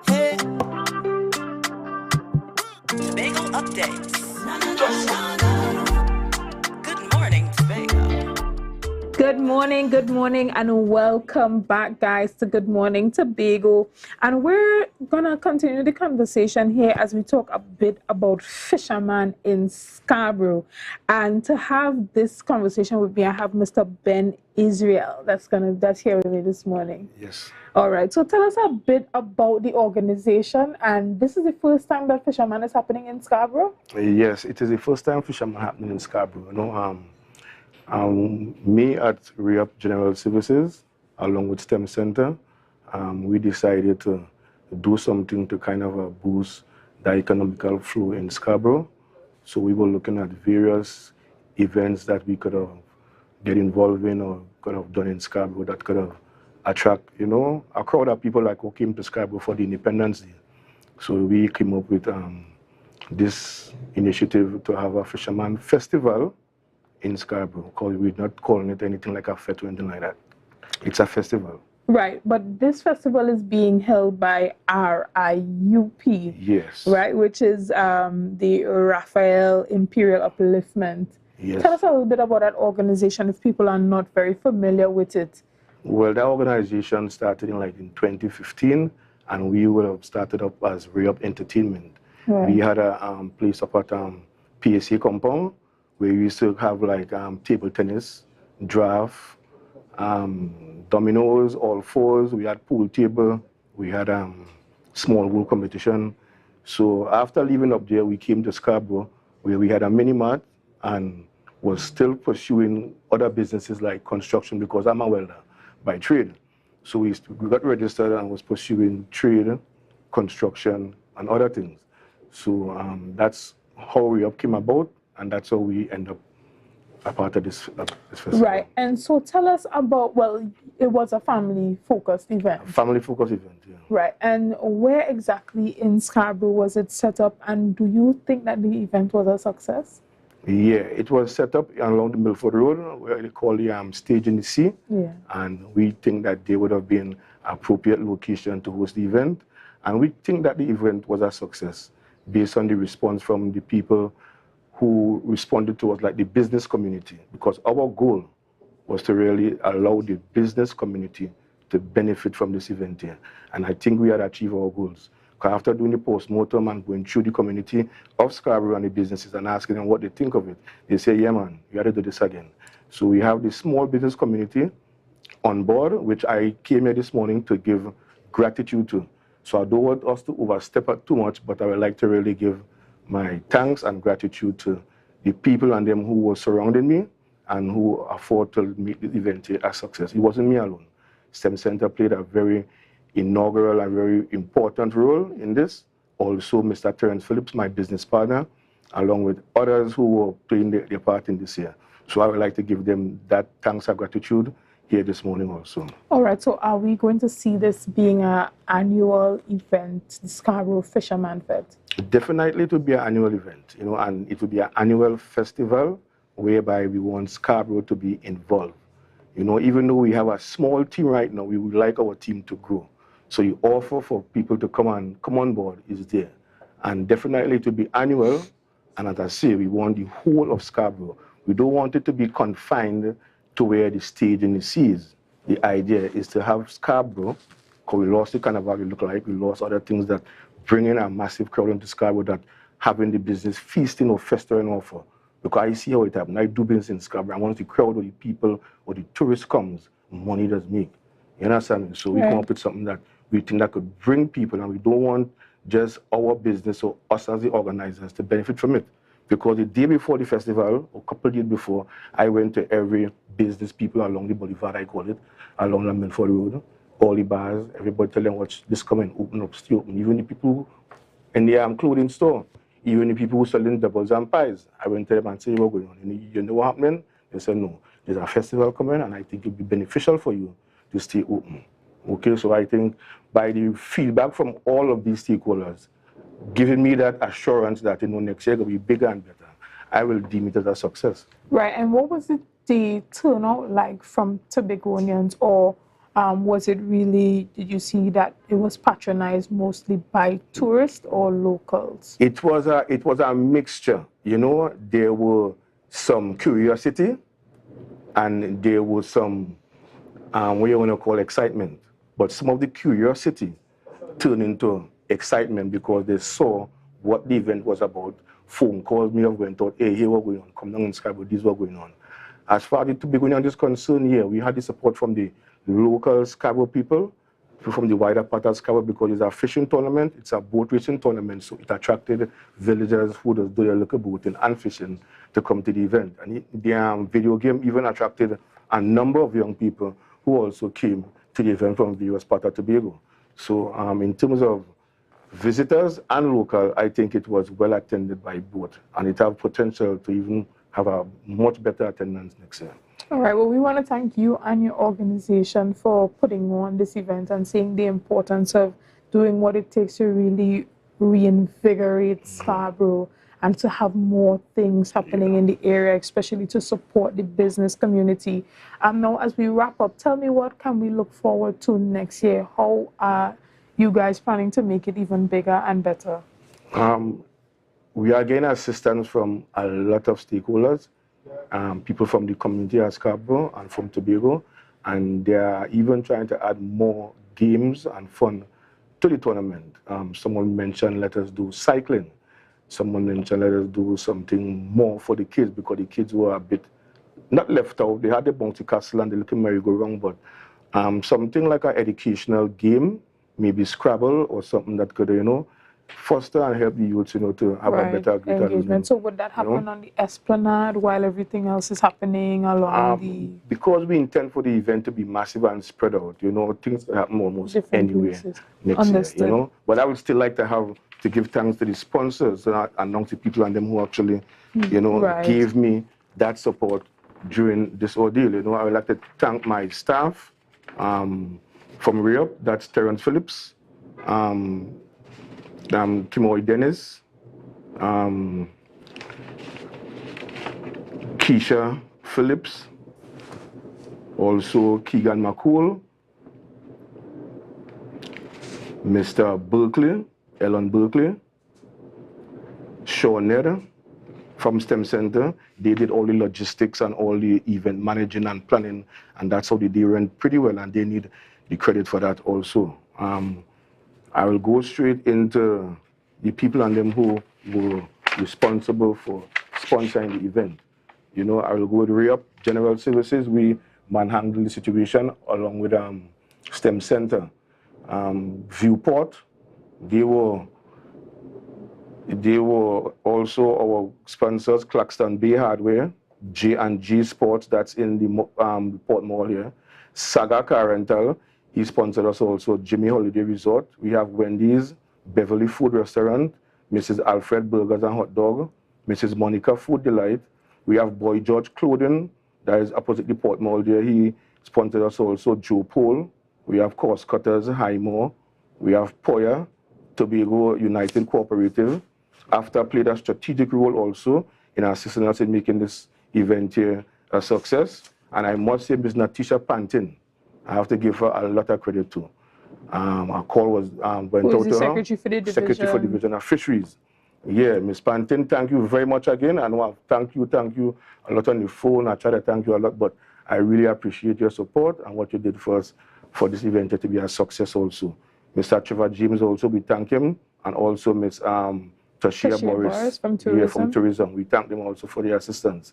Hey. Tobago updates. Good morning, Tobago. Good morning, and welcome back, guys, to Good Morning Tobago. And we're gonna continue the conversation here as we talk a bit about Fisherman in Scarborough. And to have this conversation with me, I have Mr. Ben Israel that's here with me this morning. Yes. All right, so tell us a bit about the organization. And this is the first time that Fisherman is happening in Scarborough? Yes, it is the first time Fisherman happening in Scarborough. Me at REAP General Services, along with STEM Center, we decided to do something to kind of boost the economical flow in Scarborough. So we were looking at various events that we could get involved in or could have done in Scarborough that could have attract, a crowd of people who came to Scarborough for the Independence Day. So we came up with this initiative to have a Fisherman Festival in Scarborough, because we're not calling it anything like a fete or anything like that. It's a festival. Right, but this festival is being held by RIUP. Yes. Right, which is the Raphael Imperial Upliftment Yes. Tell us a little bit about that organization if people are not very familiar with it. Well, that organization started in 2015, and we would have started up as Re-Up Entertainment. Right. We had a place up at PSA compound where we used to have table tennis, draft, dominoes, all fours. We had pool table. We had small wool competition. So after leaving up there, we came to Scarborough where we had a mini mart and was still pursuing other businesses like construction because I'm a welder by trade. So we got registered and was pursuing trade, construction, and other things. So that's how Re-Up came about, and that's how we end up a part of this festival. Right, and so tell us about, well, it was a family-focused event. Family-focused event, yeah. Right, and where exactly in Scarborough was it set up, and do you think that the event was a success? Yeah, it was set up along the Milford Road, where they call the Stage in the Sea. Yeah. And we think that they would have been an appropriate location to host the event. And we think that the event was a success based on the response from the people who responded to us, like the business community, because our goal was to really allow the business community to benefit from this event here. And I think we had achieved our goals. After doing the post-mortem and going through the community of Scarborough and the businesses and asking them what they think of it, they say, yeah, man, you got to do this again. So we have this small business community on board, which I came here this morning to give gratitude to. So I don't want us to overstep it too much, but I would like to really give my thanks and gratitude to the people and them who were surrounding me and who afford to make the event here a success. It wasn't me alone. STEM Center played a very inaugural and very important role in this. Also, Mr. Terence Phillips, my business partner, along with others who were playing their part in this year. So I would like to give them that thanks and gratitude here this morning also. All right, so are we going to see this being an annual event, the Scarborough Fisherman Fest? Definitely it will be an annual event, and it will be an annual festival whereby we want Scarborough to be involved. Even though we have a small team right now, we would like our team to grow. So you offer for people to come on board is there. And definitely it will be annual. And as I say, we want the whole of Scarborough. We don't want it to be confined to where the Stage in the Sea is. The idea is to have Scarborough, because we lost the Carnival, we look like we lost other things that bring in a massive crowd into Scarborough, that having the business feasting or festering offer. Because I see how it happens. I do business in Scarborough. I want the crowd or the people or the tourists comes, money does make. You understand me? So we come up with something that we think that could bring people, and we don't want just our business or us as the organizers to benefit from it. Because the day before the festival, or a couple of days before, I went to every business people along the boulevard, I call it, along the Milford Road, all the bars, everybody tell them what's this coming, open up, stay open. Even the people in the clothing store, even the people who selling doubles and pies, I went to them and said, what's going on? You know what happening? They said, no, there's a festival coming, and I think it'll be beneficial for you to stay open. Okay, so I think by the feedback from all of these stakeholders, giving me that assurance that next year will be bigger and better, I will deem it as a success. Right, and what was the turnout like from Tobagonians, or was it really, did you see that it was patronized mostly by tourists or locals? It was a mixture. There were some curiosity and there was some, what you want to call excitement. But some of the curiosity turned into excitement because they saw what the event was about. Phone calls me up went out, hey, here what going on, come down in Scarborough, this is what going on. As far as the Tobagonian is concerned, yeah, we had the support from the local Scarborough people, from the wider part of Scarborough, because it's a fishing tournament, it's a boat racing tournament, so it attracted villagers who do their local boating and fishing to come to the event. And the video game even attracted a number of young people who also came to the event from various parts of Tobago. So in terms of visitors and local, I think it was well attended by both, and it has potential to even have a much better attendance next year. All right, well, we want to thank you and your organization for putting on this event and seeing the importance of doing what it takes to really reinvigorate Scarborough and to have more things happening in the area, especially to support the business community. Now, as we wrap up, tell me, what can we look forward to next year? How are you guys planning to make it even bigger and better? We are getting assistance from a lot of stakeholders. people from the community at Scarborough and from Tobago, and they are even trying to add more games and fun to the tournament. Someone mentioned let us do cycling. Someone mentioned let us do something more for the kids, because the kids were a bit not left out. They had the bouncy castle and the little merry-go-round, but something like an educational game, maybe Scrabble or something that could, foster and help the youth, to have a better engagement. So would that happen on the Esplanade while everything else is happening along the... Because we intend for the event to be massive and spread out, things happen almost anywhere next year, But I would still like to give thanks to the sponsors amongst the people and them who actually, gave me that support during this ordeal. I would like to thank my staff from REOP, that's Terence Phillips, Kimoy Dennis, Keisha Phillips, also Keegan McCool, Mr. Berkeley, Ellen Berkeley, Sean Neder from STEM Center. They did all the logistics and all the event managing and planning, and that's how they ran pretty well, and they need the credit for that also. I will go straight into the people and them who were responsible for sponsoring the event. I will go with REOP General Services. We manhandle the situation along with STEM Center. Viewport, they were also our sponsors, Claxton Bay Hardware, J&G Sports, that's in the Port Mall here. Saga Car Rental, he sponsored us also. Jimmy Holiday Resort. We have Wendy's, Beverly Food Restaurant, Mrs. Alfred Burgers and Hot Dog, Mrs. Monica Food Delight. We have Boy George Clothing, that is opposite the Port Mall there. He sponsored us also. Joe Pole. We have Cost Cutters, Highmore. We have Poya, Tobago United Cooperative. After played a strategic role also in assisting us in making this event here a success. And I must say, Ms. Natisha Pantin, I have to give her a lot of credit too. Our call was went out to her. Secretary for the Division. Secretary for Division of Fisheries. Yeah, Ms. Pantin, thank you very much again. And thank you a lot on the phone. I try to thank you a lot, but I really appreciate your support and what you did for us for this event to be a success also. Mr. Trevor James also, we thank him, and also Ms. Tashia Boris from Tourism. Yeah, from Tourism. We thank them also for their assistance.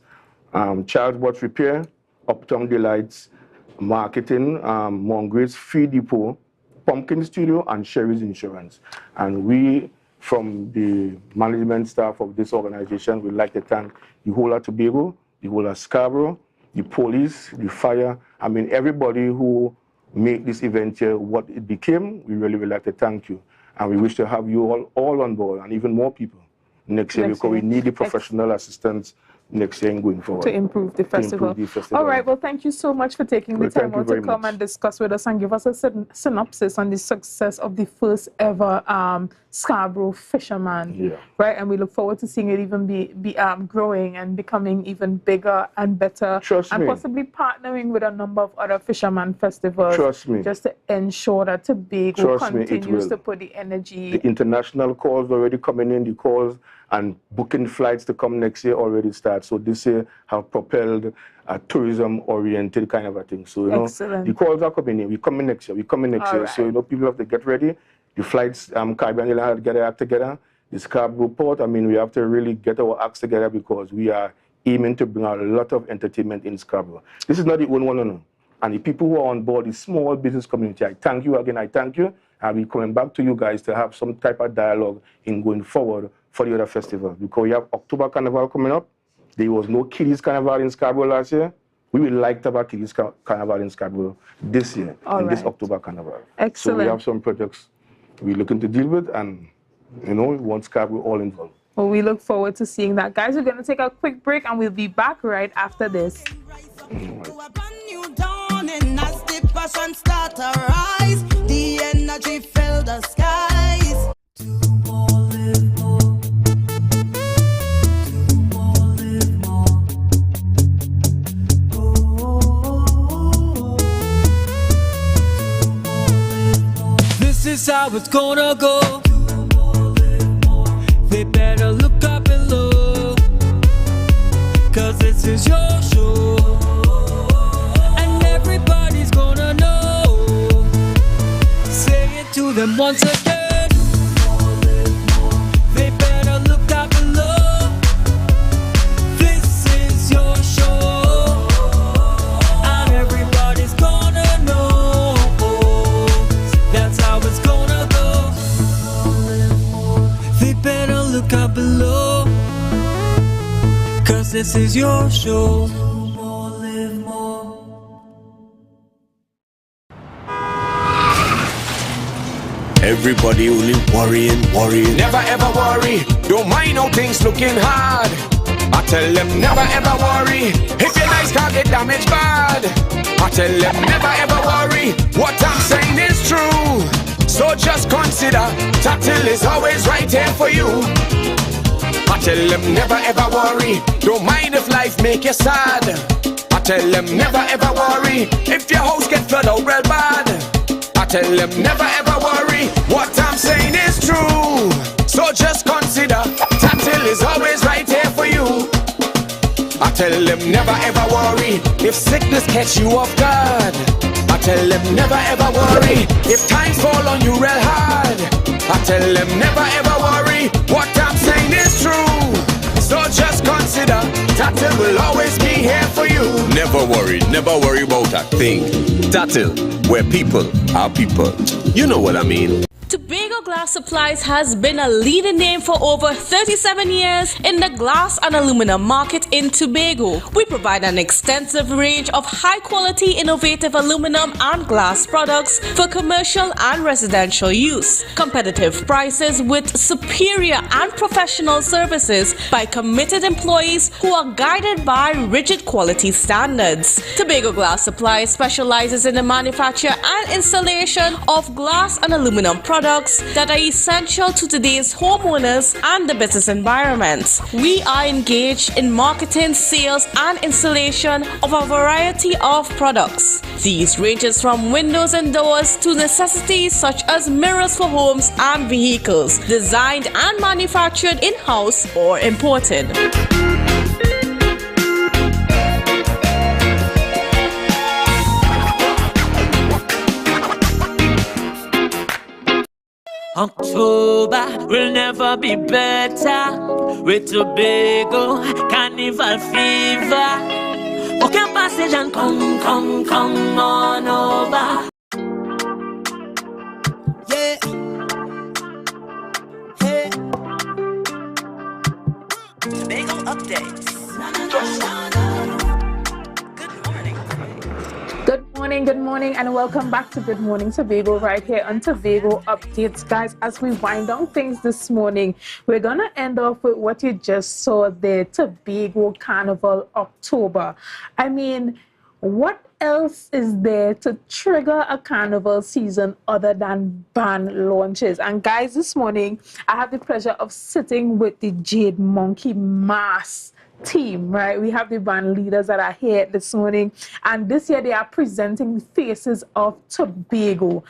Child Watch Repair, Uptown Delights, Marketing, Mongrade's Feed Depot, Pumpkin Studio, and Sherry's Insurance. And we, from the management staff of this organization, would like to thank the whole of Tobago, the whole of Scarborough, the police, the fire, everybody who made this event here what it became. We really would like to thank you. And we wish to have you all on board, and even more people next year, because we need the professional assistance next year and going forward. To improve the festival. All right, well, thank you so much for taking the time out to come and discuss with us and give us a synopsis on the success of the first ever Scarborough Fisherman. Right, and we look forward to seeing it even be growing and becoming even bigger and better. And possibly partnering with a number of other fisherman festivals. Just to ensure that Tobago continues to put the energy. The international calls already coming in, the calls and booking flights to come next year already start. So this year have propelled a tourism-oriented kind of a thing. So, the calls are coming in. We're coming next year. Right. So, people have to get ready. The flights, Caribbean have to get their act together. The Scarborough Port, we have to really get our acts together, because we are aiming to bring a lot of entertainment in Scarborough. This is not the only one, And the people who are on board, the small business community, I thank you again. I thank you. I'll be coming back to you guys to have some type of dialogue in going forward for the other festivals, because we have October Carnival coming up. There was no Kiddies Carnival in Scarborough last year. We would like to have a Kiddies Carnival in Scarborough this year, this October Carnival. Excellent. So we have some projects we're looking to deal with, and we want Scarborough all involved. Well, we look forward to seeing that. Guys, we're going to take a quick break, and we'll be back right after this. The energy fill the skies. This is how it's gonna go. They better look up and look, 'cause this is is your show, and everybody's gonna know. Say it to them once again. They better look out below. This is your show, and everybody's gonna know. That's how it's gonna go. They better look out below, 'cause this is your show. Live more. Everybody only worrying. Never ever worry. Don't mind how things looking hard. I tell them never ever worry. If your life can't get damaged bad. I tell them never ever worry. What I'm saying is true. So just consider Tatil is always right here for you. I tell them never ever worry. Don't mind if life make you sad. I tell them never ever worry. If your house get flooded out real bad. I tell them never ever worry. What I'm saying is true. So just consider Tatil is always right here for you. I tell them never ever worry. If sickness catch you off guard. I tell them never ever worry. If times fall on you real hard. I tell them never ever worry. What I'm saying is true. So just consider Tatil will always be here for you. Never worry about a thing. Tatil, where people are people. You know what I mean. Tobago Glass Supplies has been a leading name for over 37 years in the glass and aluminum market in Tobago. We provide an extensive range of high-quality, innovative aluminum and glass products for commercial and residential use. Competitive prices with superior and professional services by committed employees who are guided by rigid quality standards. Tobago Glass Supplies specializes in the manufacture and installation of glass and aluminum products that are essential to today's homeowners and the business environment. We are engaged in marketing, sales, and installation of a variety of products. These ranges from windows and doors to necessities such as mirrors for homes and vehicles, designed and manufactured in-house or imported. October will never be better with Tobago Carnival fever. Book your passage and come on over. Yeah. Hey. Tobago updates. Good morning, and welcome back to Good Morning Tobago right here on Tobago Updates. Guys, as we wind down things this morning, we're going to end off with what you just saw there, Tobago Carnival October. I mean, what else is there to trigger a carnival season other than band launches? And guys, this morning, I have the pleasure of sitting with the Jade Monkey Mass team, right? We have the band leaders that are here this morning, and this year they are presenting Faces of Tobago.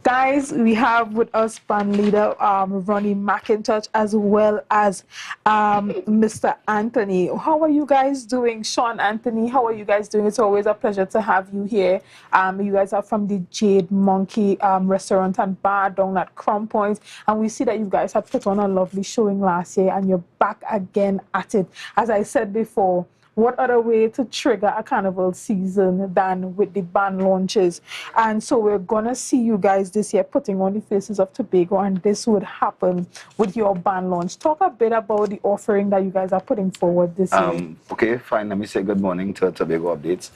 Guys, we have with us band leader Ronnie McIntosh, as well as Mr. Anthony. How are you guys doing? Sean, Anthony, how are you guys doing? It's always a pleasure to have you here. You guys are from the Jade Monkey restaurant and bar down at Crown Point, and we see that you guys have put on a lovely showing last year, and you're back again at it. As I said before, what other way to trigger a carnival season than with the band launches? And so we're gonna see you guys this year putting on the Faces of Tobago, and this would happen with your band launch. Talk a bit about the offering that you guys are putting forward this year. Okay, fine. Let me say good morning to Tobago Updates.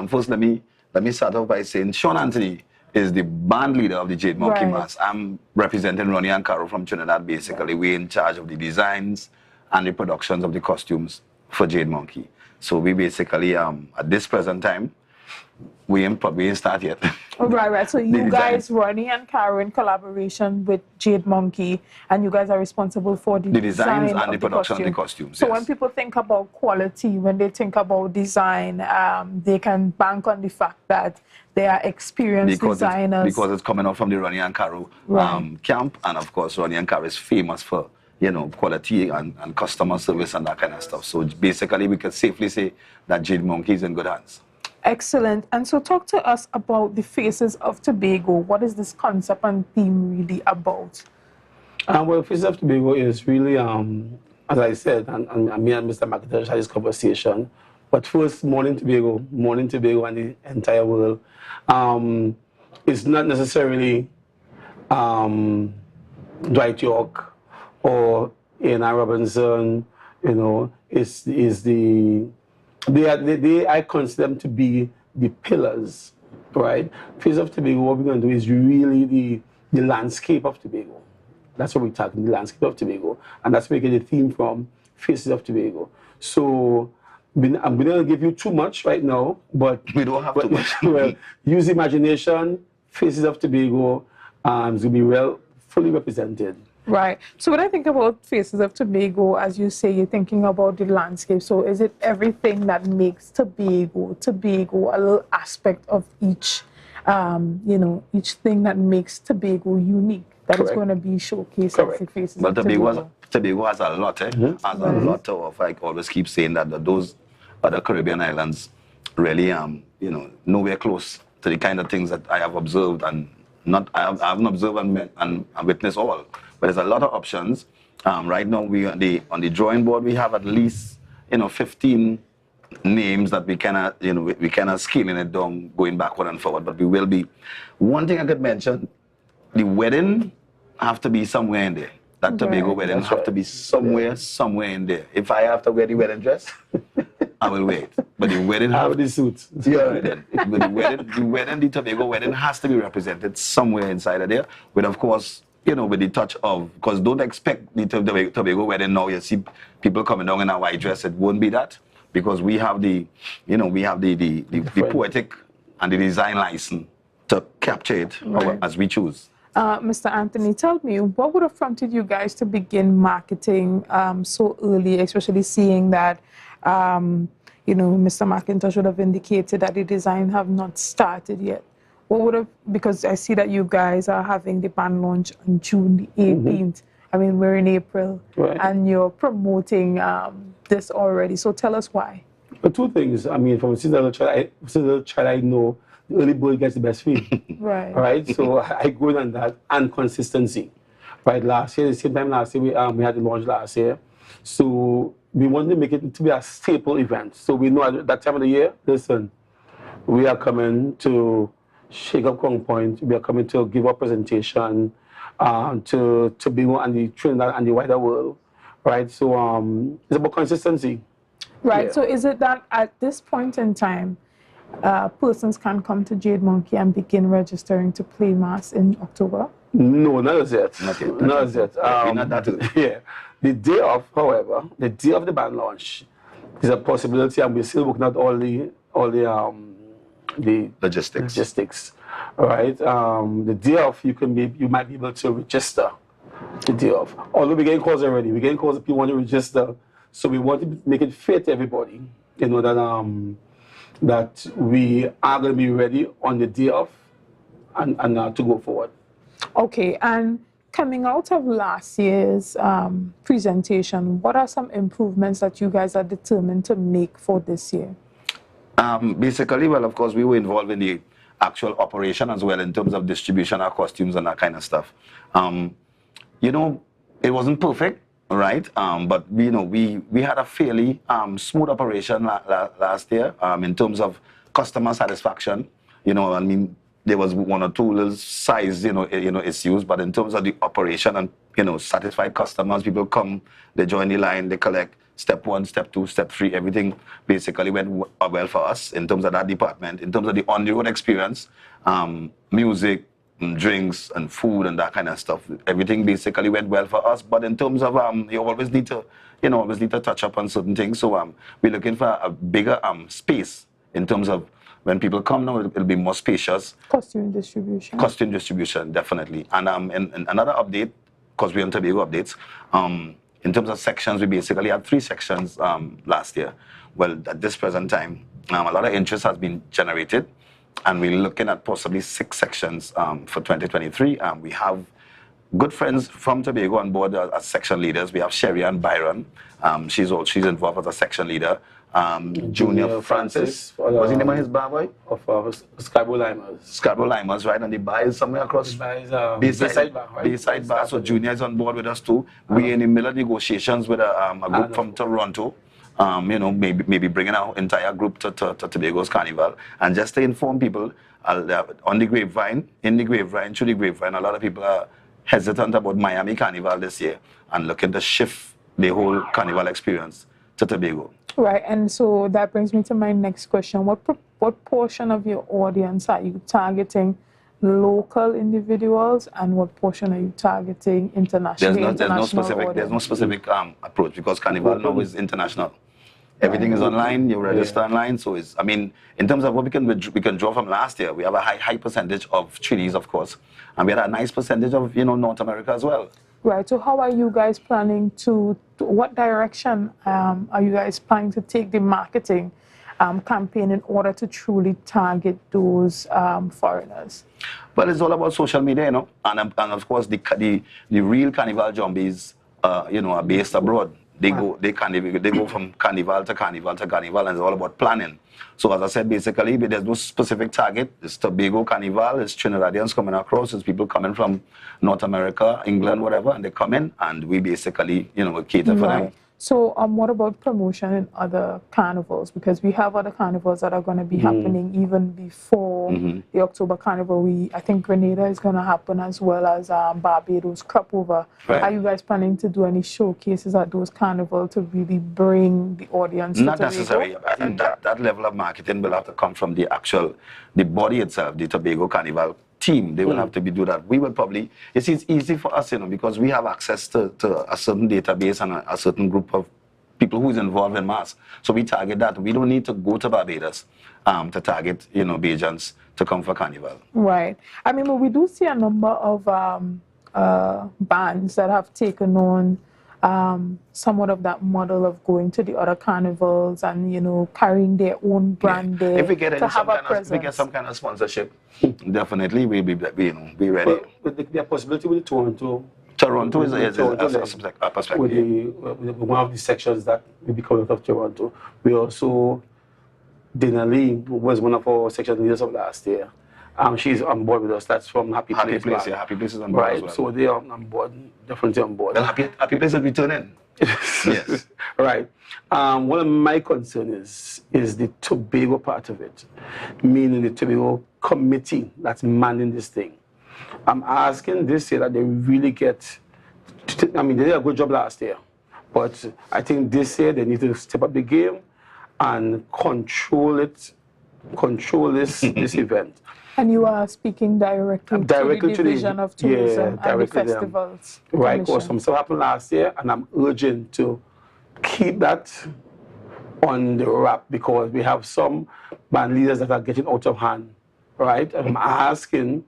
First, let me start off by saying Sean Anthony is the band leader of the Jade Monkey Mass. I'm representing Ronnie and Carol from Trinidad. Basically, we're in charge of the designs and the productions of the costumes for Jade Monkey. So we basically, at this present time, we ain't start yet. Oh, right. So you guys, Ronnie and Carol, in collaboration with Jade Monkey, and you guys are responsible for the designs and the production of the costumes. So when people think about quality, when they think about design, they can bank on the fact that they are experienced designers. Because it's coming out from the Ronnie and Carol camp, and of course, Ronnie and Carol is famous for quality and customer service and that kind of stuff. So basically, we can safely say that Jade Monkey is in good hands. Excellent. And so talk to us about the Faces of Tobago. What is this concept and theme really about? Well, Faces of Tobago is really, as I said, and me and Mr. McIntosh had this conversation, but first, Morning Tobago and the entire world. It's not necessarily Dwight York or Ian Robinson, I consider them to be the pillars, right? Faces of Tobago, what we're going to do is really the landscape of Tobago. That's what we're talking, the landscape of Tobago. And that's where we get the theme from, Faces of Tobago. So I'm going to give you too much right now, but we don't have too much. Well, use imagination, Faces of Tobago, it's going to be fully represented. Right. So when I think about Faces of Tobago, as you say, you're thinking about the landscape. So is it everything that makes Tobago, a little aspect of each, each thing that makes Tobago unique that is going to be showcased as the Faces of Tobago? Tobago has a lot, has a lot of, I always keep saying that those other Caribbean islands really, nowhere close to the kind of things that I have observed and I haven't observed and witnessed all. But there's a lot of options. Right now, we on the drawing board, we have at least 15 names that we cannot scaling it down, going backward and forward. But we will be. One thing I could mention: the wedding have to be somewhere in there. That Tobago wedding have to be somewhere in there. If I have to wear the wedding dress, I will wear it. But the wedding have the suit. Yeah, the Tobago wedding has to be represented somewhere inside of there. But of course, with the touch of, because don't expect the Tobago wedding now. You see people coming down in a white dress. It won't be that, because we have the poetic and the design license to capture it as we choose. Mr. Anthony, tell me, what would have prompted you guys to begin marketing so early, especially seeing that, Mr. McIntosh would have indicated that the design have not started yet? What would have, because I see that you guys are having the band launch on June the 18th. I mean, we're in April, and you're promoting this already. So tell us why. Two things. I mean, from since a little child, I know the early bird gets the best feed. Right. Right. So I go on that, and consistency. Right. Last year, the same time last year, we had the launch last year. So we wanted to make it to be a staple event. So we know at that time of the year, listen, we are coming to shake up Crown Point. We are coming to give a presentation to Tobago and the Trinidad and the wider world, right? So it's about consistency. Right. Yeah. So is it that at this point in time, persons can come to Jade Monkey and begin registering to play mass in October? No, not as yet. Not as yet. Not that. Yeah. The day of, however, the day of the band launch is a possibility, and we're still working out all the logistics. All right. The day of, you might be able to register the day of. Although we're getting calls already. We're getting calls that people want to register. So we want to make it fair to everybody. That we are going to be ready on the day of and to go forward. Okay. And coming out of last year's presentation, what are some improvements that you guys are determined to make for this year? Basically, well, of course, we were involved in the actual operation as well in terms of distribution of costumes and that kind of stuff. It wasn't perfect, right? But we had a fairly smooth operation last year in terms of customer satisfaction. There was one or two little size issues, but in terms of the operation and satisfied customers, people come, they join the line, they collect. Step 1, step 2, step 3, everything basically went well for us in terms of that department. In terms of the on-the-road experience, music, and drinks, and food, and that kind of stuff, everything basically went well for us. But in terms of you always need to touch up on certain things. So we're looking for a bigger space in terms of when people come now, it'll be more spacious. Costume distribution, definitely. And another update, because we're on Tobago updates. In terms of sections, we basically had 3 sections last year. Well, at this present time, a lot of interest has been generated, and we're looking at possibly 6 sections for 2023. We have good friends from Tobago on board as section leaders. We have Sherry and Byron. She's involved as a section leader. Junior Francis. Was the name of his bar boy? Of Scarborough Limers. Scarborough Limers, right? And the bar is somewhere across. The bar is Bayside Bar, right? Bayside Bar. So Junior is on board with us too. We're in the middle of negotiations with a group from Toronto. You know, maybe bringing our entire group to Tobago's Carnival. And just to inform people, on the grapevine, through the grapevine, a lot of people are hesitant about Miami Carnival this year and looking to shift the whole Carnival experience to Tobago. Right, and so that brings me to my next question. What portion of your audience are you targeting local individuals, and what portion are you targeting international? There's no specific approach, because Carnival now is international. Everything is online. You register online. So it's, I mean, in terms of what we can draw from last year, we have a high percentage of Chilis, of course, and we had a nice percentage of North America as well. Right. So how are you guys planning to what direction are you guys planning to take the marketing campaign in order to truly target those foreigners? Well, it's all about social media, and of course the real Carnival jumbies, are based abroad. They go from carnival to carnival to carnival, and it's all about planning. So as I said, basically, there's no specific target. It's Tobago Carnival, it's Trinidadians coming across, it's people coming from North America, England, whatever, and they come in, and we basically, cater for them. So what about promotion in other carnivals? Because we have other carnivals that are going to be happening even before the October Carnival. I think Grenada is going to happen, as well as Barbados, Cropover. Right. Are you guys planning to do any showcases at those carnivals to really bring the audience to Not Tobago? necessarily. I think that level of marketing will have to come from the body itself, the Tobago Carnival team. They will have to do that. We will probably, it's easy for us, because we have access to a certain database and a certain group of people who's involved in mass. So we target that. We don't need to go to Barbados to target, Bajans to come for Carnival. Right. I mean, we do see a number of bands that have taken on somewhat of that model of going to the other carnivals and carrying their own brand there. If we get some kind of sponsorship, definitely we'll be ready. But the possibility with Toronto is a perspective. With one of the sections that will be coming out of Toronto, we also, Dana Lee was one of our section leaders of last year. She's on board with us. That's from Happy Place. Happy Place is on board as well. So they are on board, definitely on board. Well, Happy Place is returning. Yes. Right. One of my concerns is the Tobago part of it, meaning the Tobago committee that's manning this thing. I'm asking this year that they really get, they did a good job last year, but I think this year they need to step up the game and control this event. And you are speaking directly to the Division of Tourism and the festivals. Right, because something happened last year, and I'm urging to keep that on the wrap, because we have some band leaders that are getting out of hand, right? And I'm asking,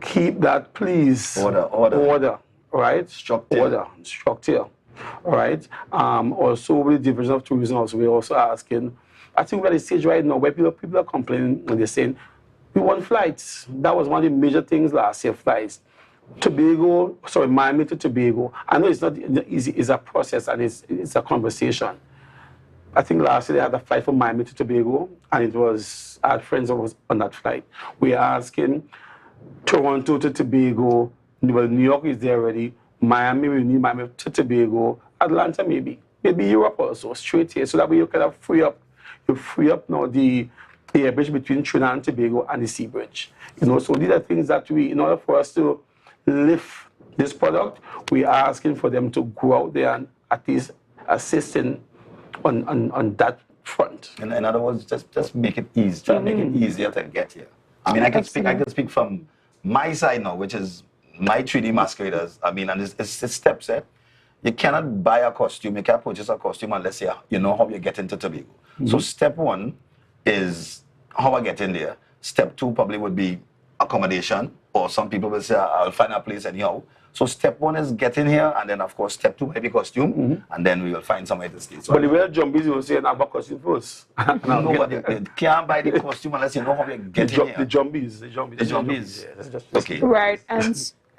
keep that, please. Order, right? Structure, right? Also, with the Division of Tourism, we're also asking, I think we're at a stage right now where people are complaining and they're saying, we want flights. That was one of the major things last year, flights. Miami to Tobago. I know it's not easy, it's a process and it's a conversation. I think last year they had a flight from Miami to Tobago, and I had friends that was on that flight. We are asking Toronto to Tobago, New York is there already, Miami, we need Miami to Tobago, Atlanta maybe Europe also, straight here, so that way you kind of free up now the air bridge between Trinidad and Tobago and the sea bridge. So these are things that in order for us to lift this product, we are asking for them to go out there and at least assisting on that front. In other words, just make it easy, try to make it easier to get here. I can speak from my side now, which is my 3D masqueraders. And it's steps, You cannot buy a costume, you can't purchase a costume unless you know how you get into Tobago. So step one is how I get in there. Step two probably would be accommodation, or some people will say, I'll find a place anyhow. So step one is get in here, and then of course step two might be costume, and then we will find somewhere to stay. So but the real jumbies will say, I buy costume first. No, but you can't buy the costume unless you know how you get in here. The jumbies. Yeah, that's just right,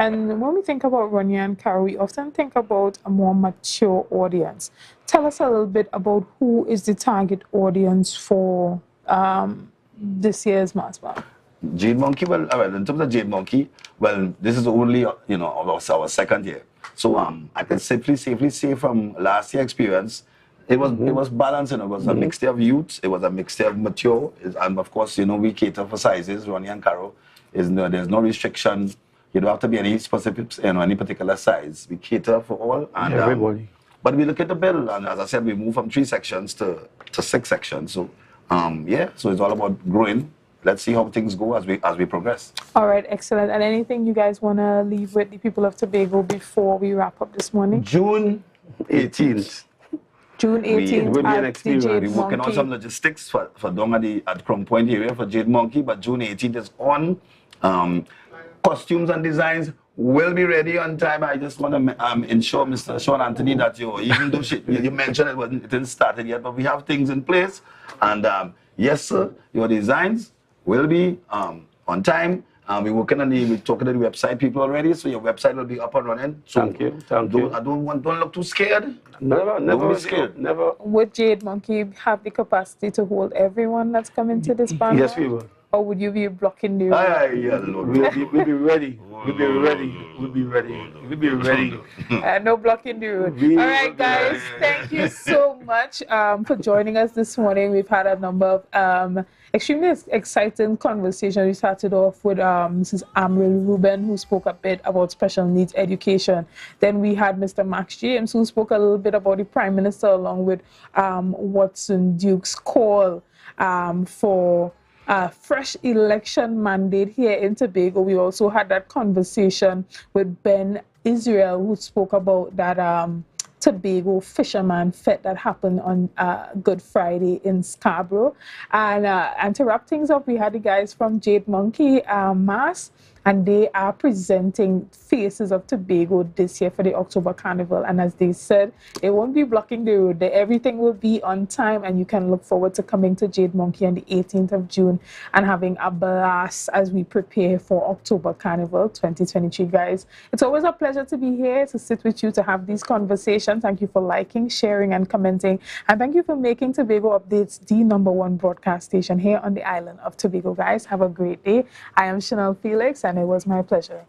And when we think about Ronnie and Carol, we often think about a more mature audience. Tell us a little bit about who is the target audience for this year's Mass Ball. Jade Monkey, well, in terms of Jade Monkey, well, this is only, our second year. So I can safely say from last year's experience, it was balanced, it was a mixture of youth, it was a mixture of mature, and of course, we cater for sizes. Ronnie and Carol, there's no restriction. You don't have to be any specific, any particular size. We cater for all. And, everybody. But we look at the bill, and as I said, we move from 3 sections to 6 sections. So, so it's all about growing. Let's see how things go as we progress. All right, excellent. And anything you guys want to leave with the people of Tobago before we wrap up this morning? June 18th. June 18th at the Jade Monkey. We're working on some logistics for down at Crown Point area for Jade Monkey, but June 18th is on. Costumes and designs will be ready on time. I just want to ensure, Mr. Sean Anthony, that even though you mentioned it didn't start yet, but we have things in place. And yes, sir, your designs will be on time. We're talking to the website people already, so your website will be up and running. So thank you. Don't look too scared. Never be scared. Never. Would Jade Monkey have the capacity to hold everyone that's coming to this band? Yes, we will. Or would you be blocking the road? Yeah, Lord. We'll be ready. We'll be ready. We'll be ready. We'll be ready. No blocking the road. All right, guys. Thank you so much for joining us this morning. We've had a number of extremely exciting conversations. We started off with Mrs. Amril Ruben, who spoke a bit about special needs education. Then we had Mr. Max James, who spoke a little bit about the Prime Minister, along with Watson Duke's call for fresh election mandate here in Tobago. We also had that conversation with Ben Israel, who spoke about that Tobago Fisherman Fete that happened on Good Friday in Scarborough. And to wrap things up, we had the guys from Jade Monkey Mass, and they are presenting Faces of Tobago this year for the October Carnival. And as they said, they won't be blocking the road. Everything will be on time, and you can look forward to coming to Jade Monkey on the 18th of June and having a blast as we prepare for October Carnival 2023, guys. It's always a pleasure to be here, to sit with you, to have these conversations. Thank you for liking, sharing, and commenting. And thank you for making Tobago Updates the #1 broadcast station here on the island of Tobago, guys. Have a great day. I am Chanel Felix, and it was my pleasure.